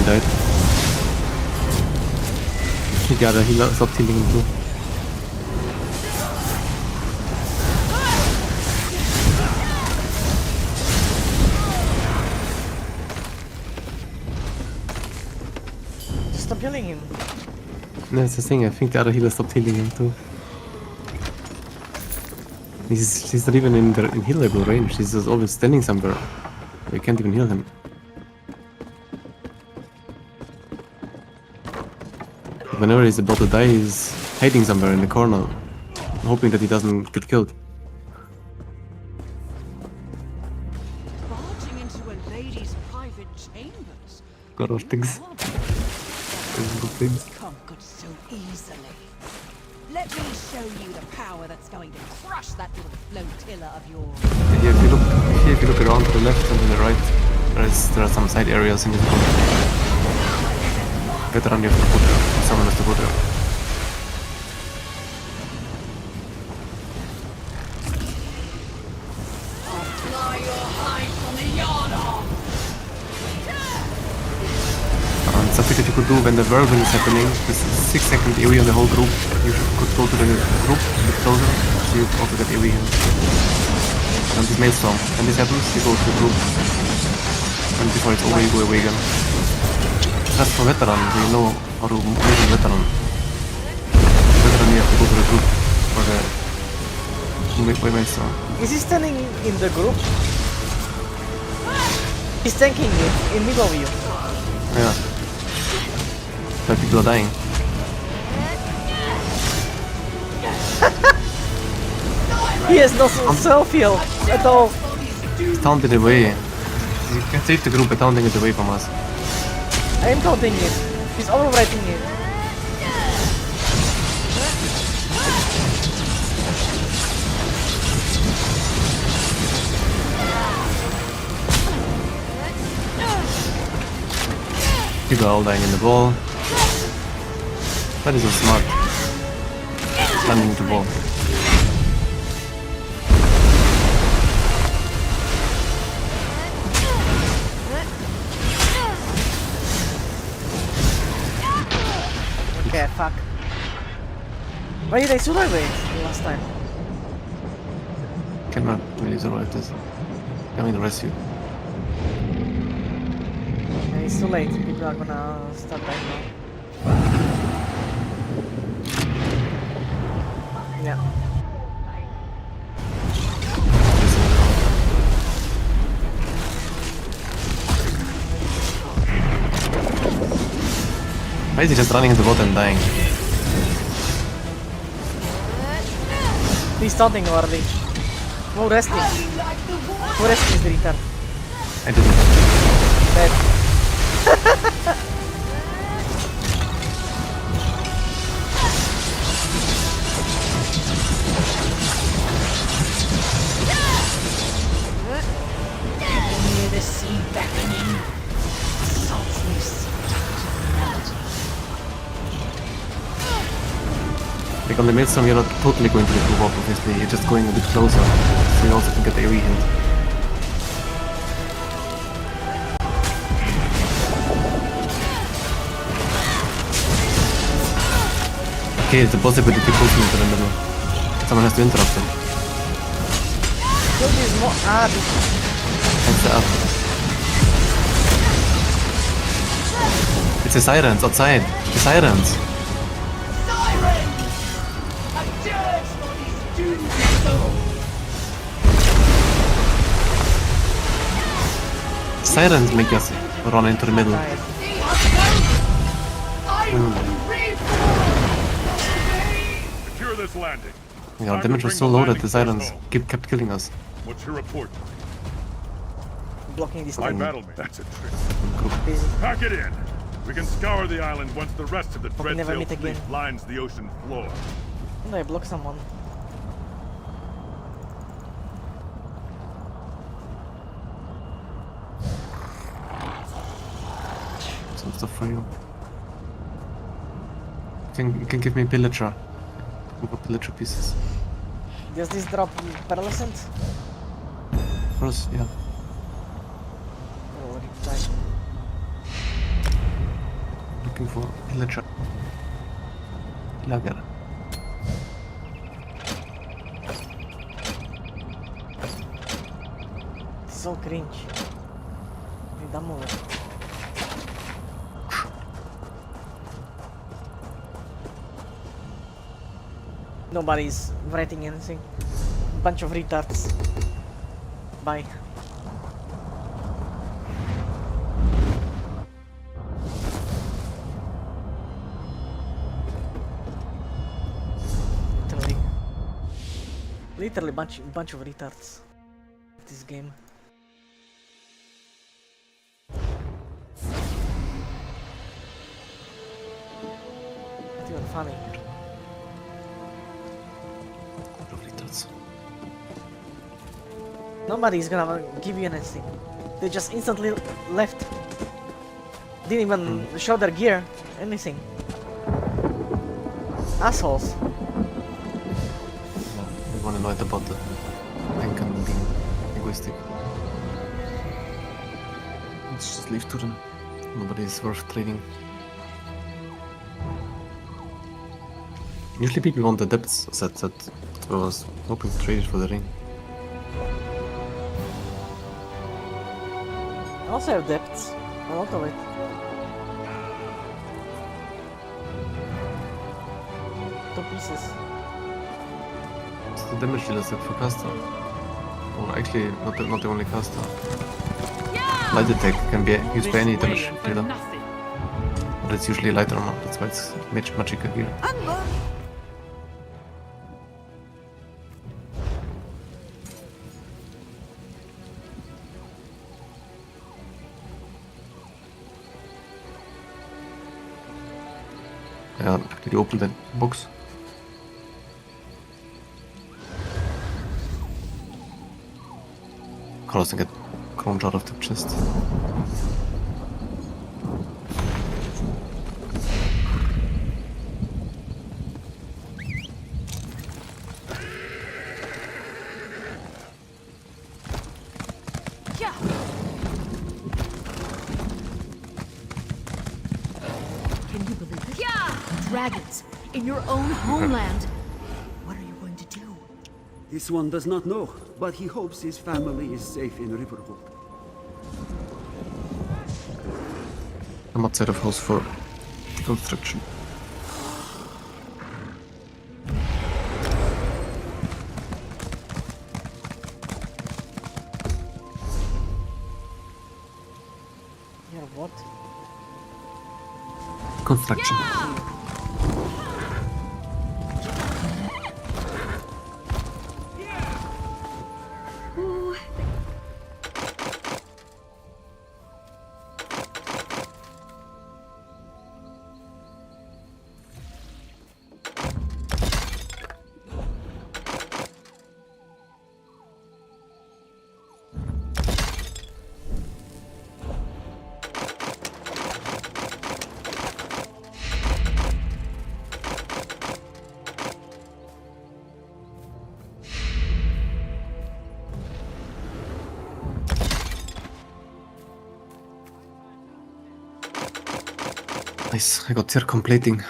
S1: died. He got a healer, stopped healing him too.
S3: Just stop healing him.
S1: That's the thing, I think the other healer stopped healing him too. He's not even in healable range, he's just always standing somewhere. We can't even heal him. Whenever he's about to die, he's hiding somewhere in the corner, hoping that he doesn't get killed.
S8: Barging into a lady's private chambers.
S1: God of things.
S8: Conquered so easily. Let me show you the power that's going to crush that little flotilla of yours.
S1: Here, if you look around to the left and to the right, there are some side areas in this book. Veteran, you have to put there. Someone has to put there. Something that you could do when the whirlwind is happening, this 6-second area in the whole group, you could go to the group a bit closer, so you also get area. And this maelstrom, when this happens, you go to the group, and before it's over you go away again. That's for veteran, so you know how to move a veteran. Veteran, you have to go to the group for the maelstrom.
S3: Is he standing in the group? He's tanking it in middle of you.
S1: Yeah. But people are dying.
S3: He has no self-heal at all.
S1: He's taunted away. You can save the group by taunting it away from us.
S3: I am counting it. He's overwriting it.
S1: People are all dying in the ball. That is so smart. Landing the ball.
S3: Okay, fuck. Why did I survive it last time?
S1: Cannot really survive this. Coming to rescue.
S3: And it's too late. People are gonna start dying now. Yeah.
S1: Why is he just running into the water and dying?
S3: He's taunting already. No resting. No resting is the retard.
S1: I didn't.
S3: Dead.
S8: Hear the sea beckoning. Saltless.
S1: Like on the Maelstrom, you're not totally going to the blue walk, obviously. You're just going a bit closer, so you also can get the area hint. Okay, it's a possibility to push him into the middle. Someone has to interrupt him.
S3: Kill these more.
S1: That's the up. It's the sirens outside. The sirens. Sirens make us run into the middle.
S4: Secure this landing.
S1: Yeah, our damage was so low that the sirens kept killing us.
S4: What's your report?
S3: Blocking this
S4: My
S3: thing.
S4: battle mate. That's a trick.
S3: Busy.
S4: Pack it in. We can scour the island once the rest of the
S3: we never
S4: Dreadsail
S3: meet
S4: fleet
S3: again.
S4: lines the ocean floor.
S3: No, I block someone.
S1: Some stuff for you. You can give me pillager. Pillager pieces.
S3: Does this drop Pearlescent?
S1: Of course, yeah.
S3: Oh, riptide.
S1: Villager. Lager.
S3: It's so cringe. Mi da mult. Nobody's writing anything. Bunch of retards. Bye. Literally bunch of retards. This game. Not even funny. Nobody's gonna give you anything. They just instantly left. Didn't even show their gear, anything. Assholes.
S1: We want to know about the tank and being egoistic. Let's just leave to them. Nobody's worth trading. Usually people want the depths set that I was hoping to trade it for the ring.
S3: I also have depths. A lot of it. Two pieces.
S1: It's the damage dealer set for caster. Or actually, not the only caster. Light attack can be used by any damage dealer. But it's usually light armor, that's why it's magical gear. Yeah, did you open that box? Carlos can get croned out of the chest.
S8: Can you believe it? Dragons in your own homeland. What are you going to do?
S11: This one does not know, but he hopes his family is safe in Riverhold.
S1: I'm outside of house for construction.
S3: Yeah, what?
S1: Construction. Nice, I got tier completing.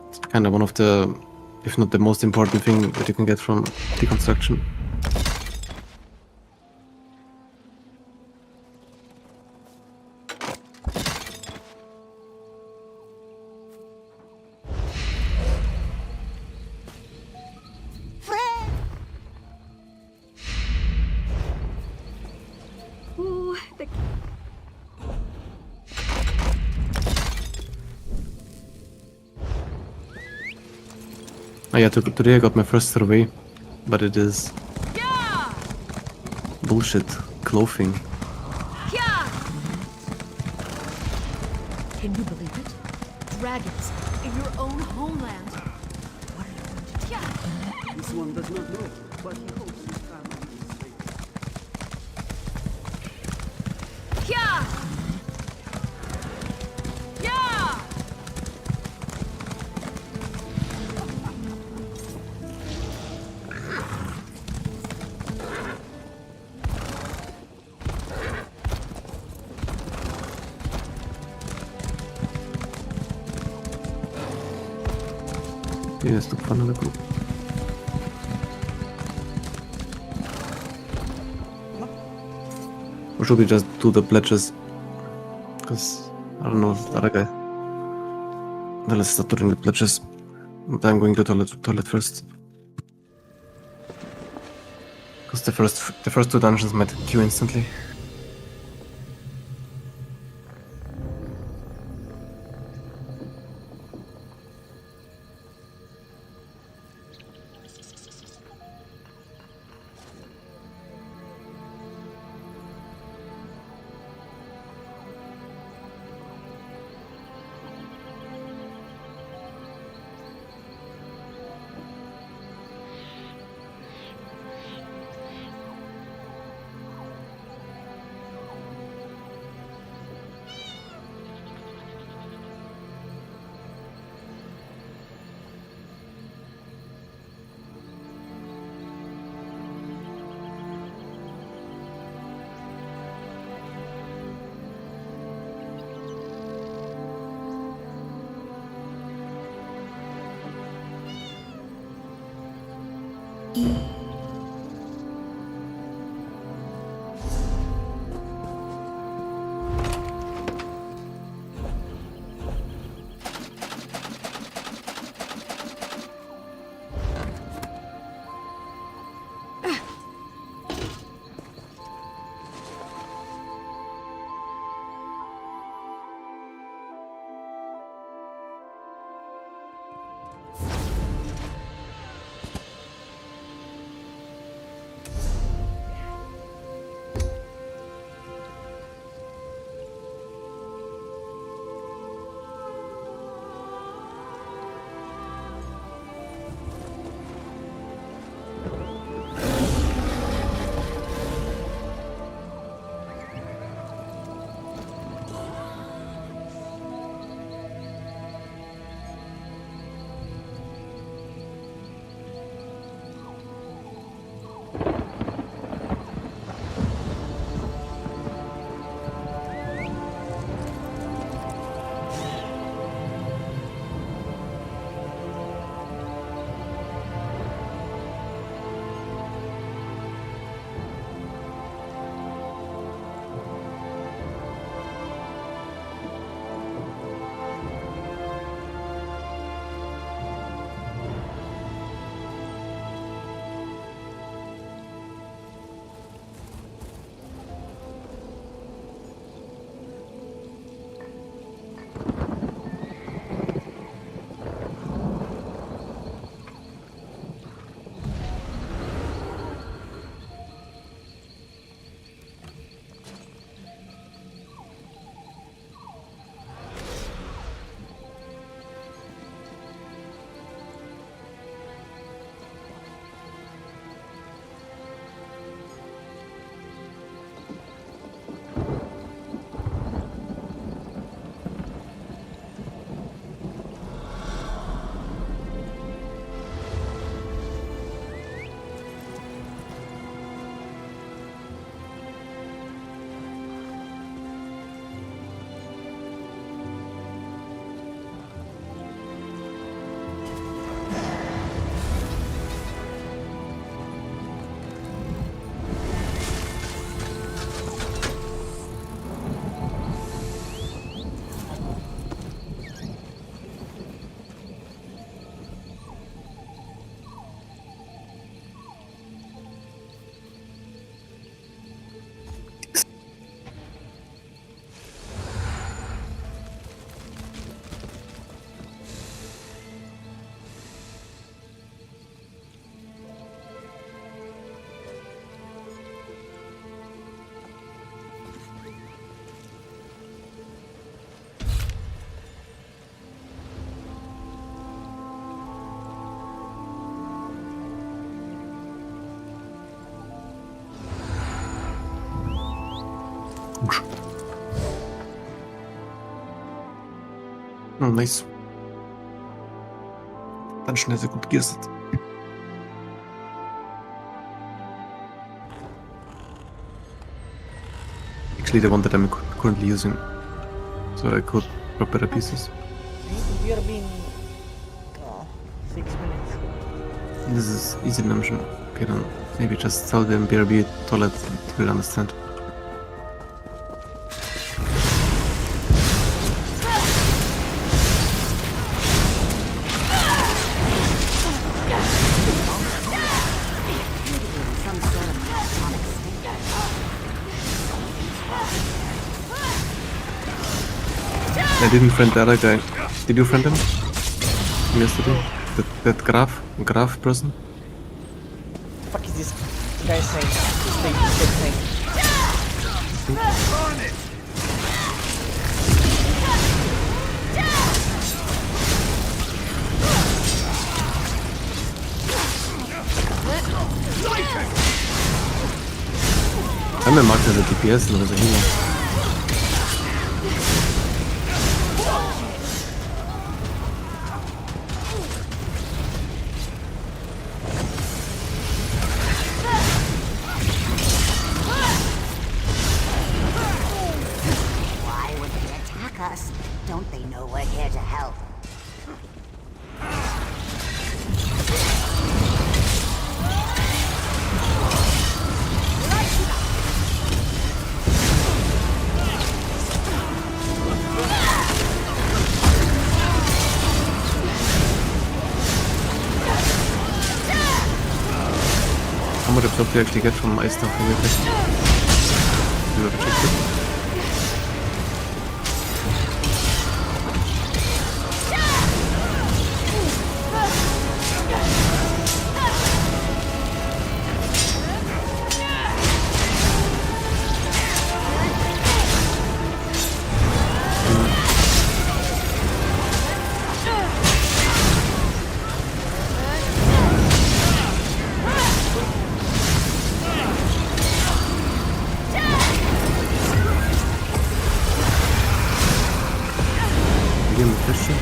S1: It's kind of one of the, if not the most important thing that you can get from deconstruction. Oh yeah, today I got my first survey, but it is bullshit clothing.
S8: Can you believe it? Dragons in your own homeland. What are you going to do?
S11: This one does not know, but he hopes his family is safe.
S1: Yes, to fun in the group. Or should we just do the pledges? Because, I don't know, the other guy. Then let's start doing the pledges. But I'm going to toilet first. Because the first two dungeons might queue instantly. Oh, nice. Dungeon has a good gear set. Actually, the one that I'm currently using, so I could drop better pieces.
S3: We are being 6
S1: This is easy dimension. Okay, then maybe just tell them BRB toilet, they will understand.
S7: Some sort of atomic state.
S1: I didn't friend the other guy. Did you friend him? Yesterday? That Graf person?
S3: What the fuck is this guy saying? This thing.
S1: I'm a marked as a DPS and as a healer.
S7: Why would they attack us? Don't they know we're here to help?
S1: How much absorb do you actually get from ice stuff in your face? You ever checked it? Give him a question.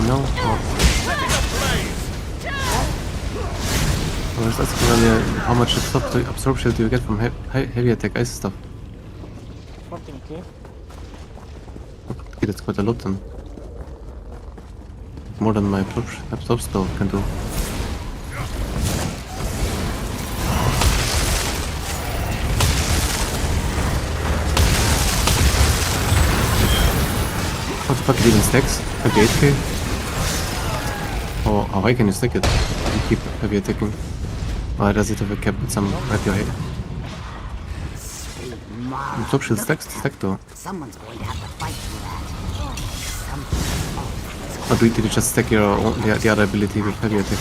S1: No. I was asking earlier, how much absorption do you get from heavy attack ice stuff?
S3: 14k.
S1: Okay, that's quite a lot then. More than my absorb spell can do. What the fuck, it even stacks? Okay, 8k? Or how high can you stack it? You keep heavy attacking. Or does it have a cap with some radio height? Top shield stacked though.
S7: Someone's going to have to fight through that.
S1: Or did you just stack your the other ability with heavy attack?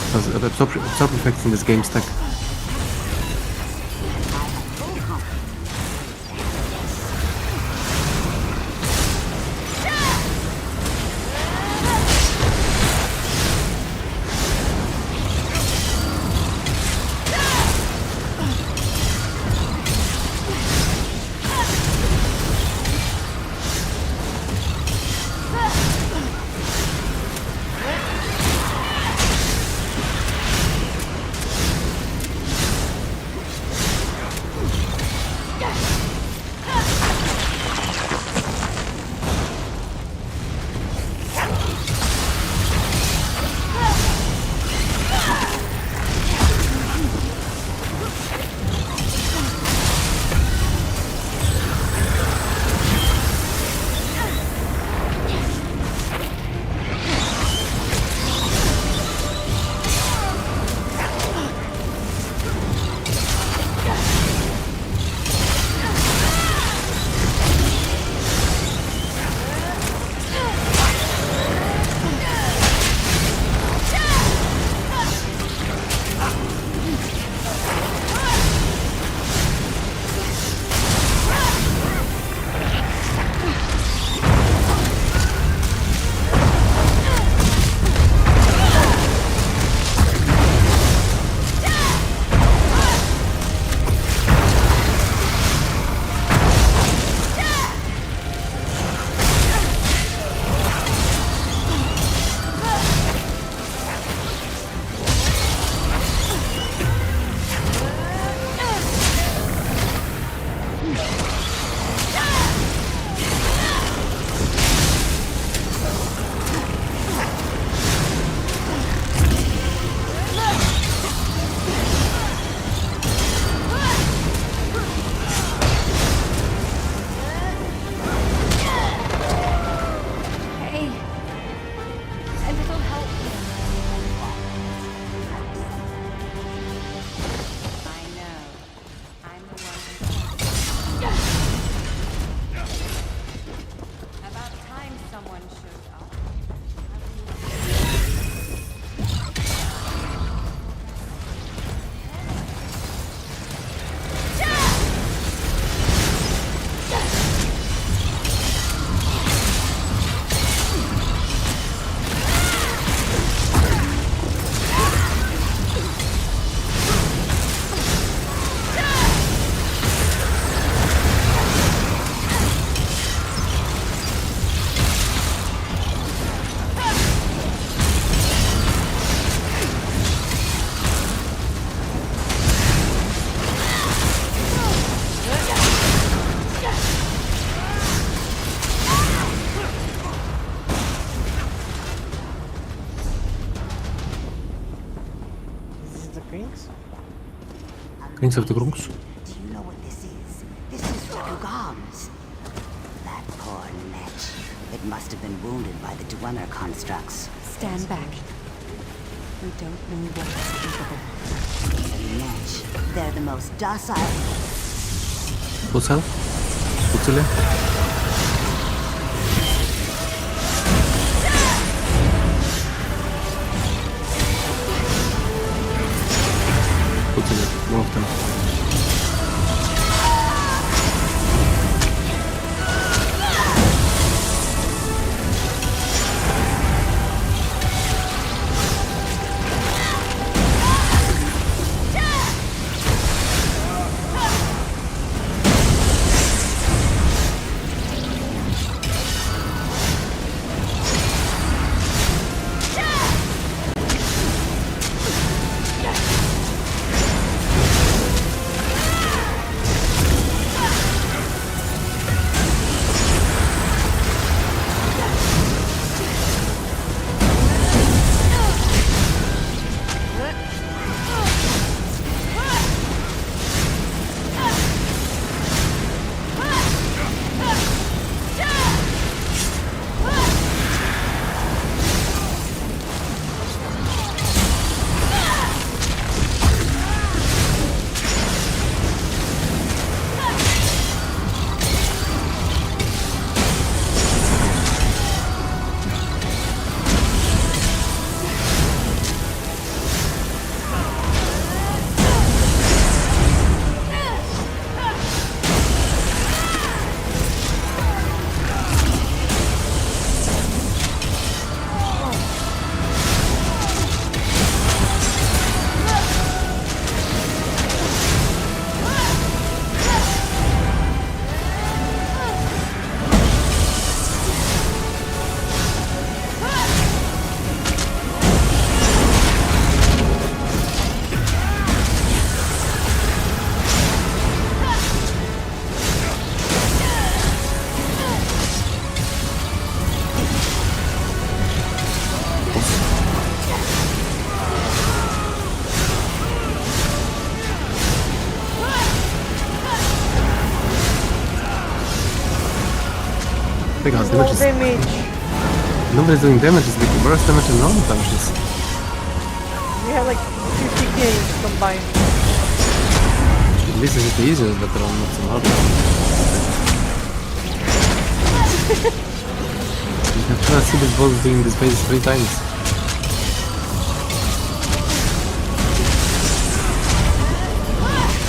S1: Because absorb effects in this game stack. Prince of the Grungs.
S12: Do you know what this is? This is Rakugams. That poor Lech. It must have been wounded by the Dwemer constructs.
S7: Stand back. We don't know what is capable.
S12: The Lech. They're the most docile.
S1: Docile? Docile? Docile, one of them. Big on damage. Nobody's doing damage, it's the worst damage and normal damages.
S3: We have like 50k combined.
S1: At least it's the easiest, but they're all not so hard. You can try to see this boss doing this phase 3 times.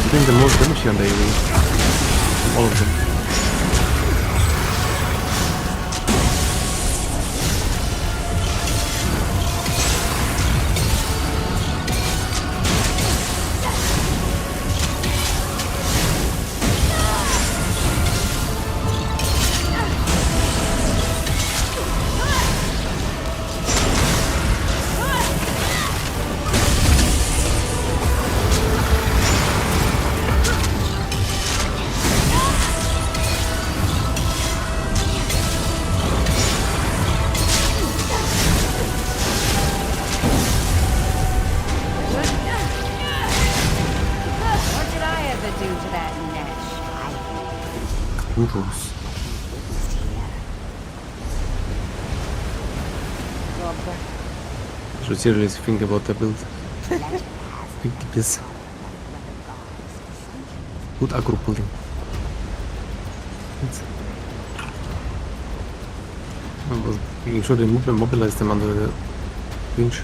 S1: I'm doing the most damage here on the AoE. All of them. Noodles. Should seriously think about the build. Think this. Good aggro pulling. I was making sure they mobilize them under the winch.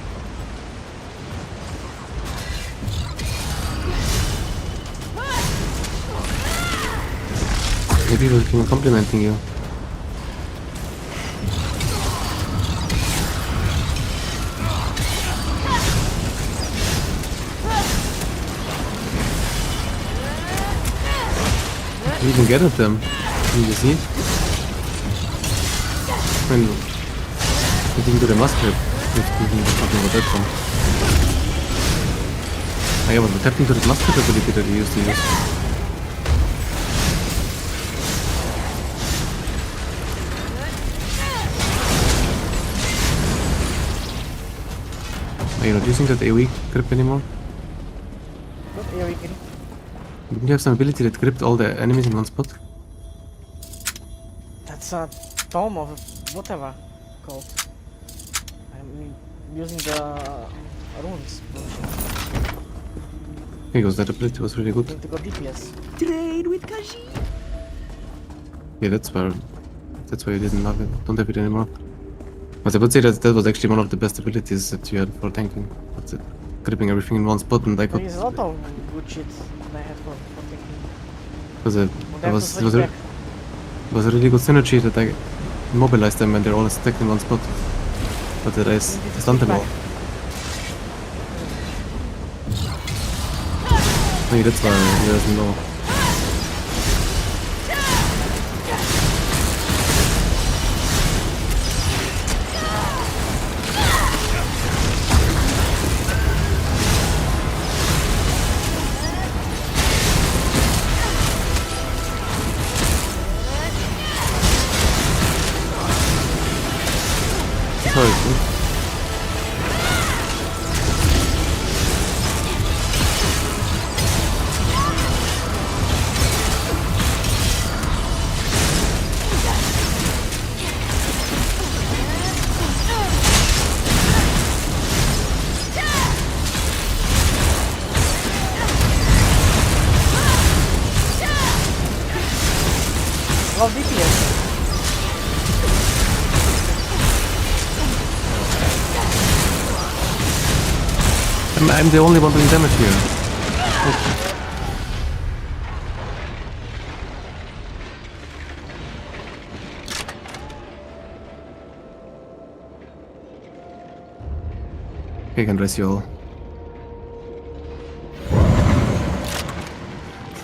S1: Maybe we'll keep complimenting you. You even get at them. Can you see? When you didn't do the mask grip, you didn't do something about that one. I haven't tapped into the mask grip ability that you used to use. Are you not using that AoE grip anymore?
S3: What AoE grip?
S1: Didn't you have some ability that gripped all the enemies in one spot?
S3: That's a tome of whatever called. I'm using the runes.
S1: Because that ability was really
S3: I
S1: good.
S3: need to go DPS.
S12: Trade with Kashi.
S1: Yeah, that's why you didn't have it. Don't have it anymore. But I would say that was actually one of the best abilities that you had for tanking. That's it. Gripping everything in one spot, and I could.
S3: There is a lot of good shit that I had for taking.
S1: Because
S3: Would
S1: it
S3: have to
S1: was
S3: switch back.
S1: a really good synergy that I immobilized them when they're all stacked in one spot. But that I stunned them all. Maybe that's why he doesn't know. Sorry, dude.
S3: Love DPS.
S1: I'm the only one doing damage here. Okay, I can dress you all.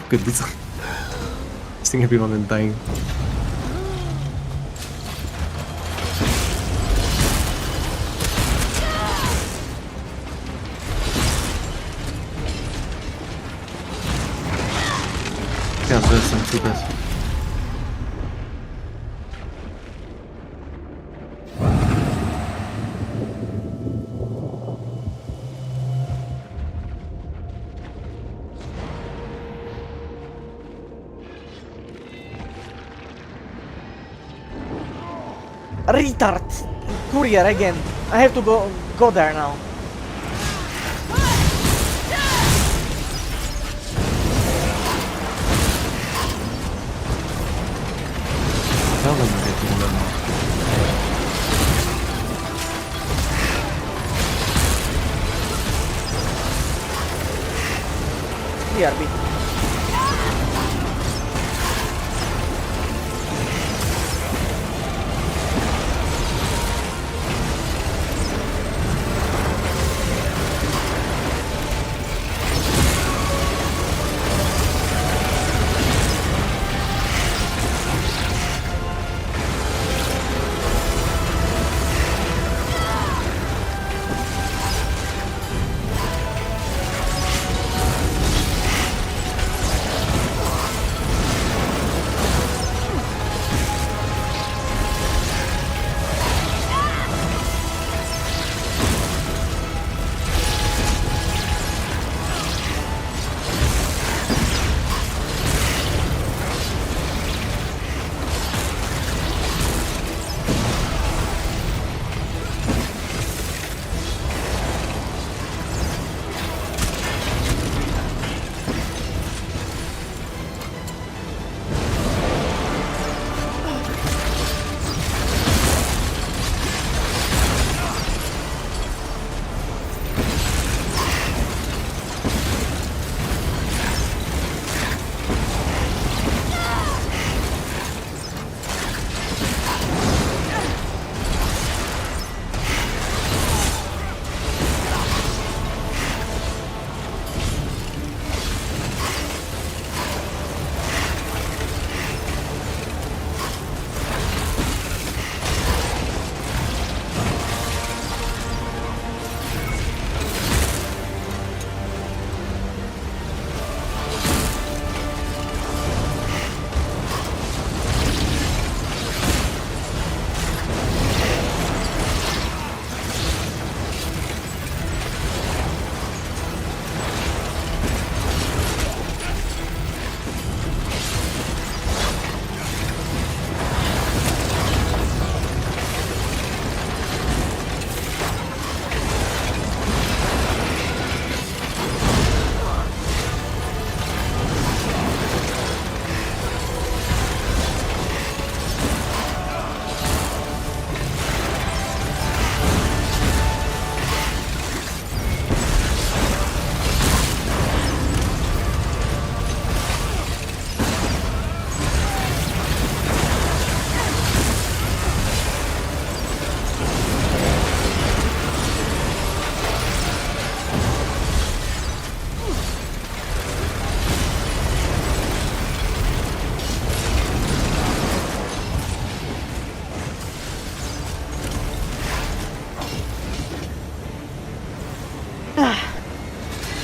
S1: Look at this. Seeing everyone and dying. Yeah, there's some troopers.
S3: Retard! Courier again. I have to go there now.
S1: Tell them we're getting them now.
S3: BRB.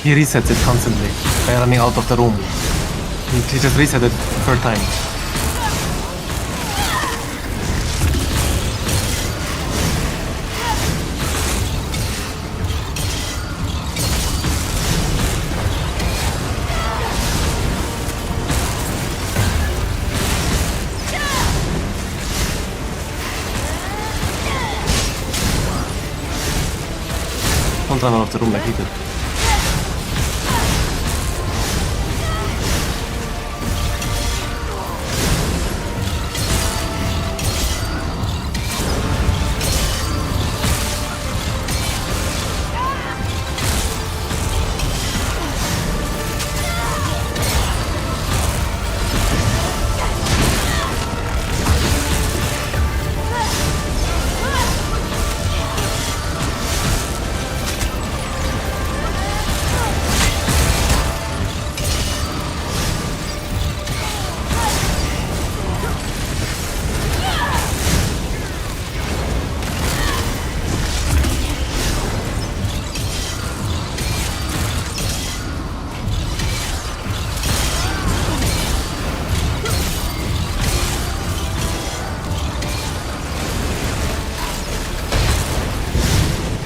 S1: He resets it constantly by running out of the room. He just reset it the third time. Don't run out of the room like he did.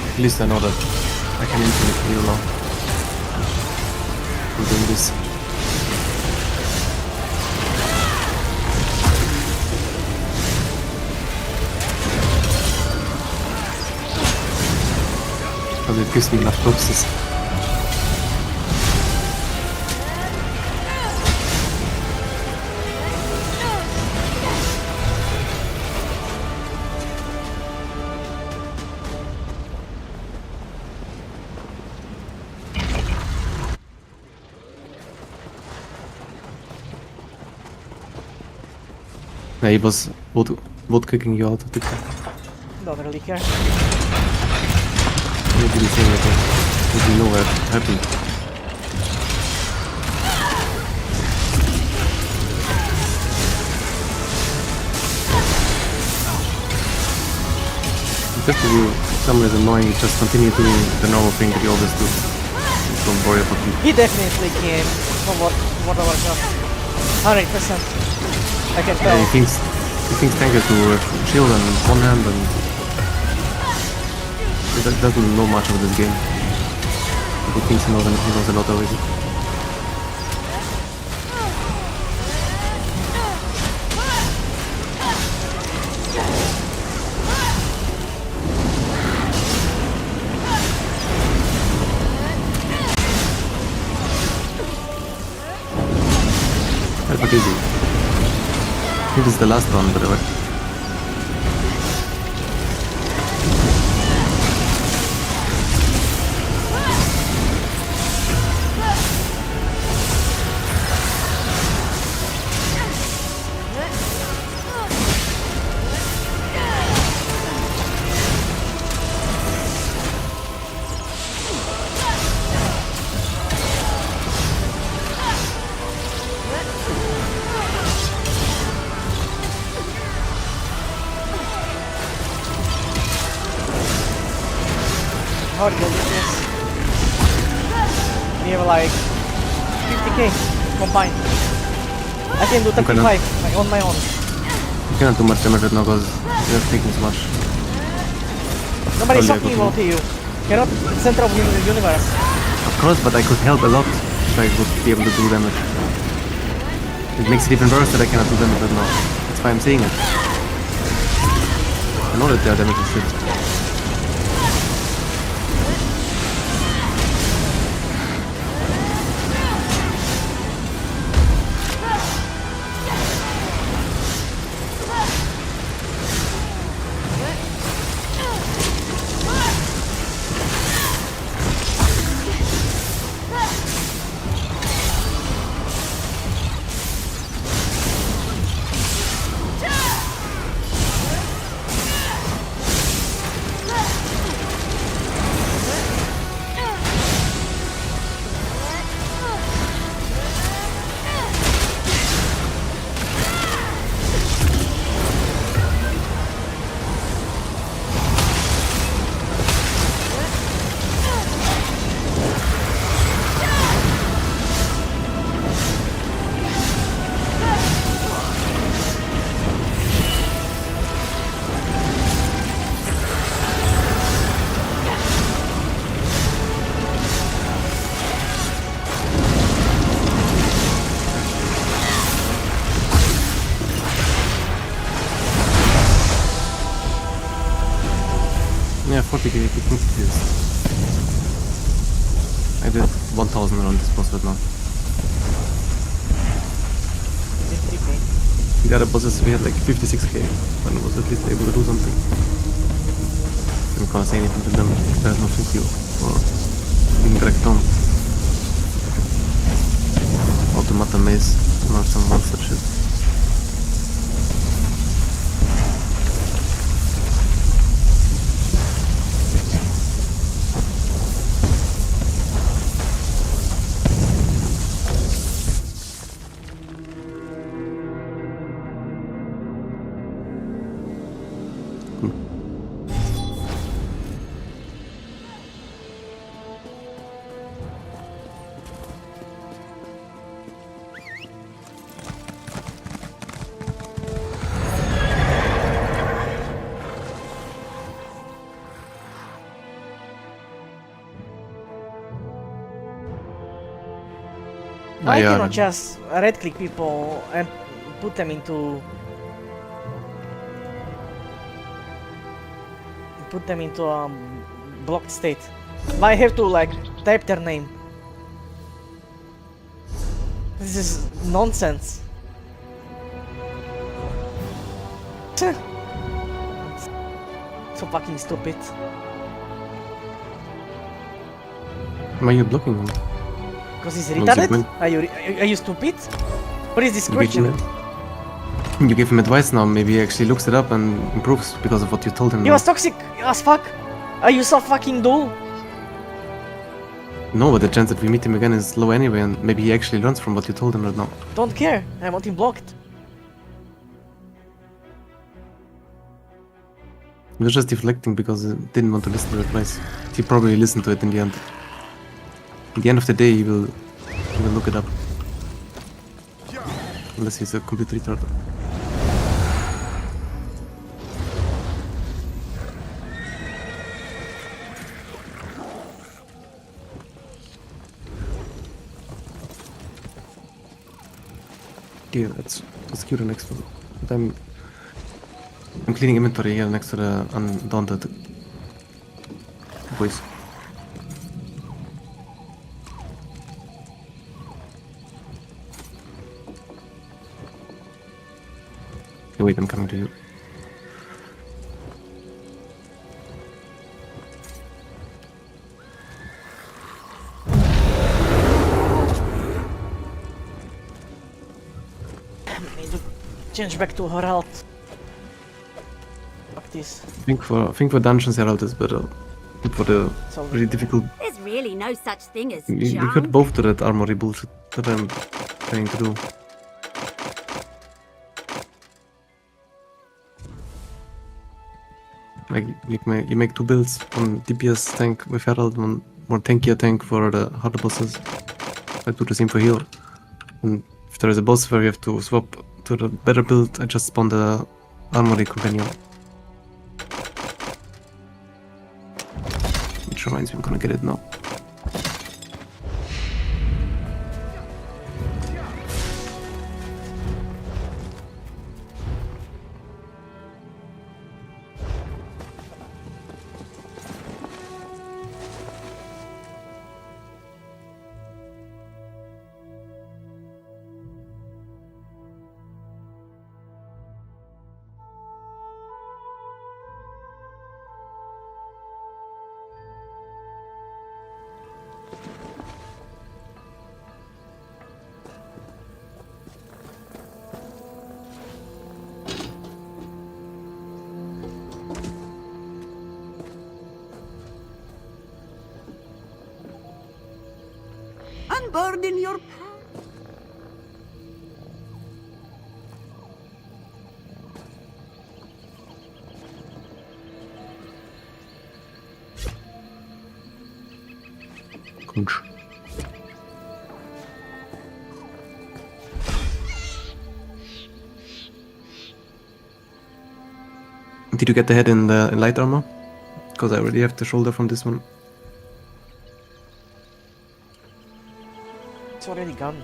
S1: At least I know that I can infinite heal now. I'm doing this. Because it gives me enough purposes. Yeah, he was both kicking you out of the car.
S3: Don't really care.
S1: Maybe the thing that you know what happened. If someone is annoying, just continue doing the normal thing that you always do. Don't worry about him.
S3: He definitely came from what I was up. 100%. I can tell.
S1: Yeah, he thinks Tanker to shield on one hand and he doesn't know much of this game. He thinks he knows a lot already. But easy. I think this is the last one, by the way.
S3: How to do this? We have like 50k combined. I can do 35 on my own.
S1: You cannot do much damage right now because you're taking so much.
S3: Nobody's talking about you. You're not the center of the universe.
S1: Of course, but I could help a lot if I would be able to do damage. It makes it even worse that I cannot do damage right now. That's why I'm saying it. I know that their damage is shit. Yeah, 40k views. I did 1000 around this boss right now. The other bosses we had like 56k, and was at least able to do something. I'm not gonna say anything to them, there's no thank you for being dragged down. Automata maze, or some monster shit.
S3: Why cannot just right click people and put them into blocked state? Why I have to like type their name? This is nonsense. So fucking stupid.
S1: Why are you blocking him?
S3: Because he's
S1: What's the
S3: retarded?
S1: point?
S3: Are you stupid? What is this question?
S1: You give him advice now, maybe he actually looks it up and improves because of what you told him.
S3: He was toxic as fuck. Are you so fucking dull?
S1: No, but the chance that we meet him again is low anyway, and maybe he actually learns from what you told him right now.
S3: Don't care. I want him blocked.
S1: He was just deflecting because he didn't want to listen to the advice. He probably listened to it in the end. At the end of the day, he will look it up. Unless he's a complete retard. Okay, let's queue the next one. But I'm cleaning inventory here next to the Undaunted boys. Okay, wait, I'm coming to you.
S3: Need to change back to Herald. Fuck this.
S1: I think for Dungeons Herald is better. For the really difficult.
S13: There's really no such thing as
S1: You could both do that armory bullshit that I'm trying to do. Like you make two builds, one DPS tank with Herald, one more tankier tank for the harder bosses. I do the same for heal. And if there is a boss where you have to swap to the better build, I just spawn the armory companion. Which reminds me, I'm gonna get it now.
S12: Unburden your
S1: Conch. Did you get the head in the light armor? Because I already have the shoulder from this one.
S3: It's already gone.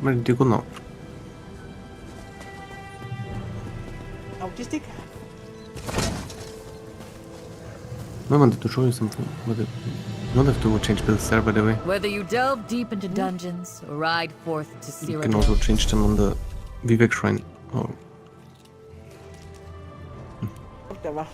S1: Where did you go now?
S3: Autistic?
S1: No, I wanted to show you something. But you don't have to change builds there, by the way.
S14: Whether you delve deep into dungeons or ride forth to
S1: You can also
S14: Cyrodiil,
S1: change them on the Vivek Shrine. Oh,
S3: Whatever.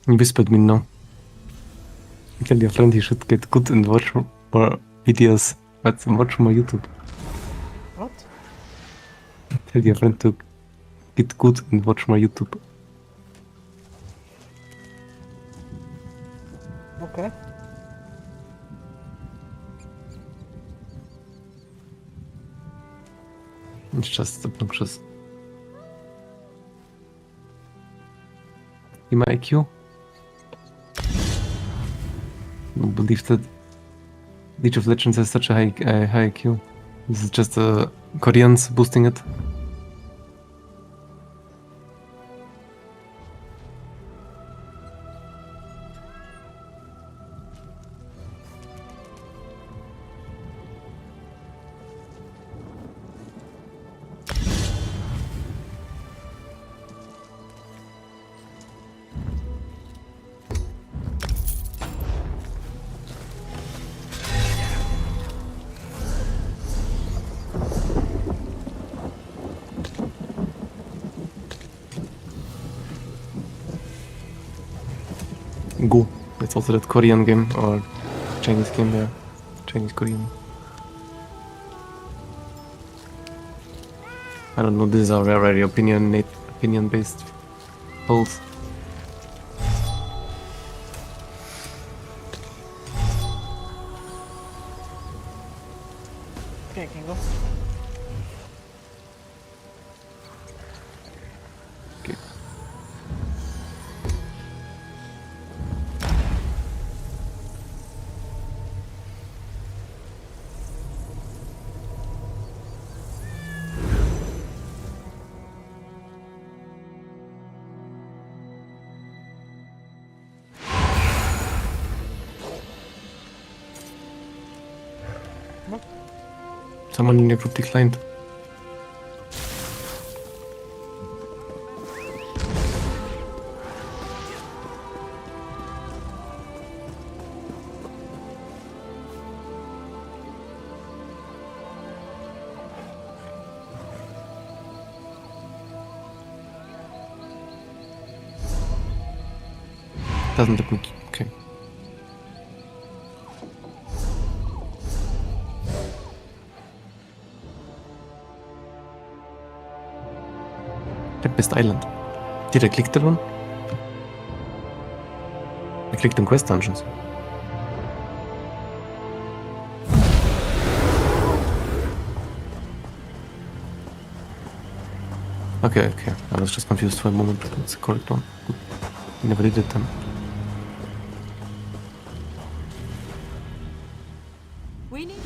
S1: he whispered me now. Tell your friend he should get good and watch more videos, but watch more YouTube.
S3: What?
S1: Tell your friend to get good and watch more YouTube.
S3: Okay.
S1: It's just obnoxious. In my IQ? I don't believe that League of Legends has such a high IQ. This is just Koreans boosting it. Go. It's also that Korean game or Chinese game there. Chinese Korean. I don't know, these are very opinion based polls.
S3: Okay, I can go.
S1: Someone in your group declined. Doesn't look me. Okay. Tempest Island. Did I click that one? I clicked on quest dungeons. Okay, I was just confused for a moment. That's the correct one. Never did it then.
S8: We need...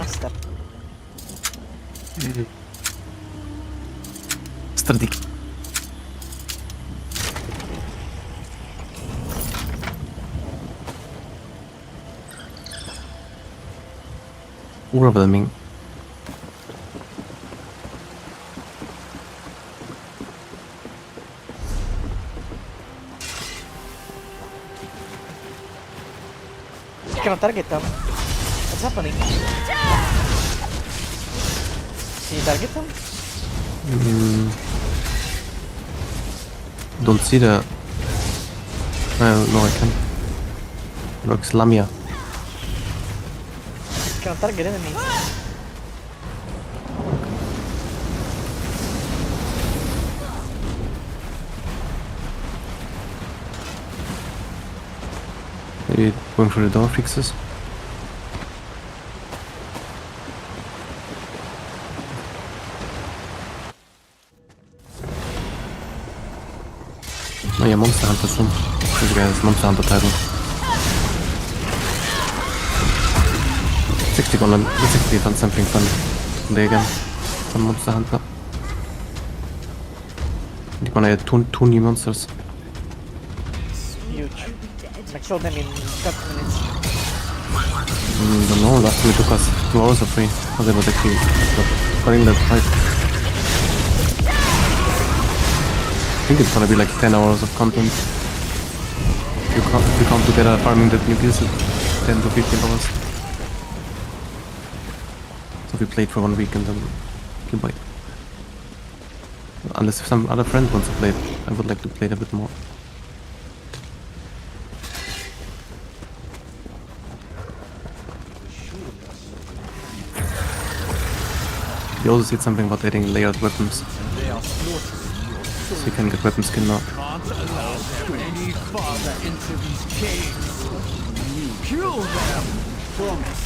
S3: master.
S1: Strategie. Overwhelming.
S3: You cannot target them. What's happening? Can you target them?
S1: Don't see the... no, I can. Looks Lamia.
S3: You cannot target enemies.
S1: Maybe going for the door fixes. Oh yeah, Monster Hunter soon. This guy has Monster Hunter title. 60 gonna basically done something fun today again from Monster Hunter. You're gonna add two new monsters.
S3: Huge. I killed them in 30 minutes.
S1: Don't know, last time it took us 2 hours or 3. I was able to actually got in that fight. I think it's gonna be like 10 hours of content. If you come together farming the new kills at 10 to 15 hours. So we played for 1 week and then kill by. Unless if some other friend wants to play it, I would like to play it a bit more. You also said something about adding layered weapons. So you can get weapon skin now.
S6: Can't allow them any farther into these caves. You kill them. Promise.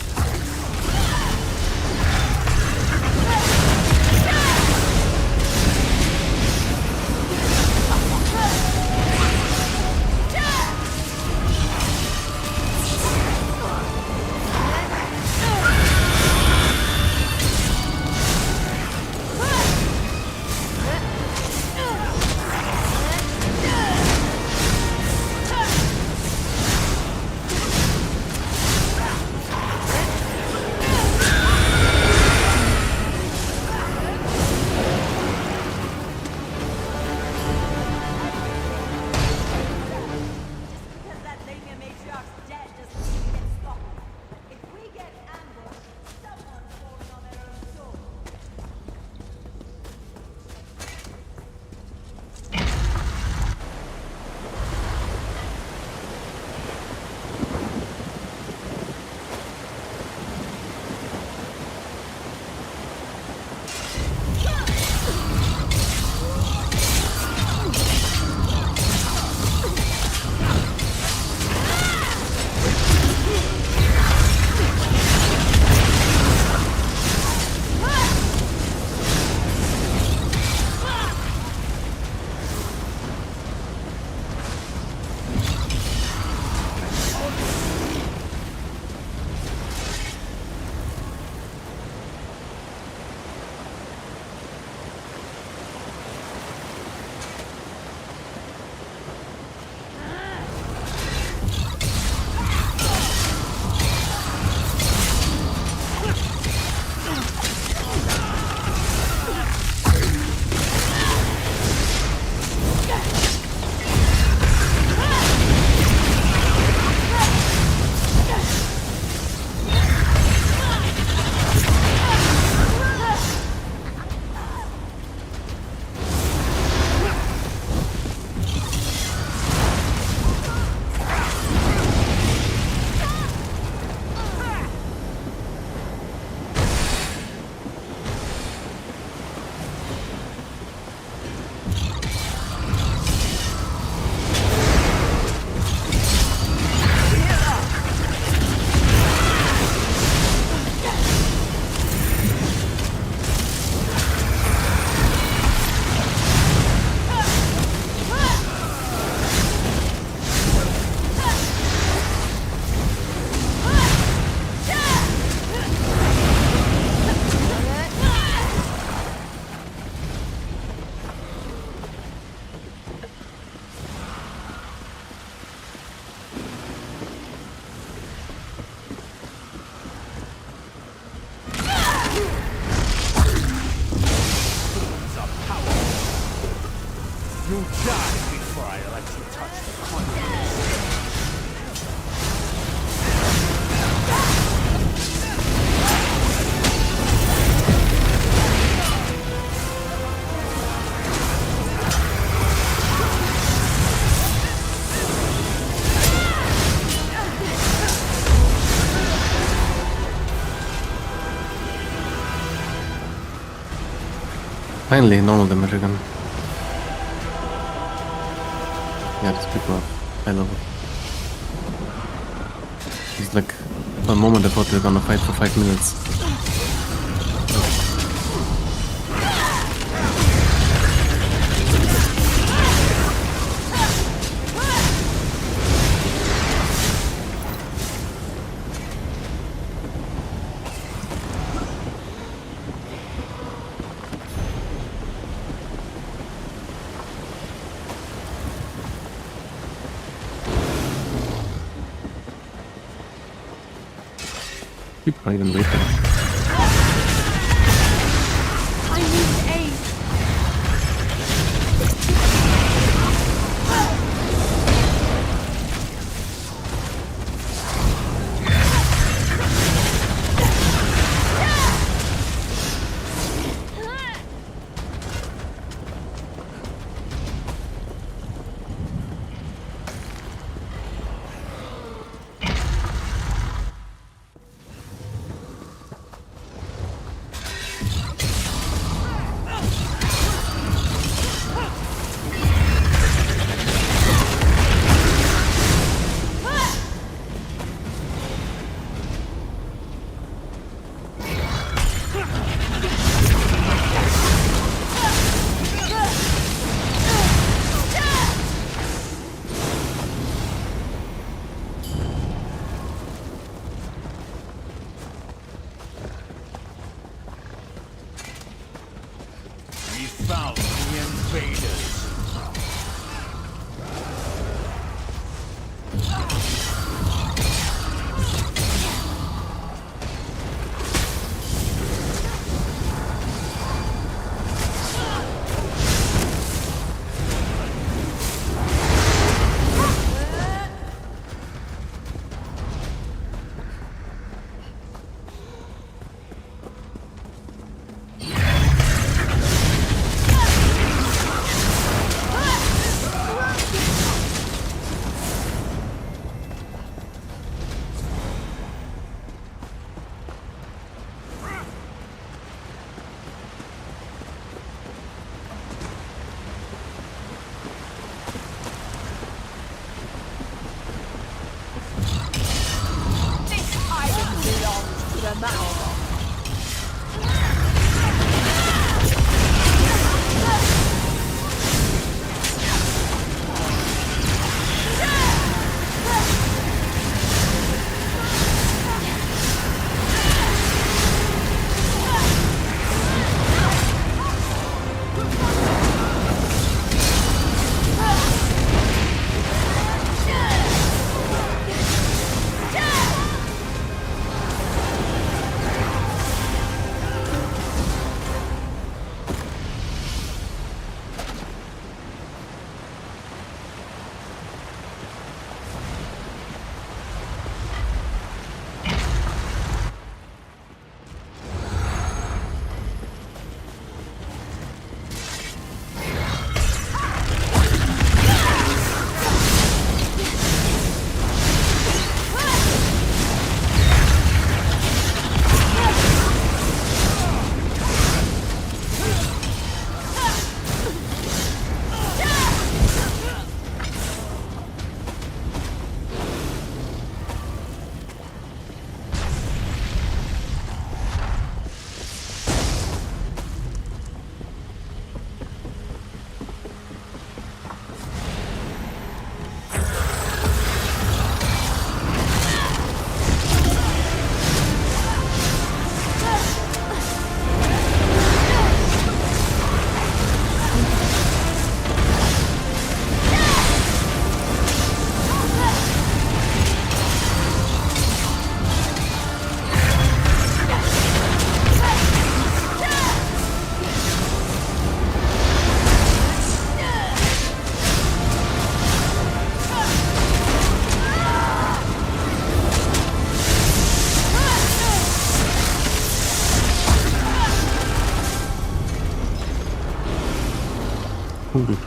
S6: You'll die before I let you touch the conduit.
S1: Finally, normal damage again. Yeah, these people are high level. It's like, for a moment I thought they were gonna fight for 5 minutes. People are even waiting.
S8: I need aid.
S6: We found the invaders.
S1: hungry.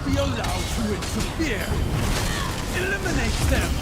S6: Be allowed to interfere. Eliminate them.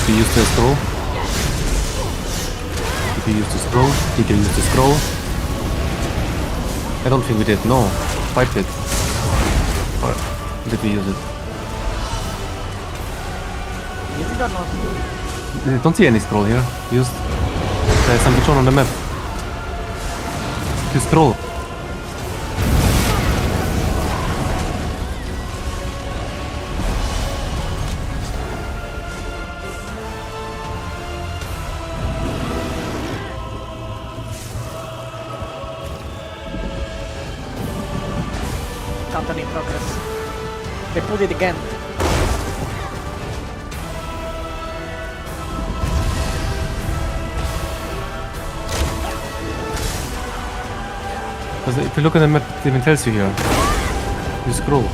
S6: If he used to scroll. If he used to scroll, he can use the scroll. I don't think we did, no. Fight did. Or did we use it?
S3: Use it or not?
S1: I don't see any scroll here. Used the Sambuchon on the map. To scroll.
S3: Countdown in progress. They pulled it again.
S1: Because if you look at the map, it even tells you here. You scroll.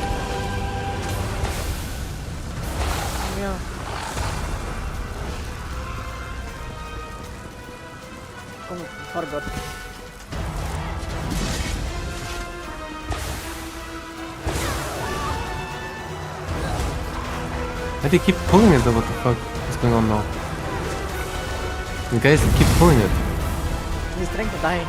S3: Yeah. Oh, forgot.
S1: Why do you keep pulling it though? What the fuck is going on now? You guys keep pulling it.
S3: He's trying to die.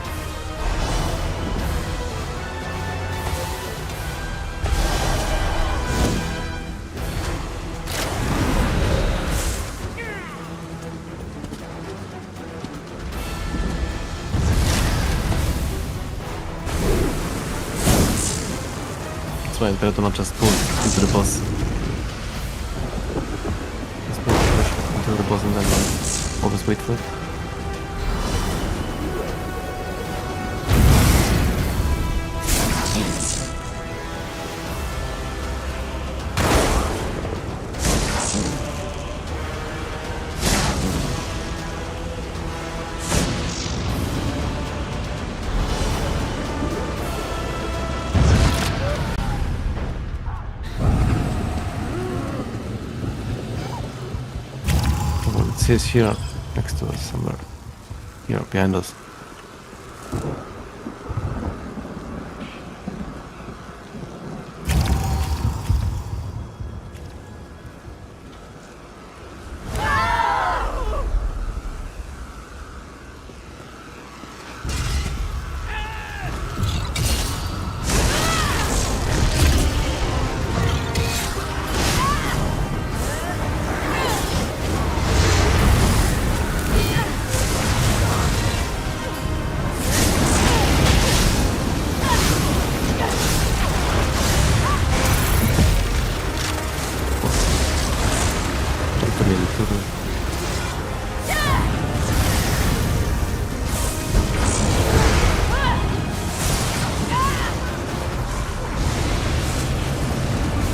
S1: That's why it's better to not just pull into the boss. Just push into the boss and then always wait for it. It says here next to us somewhere. Here behind us.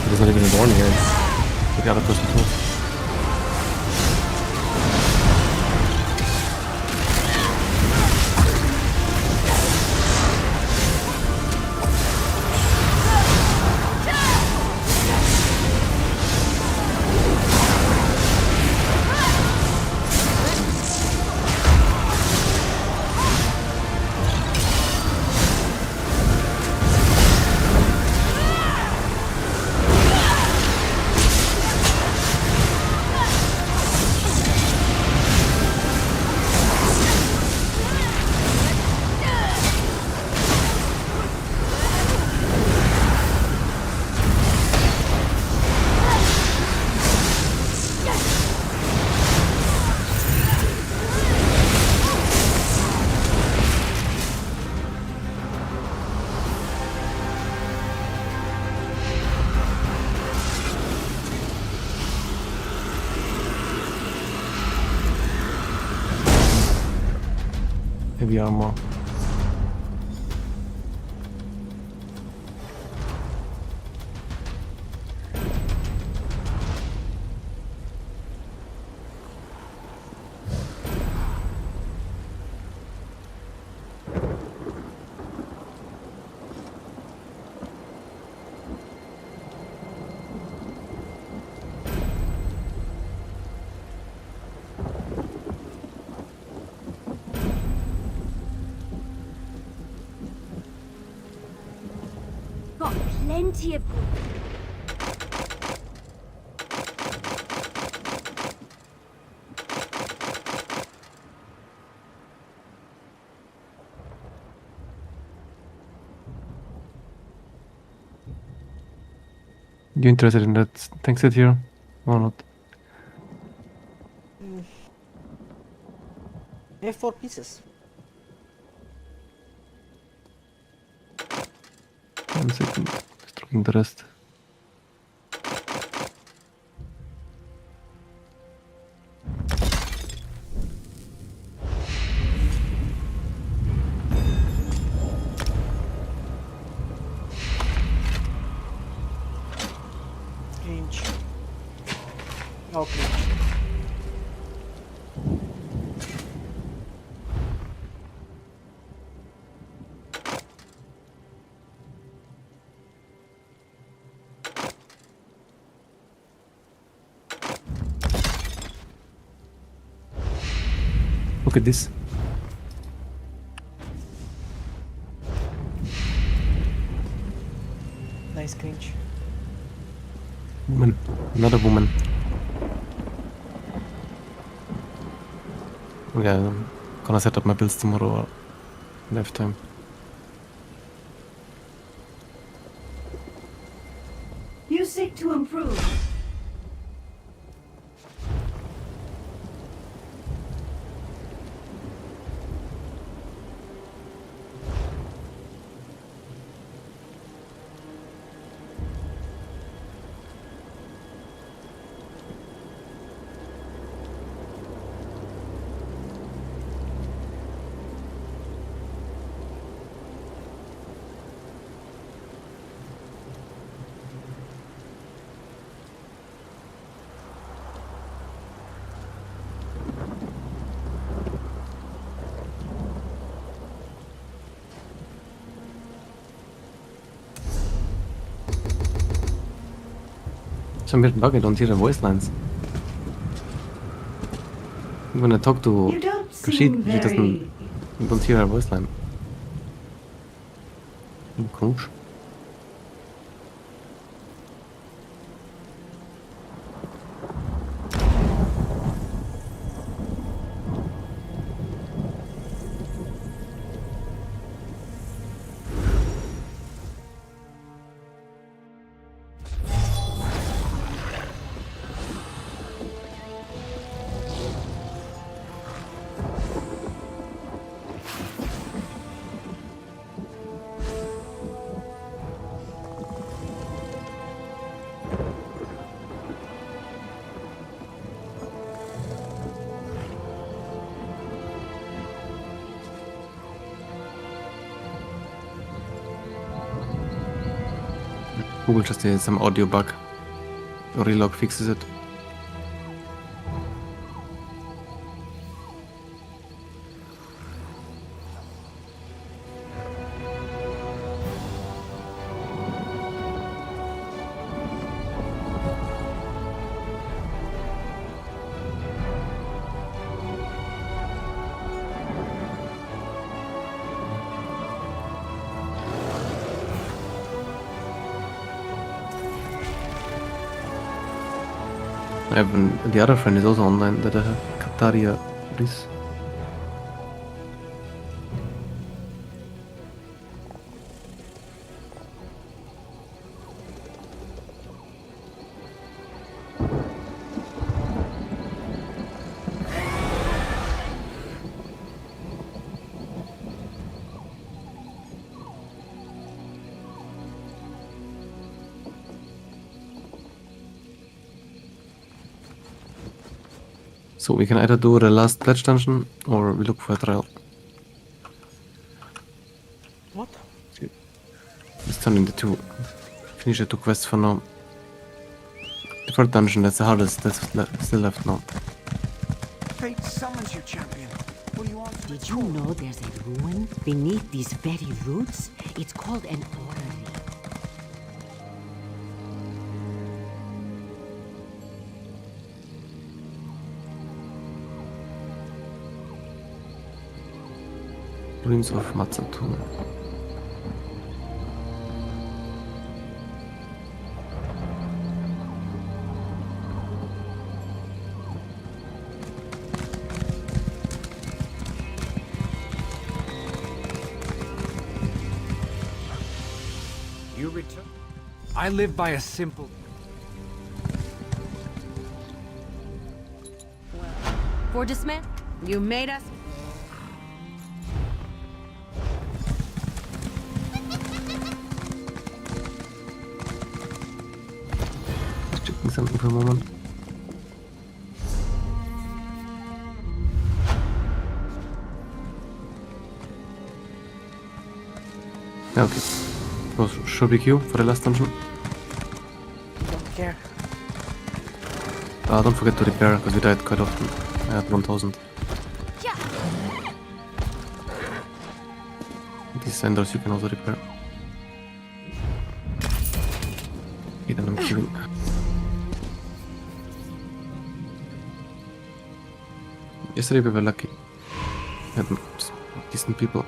S1: There's not even a door here. It's the other person too. Heavy armor.
S13: Got plenty of...
S1: You interested in that tank set here or not?
S3: I have 4 pieces.
S1: 1 second, just dropping the rest.
S3: Cringe. Oh, cringe.
S1: Look at this.
S3: Nice cringe.
S1: Woman. Another woman. Yeah, I'm gonna set up my builds tomorrow when I have time.
S7: You seek to improve.
S1: Some weird bug, I don't hear the voice lines. When I talk to
S7: You don't
S1: Kashid,
S7: seem
S1: she doesn't, you don't hear her voice line. Komisch. Google just did some audio bug. Relog fixes it. The other friend is also online, that Kataria Riz. So we can either do the last pledge dungeon or we look for a trial.
S3: What?
S1: Let's turn in the two. Finish the two quests for now. The third dungeon, that's the hardest, that's still left now.
S5: Fate summons you, champion. Will you answer?
S7: Did you know there's a ruin beneath these very roots? It's called an orrery.
S1: Ruins of Matsatun.
S6: You return. I live by a simple.
S2: For dismay, you made us.
S1: Checking something for a moment. Yeah, okay. So should we queue for the last dungeon?
S3: Don't care.
S1: Don't forget to repair, because we died quite often. At 1000. These senders you can also repair. Okay, then I'm queuing. Yesterday we were lucky. We had decent people.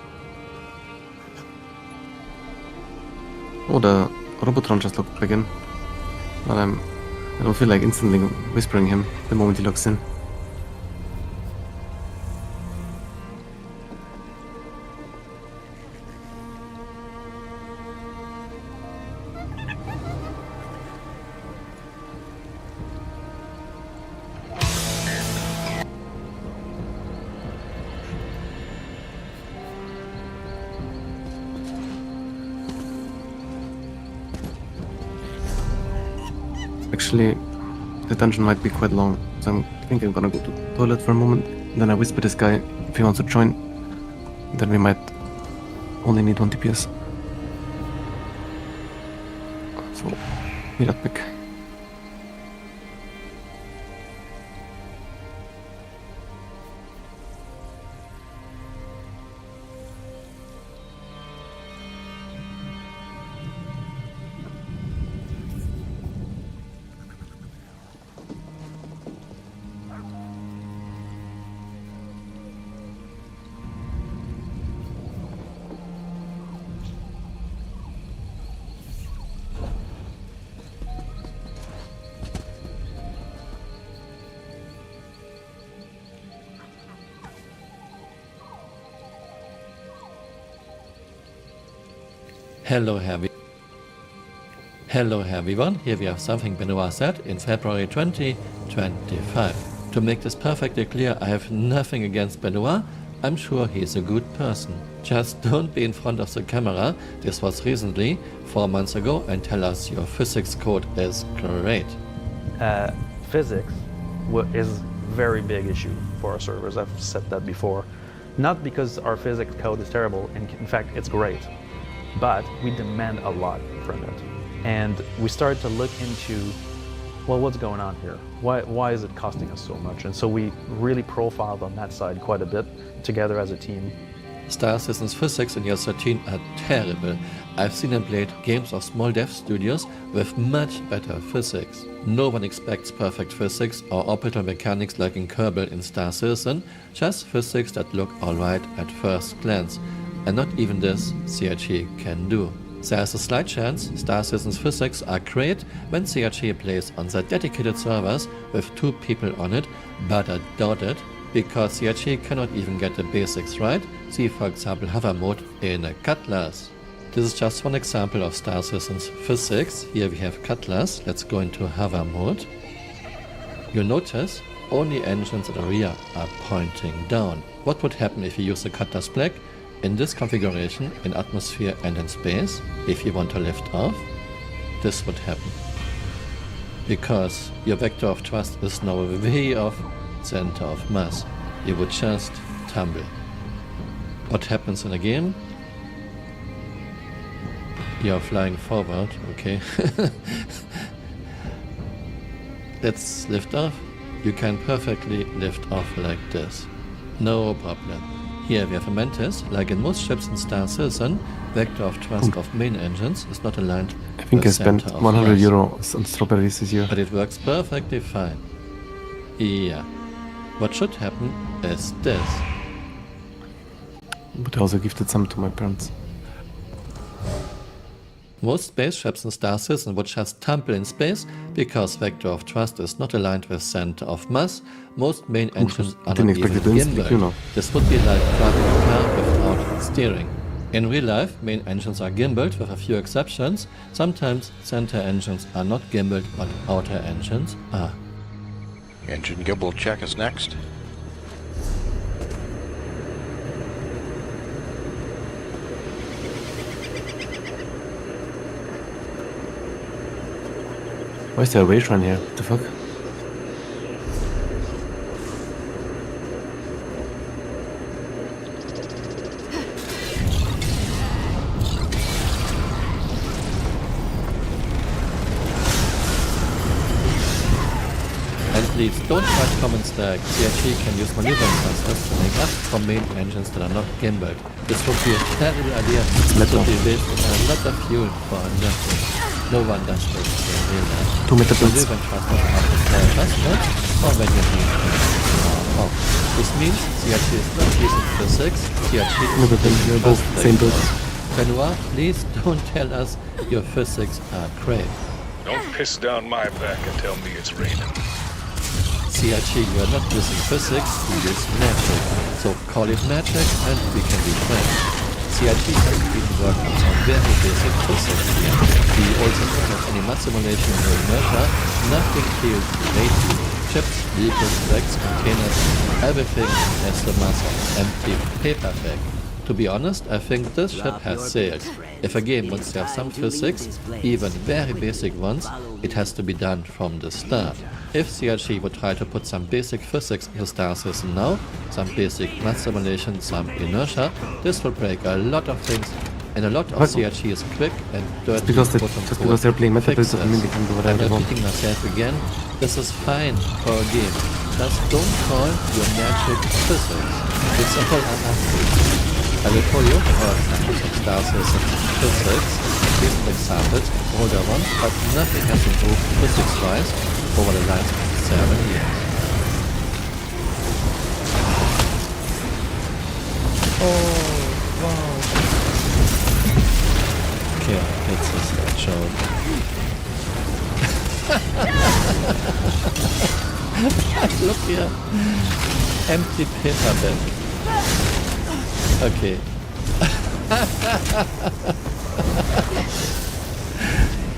S1: Oh, the Robotron just looked back in. But I'm I don't feel like instantly whispering him the moment he looks in. Actually, the dungeon might be quite long, so I think I'm gonna go to the toilet for a moment. Then I whisper this guy if he wants to join. Then we might only need 1 DPS. So, be right back.
S15: Hello everyone, here we have something Benoit said in February 2025. To make this perfectly clear, I have nothing against Benoit. I'm sure he's a good person. Just don't be in front of the camera, this was recently, 4 months ago, and tell us your physics code is great.
S16: Physics is a very big issue for our servers. I've said that before. Not because our physics code is terrible, in fact it's great, but we demand a lot from it. And we started to look into, well, what's going on here? Why is it costing us so much? And so we really profiled on that side quite a bit together as a team.
S15: Star Citizen's physics in year 13 are terrible. I've seen and played games of small dev studios with much better physics. No one expects perfect physics or orbital mechanics like in Kerbal in Star Citizen, just physics that look alright at first glance. And not even this CRG can do. There's a slight chance Star Citizen's physics are great when CRG plays on their dedicated servers with 2 people on it, but I doubt it, because CRG cannot even get the basics right. See for example hover mode in a Cutlass. This is just one example of Star Citizen's physics. Here we have Cutlass, let's go into hover mode. You'll notice only engines at the rear are pointing down. What would happen if you use the Cutlass Black? In this configuration, in atmosphere and in space, if you want to lift off, this would happen. Because your vector of thrust is now way off center of mass. You would just tumble. What happens in a game? You're flying forward, okay. Let's lift off. You can perfectly lift off like this. No problem. Here we have a Mantis, like in most ships in Star Citizen, vector of thrust of main engines is not aligned.
S1: I think I spent €100 on strawberries this year.
S15: But it works perfectly fine. Yeah. What should happen is this.
S1: But I also gifted some to my parents.
S15: Most spaceships in Star Citizen would just tumble in space because vector of thrust is not aligned with center of mass. Most main engines are not even gimbaled. This would be like driving a car without steering. In real life, main engines are gimbaled with a few exceptions. Sometimes center engines are not gimbaled, but outer engines are.
S17: Engine gimbal check is next.
S1: Why is there a wage run here? What the fuck?
S15: And please don't write comments that CRG can use maneuvering thrusters to make up from main engines that are not gimbaled. This would be a terrible idea. This would be wasting a lot of fuel for nothing. No one does this in real life.
S1: 2 metabots.
S15: Maneuvering thrusters are for adjustment or when you need to off. This means CRG is not using physics. CRG is using
S1: same build.
S15: Benoit, please don't tell us your physics are great.
S18: Don't piss down my back and tell me it's raining.
S15: CRT, you are not using physics, you use magic. So call it magic and we can be friends. CRT has been working on very basic physics here. We also don't have any math simulation or inertia, nothing feels weighty. Chips, vehicles, racks, containers, everything has the mass of empty paper bag. To be honest, I think this ship has sailed. If a game wants to have some physics, even very basic ones, it has to be done from the start. If CRT would try to put some basic physics in the Star Citizen now, some basic math simulation, some inertia, this will break a lot of things, and a lot of CRT is quick and dirty.
S1: Just because they're playing Meta doesn't mean they can do whatever they
S15: I'm
S1: want.
S15: repeating myself again, this is fine for a game. Just don't call your magic physics. It's all I'm I will show you how examples of Star Citizen physics, recent examples, older ones, but nothing has improved physics-wise over the last 7 years.
S3: Oh, wow.
S15: Okay, it's a sad joke. Look here. Empty paper bag. Okay.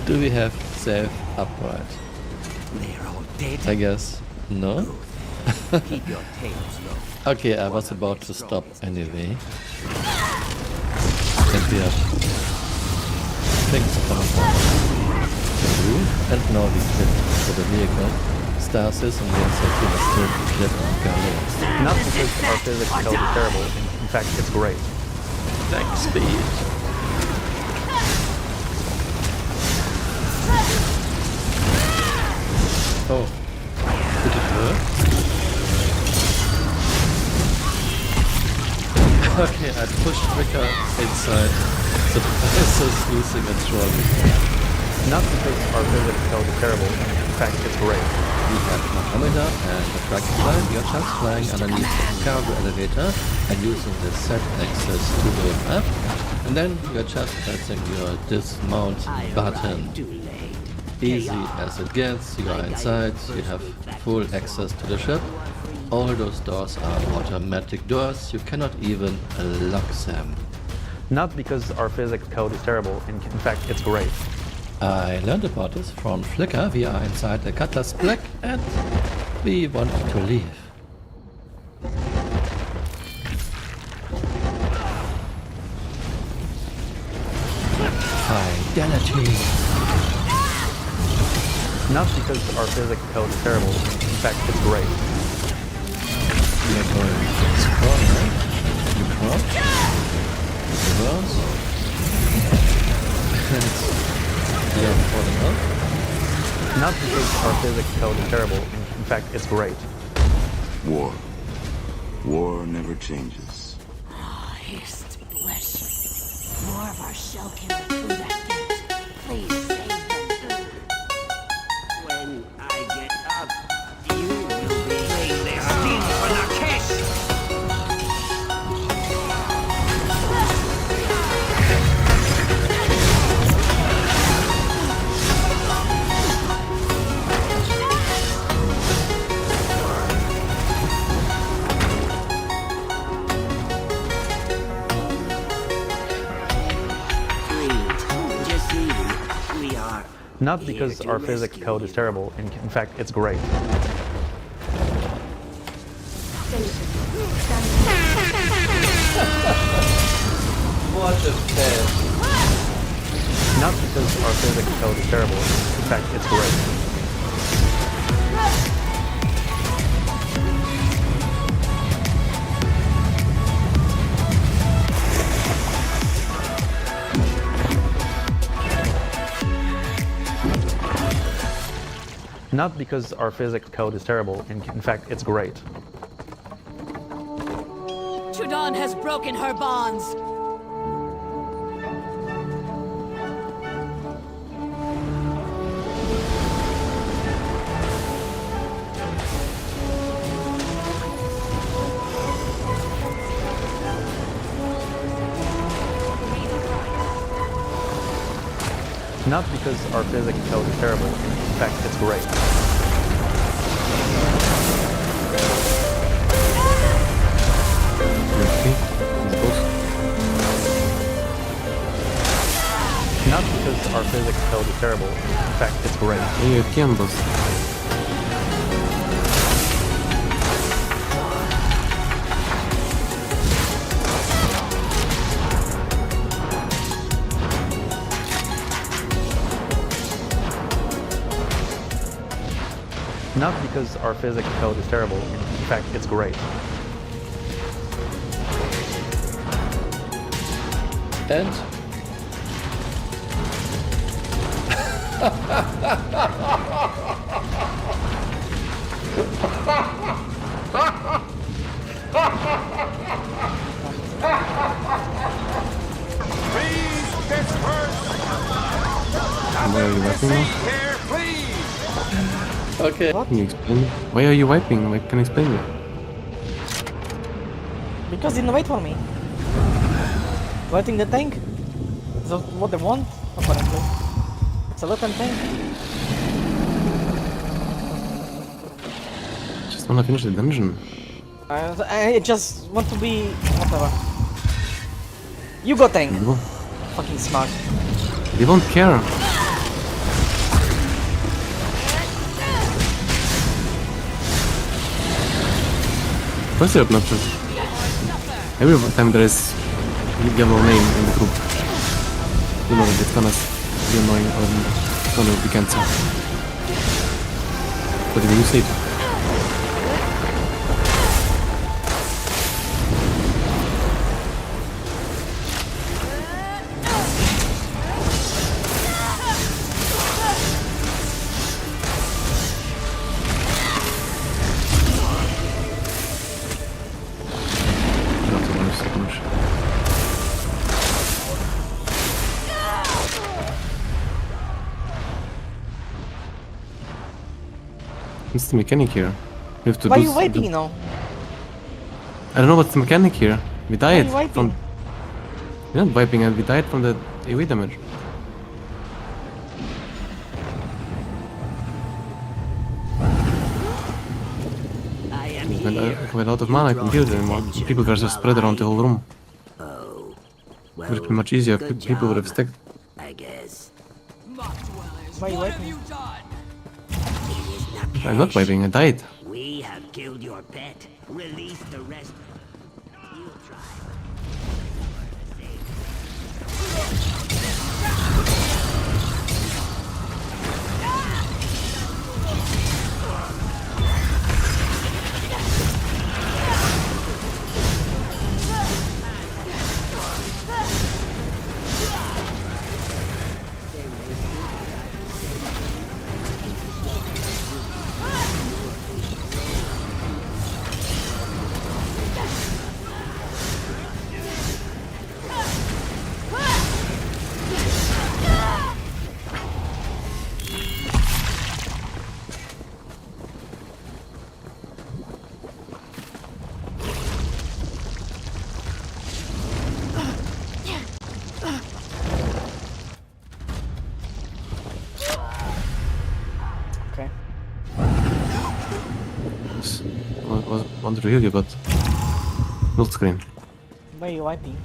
S15: Do we have save upright?
S9: They're all dead.
S15: I guess no.
S9: Keep your tails low.
S15: Okay, I was about to stop anyway. And we have things coming through. And now we clip to the vehicle. Star Citizen and the is still clip galore.
S16: Not because our physics code is terrible. In fact, it's great.
S15: Thanks, speed. Oh, did it work? Okay, I pushed trigger inside. The device is losing its run.
S16: Not because our physics code is terrible. In fact, it's great.
S15: We have Andromeda and the tracking line. We are just flying underneath the cargo elevator and using the Z-axis to go up. And then we are just pressing your dismount button. Easy as it gets, you are inside, you have full access to the ship. All those doors are automatic doors, you cannot even lock them.
S16: Not because our physics code is terrible. In fact, it's great.
S15: I learned about this from Flickr. We are inside the Cutlass Black and we want to leave. Fidelity.
S16: Not because our physics code is terrible. In fact, it's great.
S15: We are going scroll, right? You crouch. Reverse. And we are falling off.
S16: Not because our physics code is terrible. In fact, it's great.
S19: War. War never changes.
S8: Ah, Hist, bless you. More of our shell can be through that gate. Please save them.
S11: When I get up, you will be laying their skin for the kiss.
S16: Not because our physics code is terrible. In fact, it's great.
S15: What a fail.
S16: Not because our physics code is terrible. In fact, it's great. Not because our physics code is terrible. In fact, it's great.
S14: Trudon has broken her bonds.
S16: Not because our physics code is terrible. In fact, it's great.
S1: Okay, this boss.
S16: Not because our physics code is terrible. In fact, it's great.
S1: You can boss.
S16: Not because our physics code is terrible. In fact, it's great.
S15: And
S1: Why are you wiping now?
S15: okay.
S1: Can you explain? Why are you wiping? Like, can you explain me?
S3: Because they didn't wait for me. Lighting the tank? Is that what they want? Apparently. It's a little tank.
S1: Just wanna finish the dungeon.
S3: I just want to be... whatever. You go tank!
S1: No.
S3: Fucking smart.
S1: They won't care. What's your obnoxious? Every time there is yellow name in the group, you know that it's gonna be annoying or it's gonna be cancelled. What did you say? What's the mechanic here? We have to
S3: Why
S1: do
S3: are you wiping now?
S1: I don't know what's the mechanic here. We died
S3: you wiping?
S1: from... We're not wiping and we died from the AoE damage. I went out of mana, I couldn't deal with it anymore. People were just spread around the whole room. It would have been much easier if people would have stacked.
S12: I guess.
S3: Why are you wiping?
S1: I'm not wiping, I died.
S12: We have killed your pet. Release the rest. You'll try.
S1: Wanted to heal you, but no screen.
S3: Why are you wiping?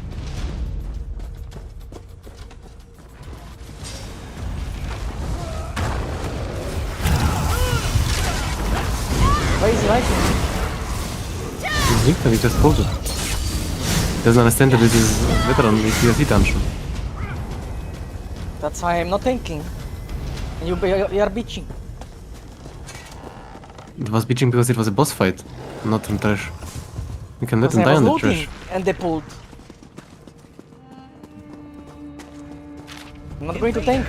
S3: Why is he wiping?
S1: He's Victor, he just told you. Doesn't understand that this is veteran with PvP dungeon.
S3: That's why I'm not tanking. And you are bitching.
S1: It was bitching because it was a boss fight, not from trash. You can let
S3: Because
S1: them
S3: I
S1: die
S3: was
S1: on the
S3: looting
S1: trash.
S3: and they pulled. I'm not going to tank.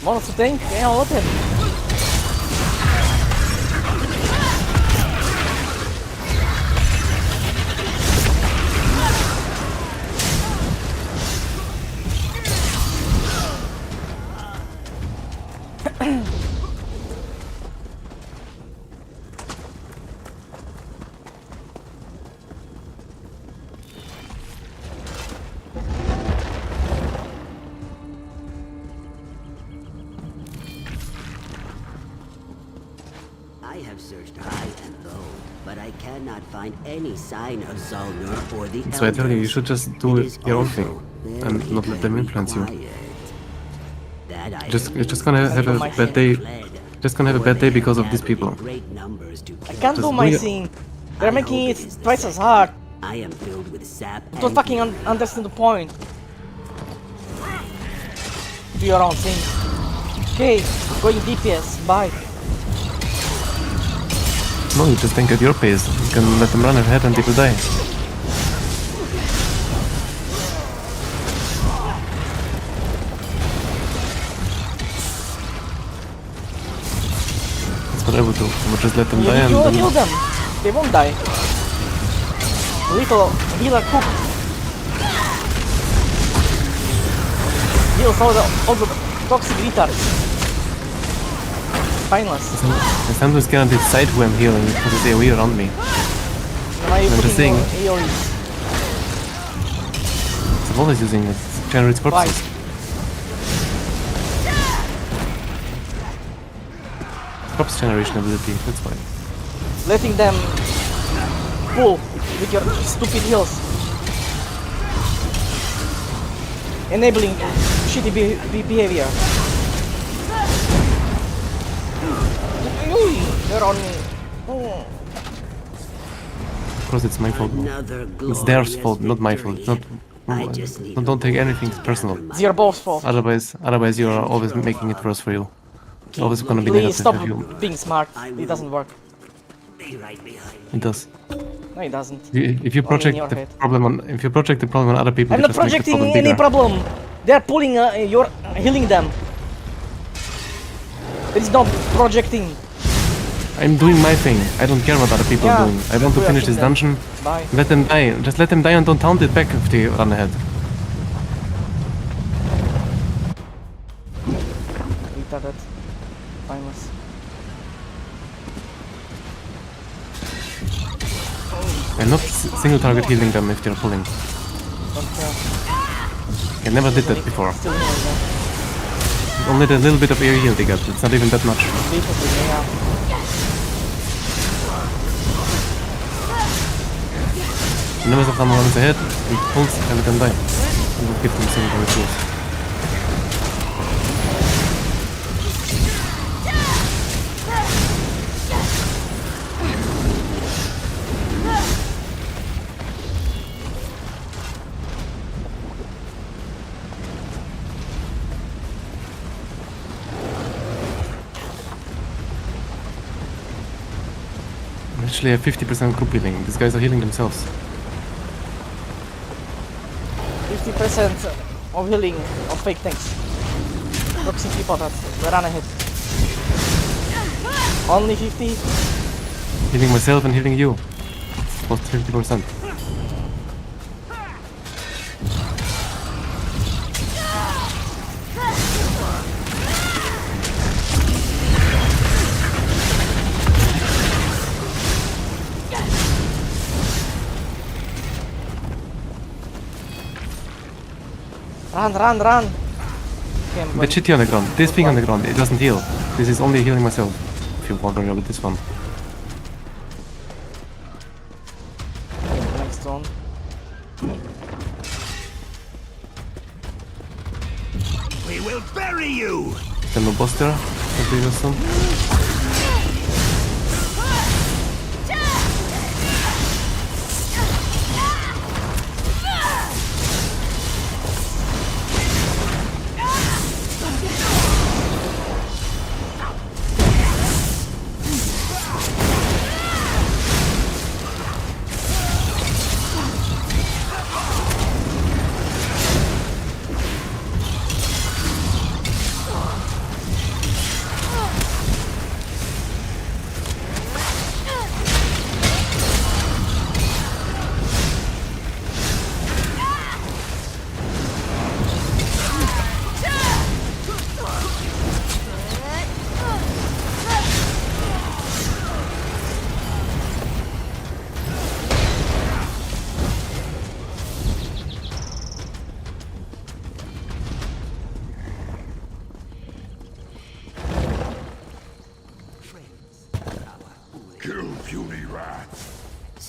S3: Wants to tank? Yeah, I'll let him.
S12: searched high and low, but I cannot find any sign of Zalnur or the
S1: So I tell you, you
S12: elders.
S1: should just do your own thing and not let them influence you. You're just gonna have a bad day. Just gonna have a bad day because of these people.
S3: I can't do
S1: Just
S3: my
S1: do it.
S3: thing. They're making it twice as hard.
S12: I am filled with sap.
S3: I don't fucking understand the point. Do your own thing. Okay, going DPS. Bye.
S1: No, you just think at your pace. You can let them run ahead and people die. That's what I would do. I would just let them die and
S3: You
S1: then...
S3: heal them. They won't die. Little healer cook. Heals all the toxic retards. Spineless.
S1: I sometimes cannot decide who I'm healing because there's AoE around me.
S3: Why are you
S1: I'm just saying,
S3: putting AoEs?
S1: I'm always using it. It generates corpses. Corpse generation ability, that's why.
S3: Letting them pull with your stupid heals. Enabling shitty behavior. They're on me. Oh.
S1: Of course it's my fault. It's their fault, not my fault. It's not... Don't take anything personal.
S3: It's your boss fault.
S1: Otherwise you are always making it worse for you. It's always gonna be
S3: Please
S1: negative
S3: stop
S1: if you...
S3: being smart. It doesn't work.
S1: It does.
S3: No, it doesn't.
S1: If you
S3: Only in
S1: project
S3: your
S1: the
S3: head.
S1: problem on... If you project the problem on other people,
S3: I'm
S1: you
S3: not
S1: just make the
S3: projecting
S1: problem
S3: any
S1: bigger.
S3: problem. They're pulling. You're healing them. There is no projecting.
S1: I'm doing my thing. I don't care what other people
S3: Yeah,
S1: are doing. I want to
S3: we are
S1: finish this
S3: killing them.
S1: dungeon.
S3: Bye.
S1: Let them die. Just let them die and don't taunt it back if they run ahead.
S3: Retarded. Timeless.
S1: I'm not single target healing them if they're pulling.
S3: Don't care.
S1: I never did that before.
S3: Still healing them.
S1: Only the little bit of air heal they got. It's not even that much.
S3: Yeah.
S1: Whenever someone runs ahead, he pulls and let them die. And we'll give them single target heals. I actually have 50% group healing. These guys are healing themselves.
S3: 50% of healing of fake tanks. Proxy people that run ahead. Only 50.
S1: Healing myself and healing you. Plus 50%.
S3: Run. Okay,
S1: That shitty on the ground. This thing on the ground, it doesn't heal. This is only healing myself. If you're wondering with this one.
S3: next one.
S6: We will bury you!
S1: Then no boss there. The previous one.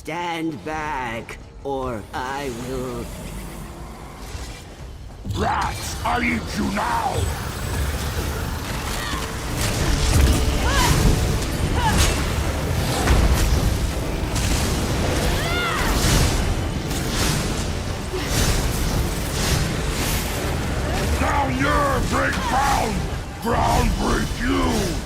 S11: Stand back, or I will...
S4: Rats, I eat you now! Down your break ground! Ground break you!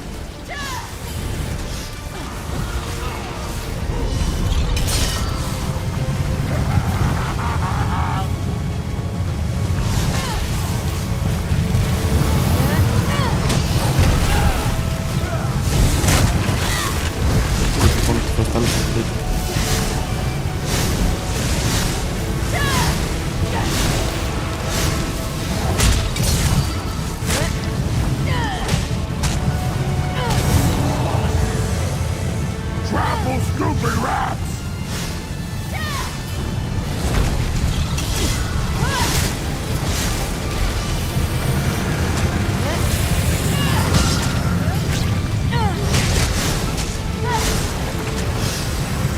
S4: Trample stupid rats!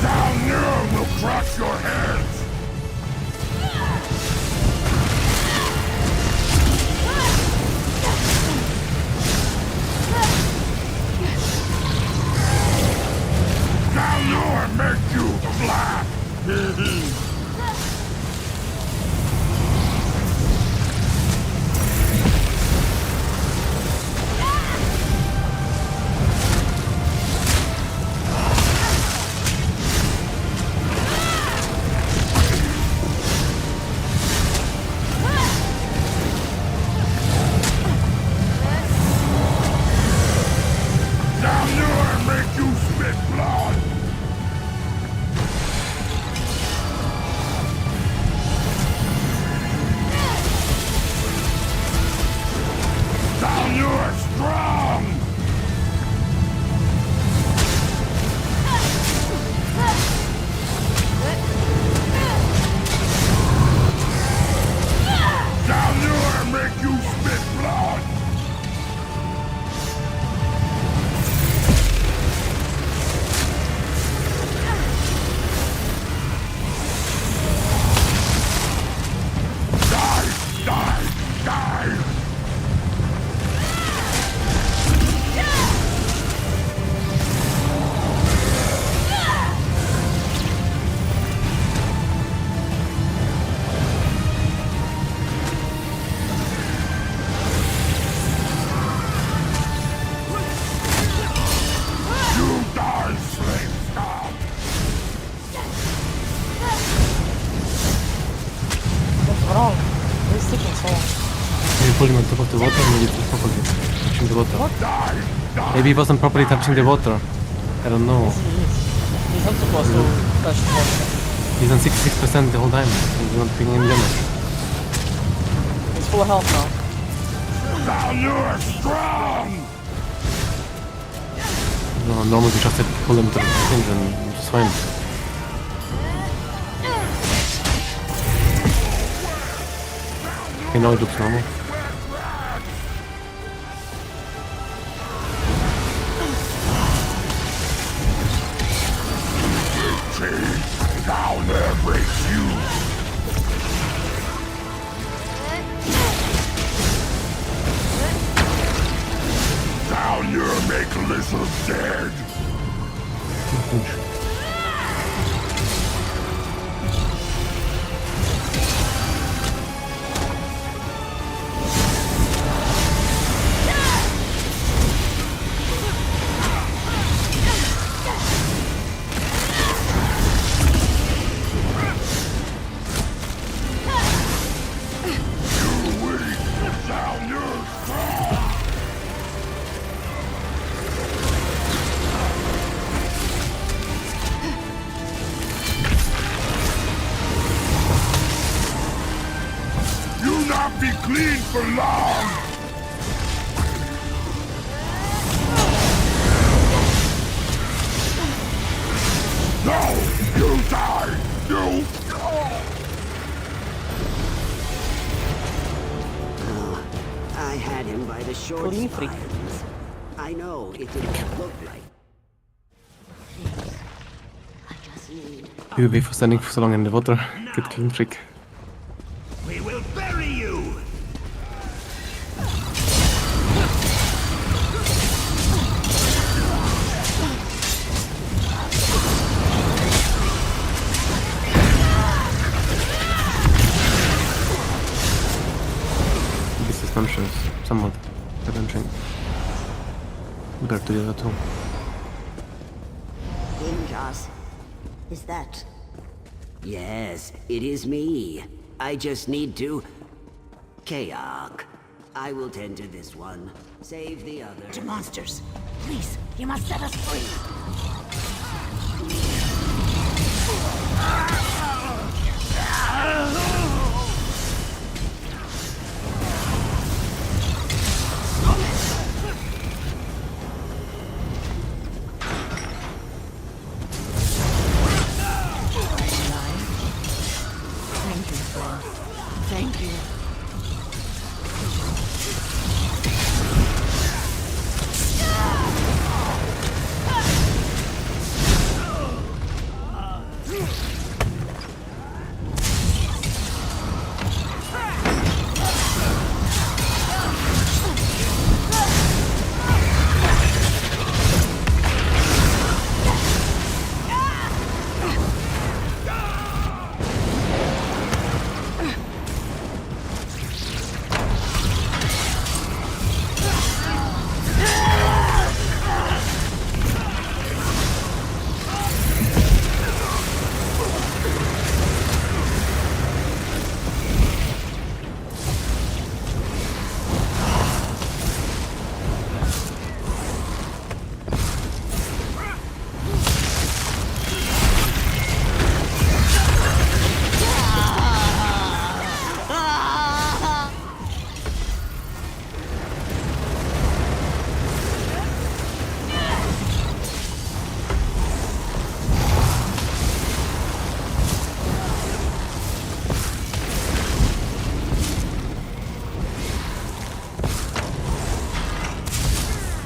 S4: Down here will crush your heads! Down here make you flat! Down here make you spit blood! Down you're strong! Down you're make you spit blood! Die! Die! Die! You die, slave scum!
S3: What's wrong? Why is it taking so long?
S1: Maybe pulling on top of the water, maybe it's not properly touching the water. Maybe he wasn't properly touching the water. I don't know.
S3: He's not supposed to touch the water.
S1: He's on 66% the whole time. He's not taking any damage.
S3: He's full of health now.
S4: Now you're strong!
S1: No, normally just have to pull him to the thing and it's fine. Okay, now it looks normal.
S4: Down there breaks you! Down here make lizards dead! Be clean for long! No! You die! You...
S11: Oh, I had him by the short spines. I know it didn't look like...
S12: I just
S1: UV for standing for so long in the water. Good clean trick.
S11: We will bury you!
S1: This is nonsense, somewhat challenging. Compared to the other two.
S12: Imjas, is that...
S11: Yes, it is me. I just need to... Kayak. I will tend to this one. Save the other.
S12: To monsters. Please, you must set us free.
S7: Thank you, friend. Thank you.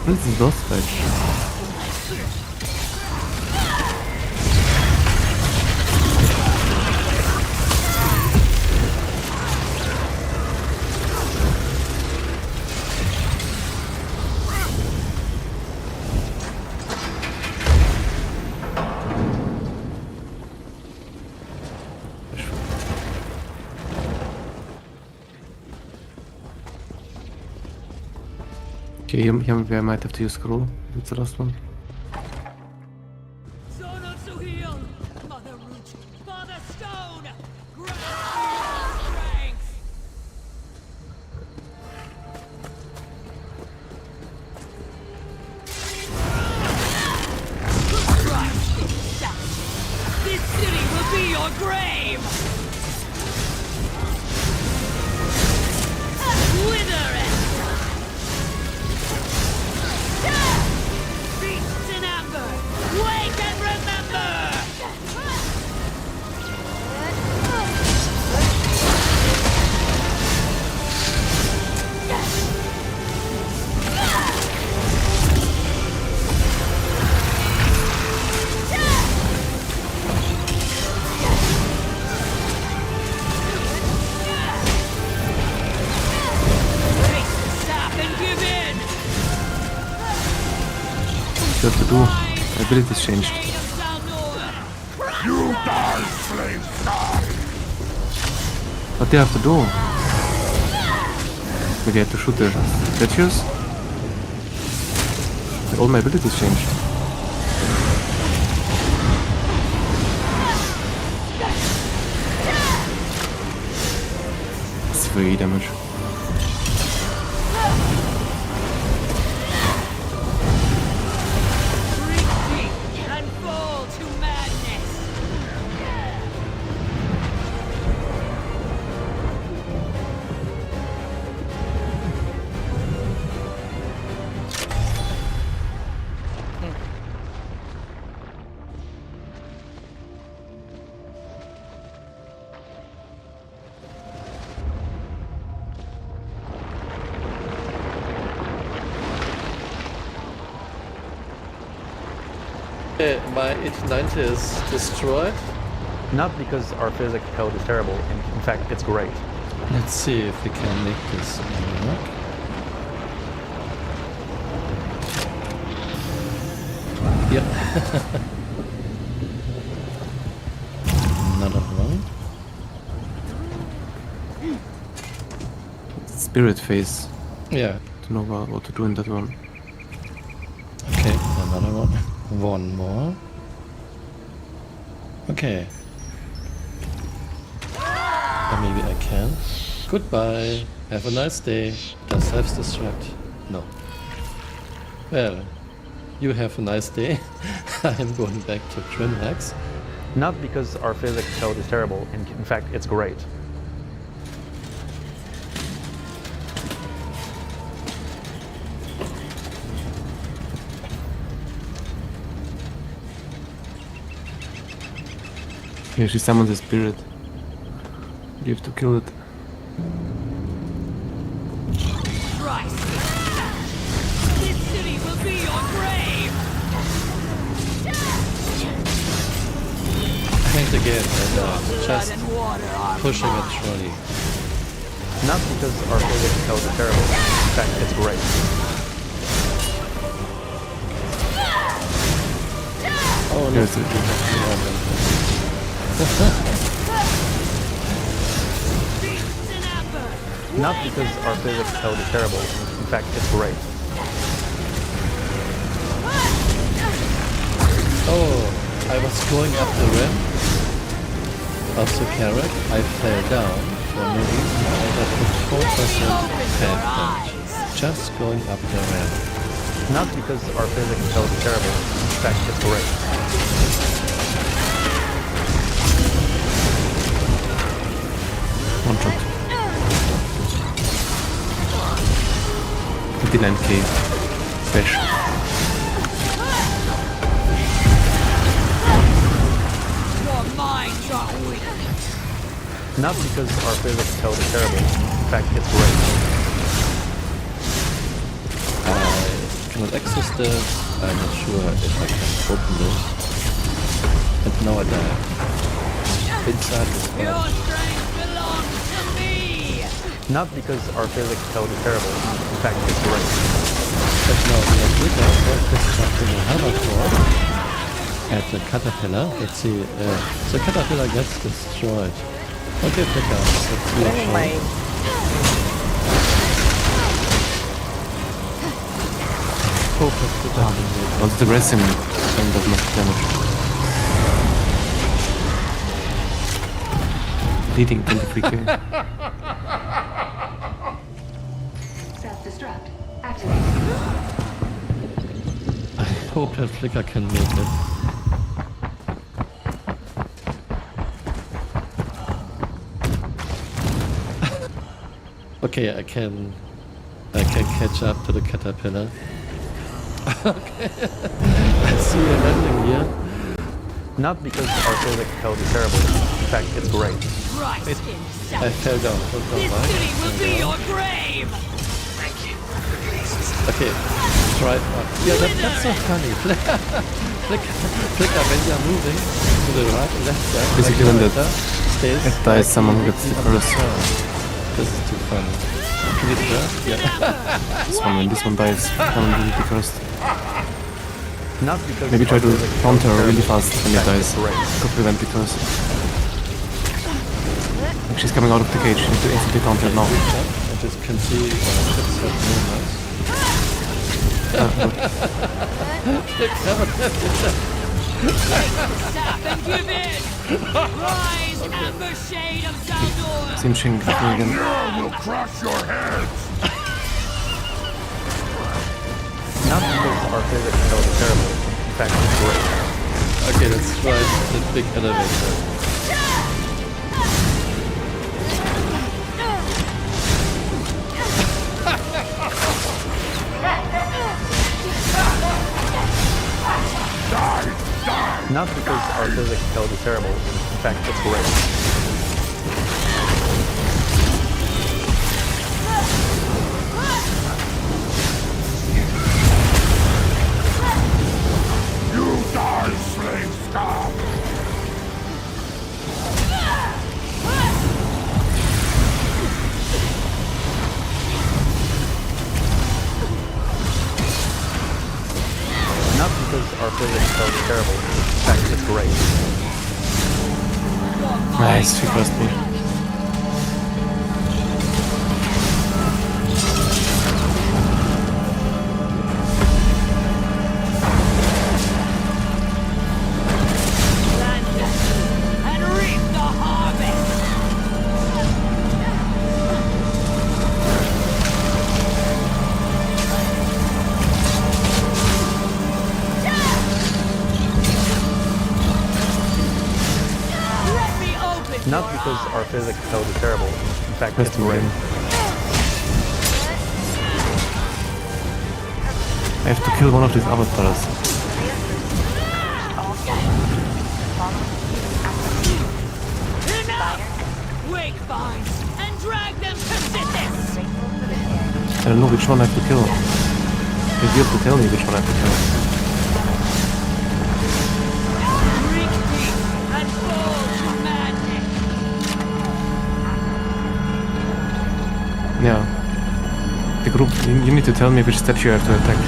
S1: What is this fight? Okay, here maybe I might have to use scroll. It's the last one.
S6: Zonotsuhil! Mother Root! Father Stone! Grant strength! This city will be your grave! Wither and Beasts in amber! Wake and remember! Stop and give in!
S1: What do you have to do? My abilities changed.
S4: You die, slave die!
S1: What do you have to do? Maybe I have to shoot the statues? All my abilities changed. That's 3 damage.
S6: And fall to madness!
S15: My 1890 is destroyed.
S16: Not because our physics code is terrible, in fact, it's great.
S15: Let's see if we can make this work. Yep. Another one.
S1: Spirit phase.
S15: Yeah.
S1: Don't know what to do in that one.
S15: Okay, another one. One more. Okay. Or maybe I can. Goodbye. Have a nice day. Does self-destruct? No. Well, you have a nice day. I'm going back to Trimhex.
S16: Not because our physics code is terrible, in fact, it's great.
S1: Here she summons a spirit. You have to kill it.
S6: Christ! This city will be your grave!
S15: Paint again and just pushing a trolley.
S16: Not because our physics code is terrible, in fact, it's great.
S15: Oh,
S1: Here's
S16: Not because our physics code is terrible, in fact, it's great.
S15: Oh, I was going up the ramp of the carrot. I fell down for no reason. I had a 4% health damage. Just going up the ramp.
S16: Not because our physics code is terrible, in fact, it's great.
S1: One shot. 29k. Bash.
S6: Your minds are weak.
S16: Not because our physics code is terrible, in fact, it's great.
S15: I cannot access this. I'm not sure if I can open this. And now I die. Inside this
S6: Your
S15: box.
S6: strength belongs to me!
S16: Not because our physics code is terrible, in fact, it's great.
S15: But now we have Wicca constructing a hoverboard at the caterpillar. Let's see, the caterpillar gets destroyed. Okay, Wicca, let's see your
S3: Planning
S15: show.
S3: my
S15: Hope of the damage.
S1: Also the resin thing does much damage. Bleeding 23k.
S2: Self-destruct. Activate.
S15: I hope that Flicker can make it. Okay, I can catch up to the caterpillar. Okay, I see a landing here.
S16: Not because our physics code is terrible, in fact, it's great.
S6: Christ himself!
S15: I fell down.
S6: This city will be your grave!
S15: Okay, try. Yeah, that's so funny. Flicker when you're moving to the right and left side.
S1: Basically when that
S15: stays.
S1: it dies, someone gets the first.
S15: This is too funny. Can you do that? Yeah.
S1: This one, when this one dies, someone will be first.
S16: Not because
S1: Maybe try
S16: our
S1: to
S16: physics
S1: taunt
S16: code is
S1: her really
S16: terrible,
S1: fast
S16: in
S1: when it
S16: fact,
S1: dies.
S16: it's great.
S1: To prevent it first. Like she's coming out of the cage, you need to instantly taunt her now.
S15: I just can see it's so nice.
S6: Stop and give in! Rise, Amber Shade of Saldor!
S1: Sinching again.
S4: Will crush your heads!
S16: Not because our physics code is terrible, in fact, it's great.
S15: Okay, let's try the big elevator.
S16: Not because our physics code is terrible, in fact, it's great.
S4: You die
S16: our physics code is terrible. In fact, it's great.
S1: Nice, he first me.
S6: And reap the harvest!
S16: Not because our physics code is terrible. In fact, it's great.
S1: I have to kill one of these avatars.
S6: Wake vines and drag them to Sithis!
S1: I don't know which one I have to kill. Maybe you have to tell me which one I have to kill.
S6: Drink deep and fall to madness!
S1: Yeah. The group, you need to tell me which statue I have to attack.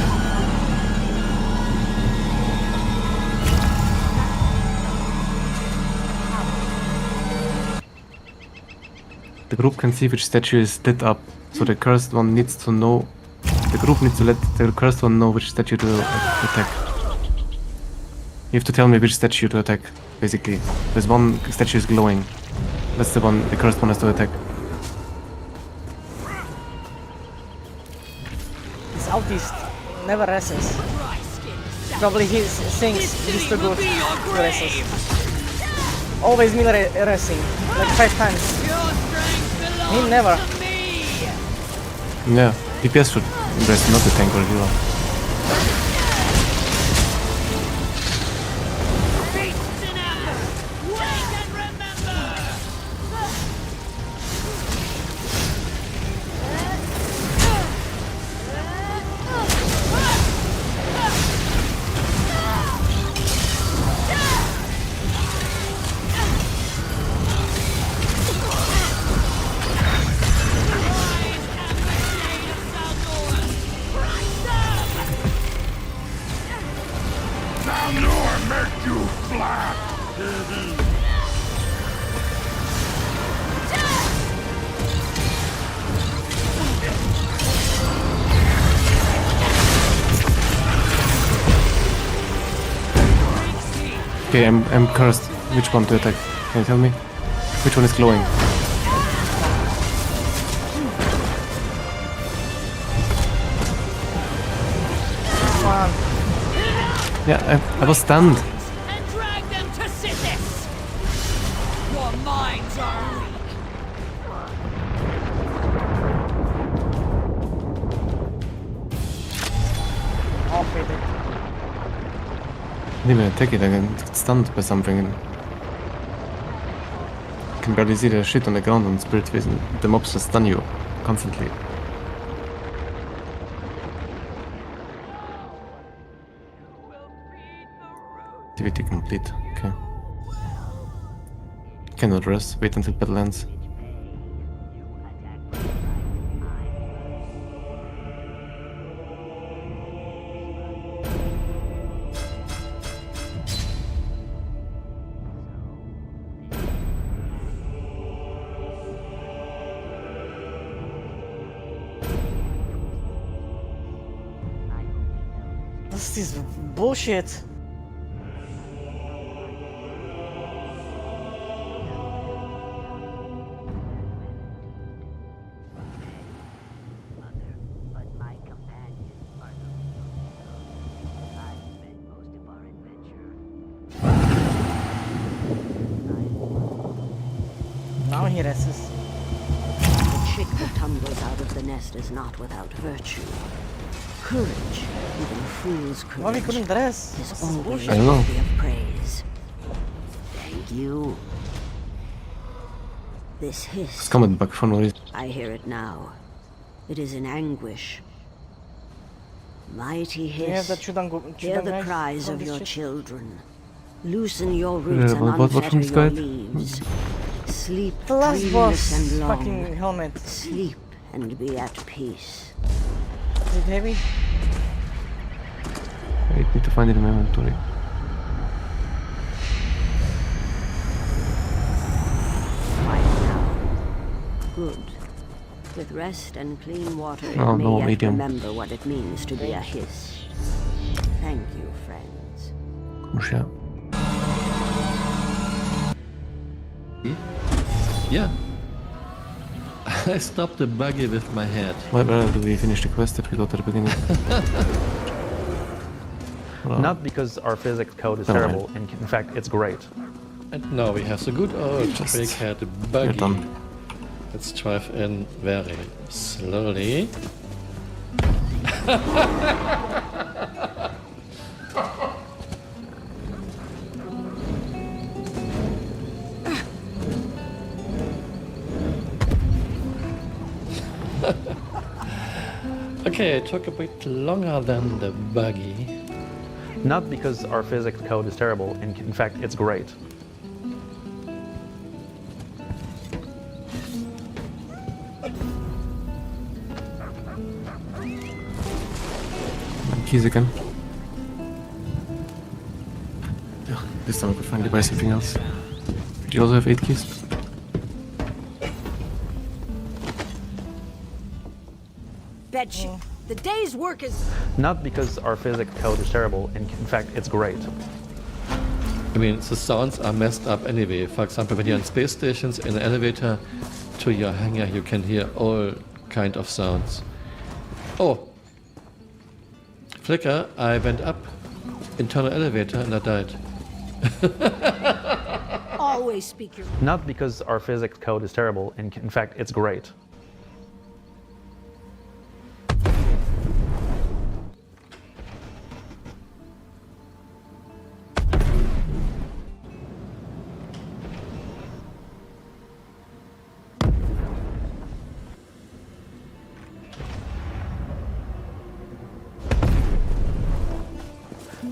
S1: The group can see which statue is lit up, so the cursed one needs to know. The group needs to let the cursed one know which statue to attack. You have to tell me which statue to attack, basically. There's one statue is glowing. That's the one the cursed one has to attack.
S3: This autist never rests. Probably he thinks he's too good to rest. Always me resting, like 5 times. He never.
S1: Yeah, DPS should rest, not the tank or healer. Okay, I'm cursed. Which one to attack? Can you tell me? Which one is glowing? Yeah, I was stunned.
S6: And drag them to Sithis! Your minds are weak!
S3: Off with it.
S1: I didn't even attack it, I got stunned by something. And I can barely see the shit on the ground on Spirit Vision. The mobs just stun you constantly. Activity complete. Okay. Cannot rest. Wait until battle ends.
S3: This is bullshit. Now he rests.
S12: The chick that tumbles out of the nest is not without virtue. Courage, even a fool's courage,
S3: Why we couldn't dress?
S12: is
S3: This is
S12: always
S3: bullshit.
S1: I don't know.
S12: worthy of praise. Thank you. This hiss,
S1: It's coming back for no reason.
S12: I hear it now. It is in anguish. Mighty
S3: You have
S12: hiss,
S3: that
S12: hear the
S3: guys
S12: cries
S3: from
S12: of
S3: this
S12: your
S3: shit?
S12: children. Loosen your roots and
S1: what from
S12: unfetter
S1: this
S12: your
S1: guy?
S12: leaves. Sleep
S3: The last
S12: dreamless
S3: boss
S12: and long.
S3: fucking helmet.
S12: Sleep and be at peace.
S3: Is it heavy?
S1: I need to find it in my inventory.
S8: Good. With rest and clean water,
S1: Oh,
S8: it may
S1: no,
S8: yet
S1: medium.
S8: remember what it means to be a hiss. Thank you, friends.
S1: Muszę.
S15: Yeah. I stopped the buggy with my head.
S1: Why do we finish the quest if we go to the beginning? Well,
S16: Not because our physics code is
S1: Never
S16: terrible, and in fact, it's great.
S15: And now we have the good old
S1: Just-
S15: trick-head
S1: we're
S15: buggy.
S1: done.
S15: Let's drive in very slowly. Okay, it took a bit longer than the buggy.
S16: Not because our physics code is terrible, and in fact, it's great.
S1: Keys again. Yeah, this time I could finally buy something else. Do you also have 8 keys?
S8: Bedsheet. The day's work is...
S16: Not because our physics code is terrible, and in fact, it's great.
S15: I mean, the sounds are messed up anyway. For example, when you're in space stations, in an elevator to your hangar, you can hear all kind of sounds. Oh! Flicker, I went up internal elevator and I died.
S8: Always speak your...
S16: Not because our physics code is terrible, and in fact, it's great.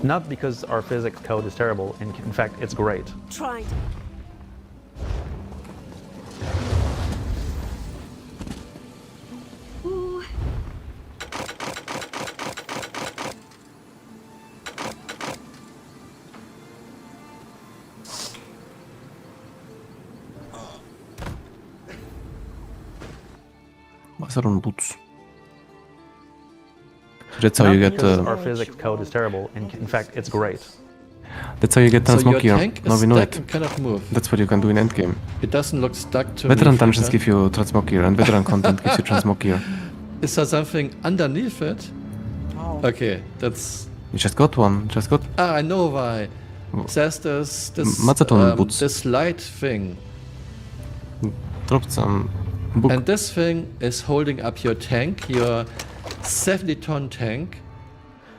S16: Not because our physics code is terrible, and in fact, it's great.
S8: Trying to... Ooh.
S1: Masaron boots. That's how
S16: Not
S1: you get.
S16: because our physics code is terrible, and in fact, it's great.
S1: That's how you get
S15: So your
S1: Transmokia.
S15: tank
S1: Now
S15: is
S1: we know
S15: stuck
S1: it.
S15: and cannot move.
S1: That's what you can do in endgame.
S15: It doesn't look stuck to
S1: Veteran
S15: me,
S1: dungeons
S15: Flicker.
S1: give you Transmokia, and veteran content gives you Transmokia.
S15: Is there something underneath it?
S3: Oh.
S15: Okay, that's...
S1: You just got one. Just got.
S15: Ah, I know why. There's this
S1: Mazaton boots.
S15: this light thing.
S1: Dropped some book.
S15: And this thing is holding up your tank, your 70-ton tank.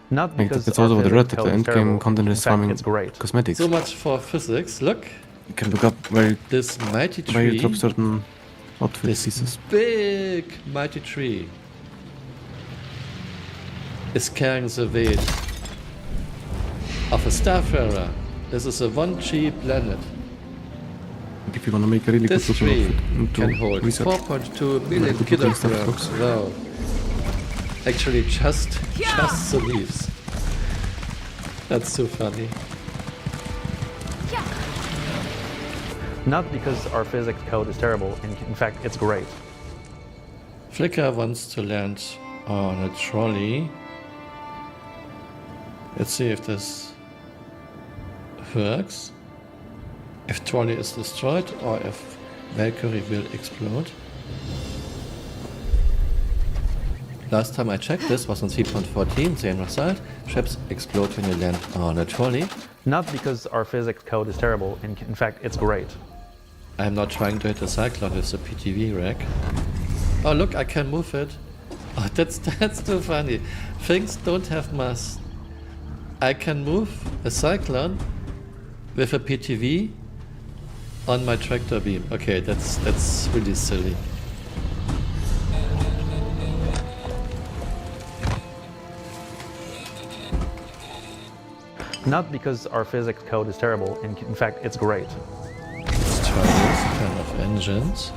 S16: Not
S1: Like,
S16: because
S1: that's
S16: our
S1: also the
S16: physics
S1: red that the
S16: code is terrible,
S1: endgame content
S16: in
S1: is
S16: fact,
S1: farming
S16: it's great.
S1: cosmetics.
S15: So much for physics. Look,
S1: You can look up where you,
S15: this mighty
S1: where you
S15: tree,
S1: drop certain outfit pieces.
S15: big mighty tree, is carrying the weight of a starfarer. This is a 1G planet.
S1: If you want to make a really
S15: This
S1: good looking
S15: tree
S1: outfit,
S15: can hold
S1: research.
S15: 4.2 million
S1: Good looking stuff,
S15: kilograms.
S1: folks.
S15: Wow. Actually, just the leaves. That's so funny.
S16: Not because our physics code is terrible, and in fact, it's great.
S15: Flicker wants to land on a trolley. Let's see if this works. If trolley is destroyed or if Valkyrie will explode. Last time I checked this was on 3.14, same result. Ships explode when you land on a trolley.
S16: Not because our physics code is terrible, and in fact, it's great.
S15: I'm not trying to hit a cyclone with the PTV rack. Oh look, I can move it. Oh, that's too funny. Things don't have mass. I can move a cyclone with a PTV on my tractor beam. Okay, that's really silly.
S16: Not because our physics code is terrible, and in fact, it's great.
S15: Let's try this kind of engines.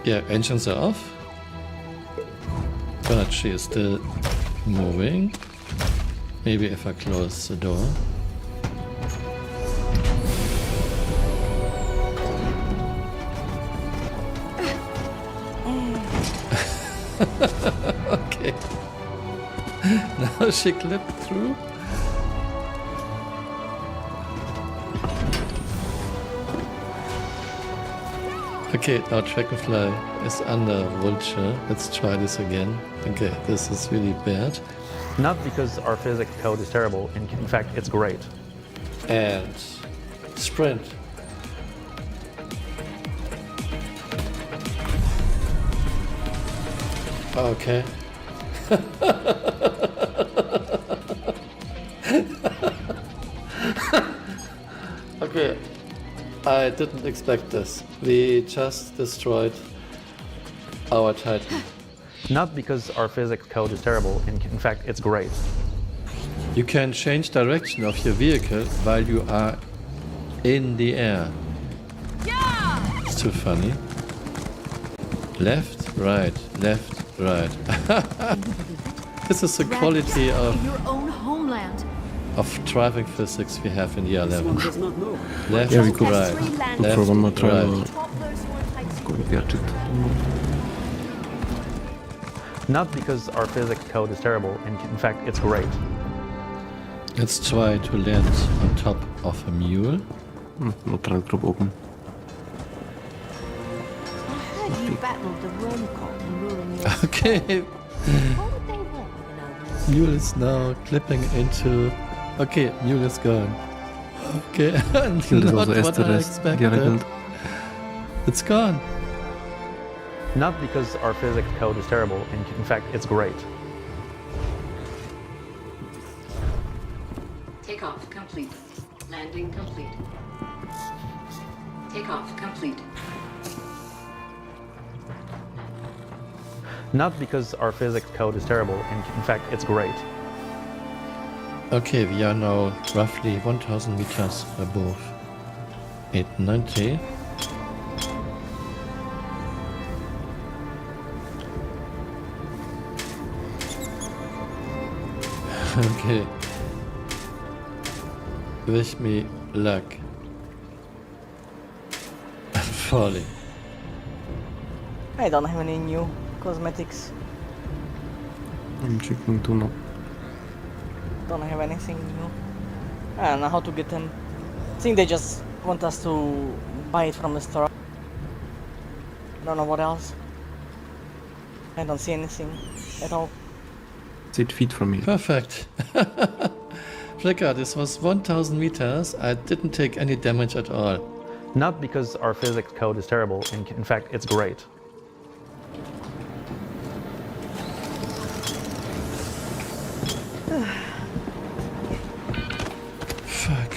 S15: Yeah, engines are off. But she is still moving. Maybe if I close the door. Okay. Now she clipped through. Okay, now Dragonfly is under Vulture. Let's try this again. Okay, this is really bad.
S16: Not because our physics code is terrible, in fact, it's great.
S15: And sprint. Okay. Okay, I didn't expect this. We just destroyed our Titan.
S16: Not because our physics code is terrible, in fact, it's great.
S15: You can change direction of your vehicle while you are in the air. It's too funny. Left, right, This is the quality of
S13: your own homeland.
S15: driving physics we have in year 11. Left,
S1: Yeah, we could
S15: right,
S1: go for one more try.
S15: right.
S1: Go with the archer.
S16: Not because our physics code is terrible, in fact, it's great.
S15: Let's try to land on top of a mule.
S1: Neutral group open.
S8: I heard you battled the Wormcock and ruling your
S15: Okay,
S8: What would they want with an old
S15: mule is now clipping into... Okay, mule is gone. Okay,
S1: Killed is
S15: not
S1: also
S15: what I
S1: Esteres,
S15: expected.
S1: Geralt.
S15: It's gone.
S16: Not because our physics code is terrible, in fact, it's great.
S20: Takeoff complete. Landing complete. Takeoff complete.
S16: Not because our physics code is terrible, in fact, it's great.
S15: Okay, we are now roughly 1000 meters above 890. Okay. Wish me luck. I'm falling.
S3: I don't have any new cosmetics.
S1: I'm checking too now.
S3: Don't have anything new. I don't know how to get them. I think they just want us to buy it from the store. Don't know what else. I don't see anything at all.
S1: 8 feet from me.
S15: Perfect. Flicker, this was 1000 meters. I didn't take any damage at all.
S16: Not because our physics code is terrible, in fact, it's great.
S15: Fuck.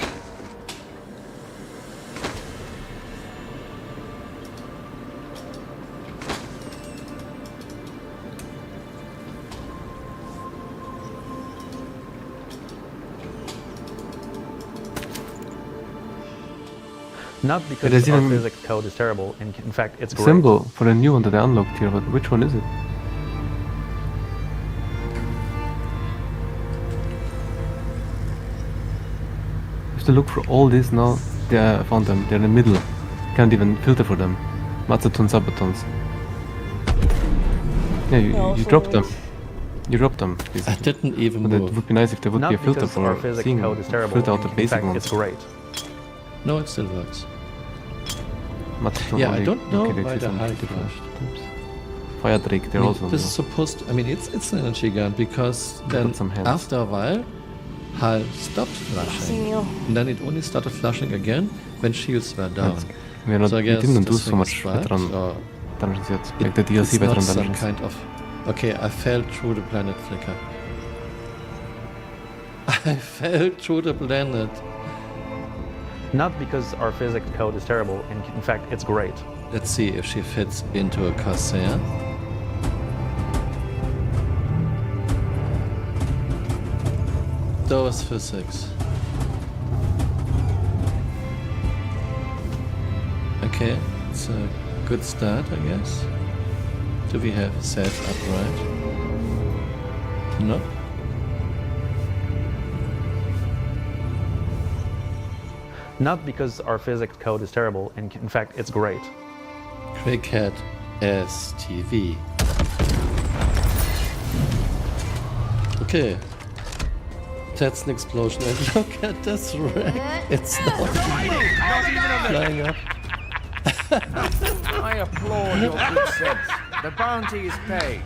S16: Not because
S1: There's
S16: our
S1: even
S16: physics code is terrible, in fact, it's great.
S1: symbol for the new one that I unlocked here, but which one is it? I have to look for all these now. Yeah, I found them. They're in the middle. Can't even filter for them. Mazaton Sabatons. Yeah, you dropped them. You dropped them.
S15: I didn't even
S1: But
S15: move.
S1: it would be nice if there would
S16: Not
S1: be a filter
S16: because our
S1: for
S16: physics
S1: seeing
S16: code is terrible,
S1: filter out the
S16: in
S1: basic
S16: fact,
S1: ones.
S16: it's great.
S15: No, it still works.
S1: Mazaton
S15: Yeah, I
S1: only-
S15: don't know
S1: okay, they
S15: why
S1: see
S15: the
S1: some
S15: height
S1: different
S15: flashed.
S1: types. Fire Drake, they're
S15: I mean,
S1: also
S15: this is supposed to, I mean, it's an energy gun because
S1: Got
S15: then
S1: some hands.
S15: after a while, HAL stopped
S3: Seeing
S15: flashing.
S3: you.
S15: And then it only started flashing again when shields were down.
S1: We're not,
S15: So I
S1: we
S15: guess
S1: didn't do
S15: this
S1: so
S15: thing
S1: much
S15: is right,
S1: veteran
S15: or
S1: dungeons yet. Like the DLC
S15: it's not
S1: veteran
S15: some
S1: dungeons.
S15: kind of... Okay, I fell through the planet, Flicker. I fell through the planet.
S16: Not because our physics code is terrible, in fact, it's great.
S15: Let's see if she fits into a Corsair. Those physics. Okay, it's a good start, I guess. Do we have set up right? No?
S16: Not because our physics code is terrible, and in fact, it's great.
S15: Cricket STV. Okay. That's an explosion, and look at this wreck. It's not flying up.
S6: I applaud your good sense. The bounty is paid.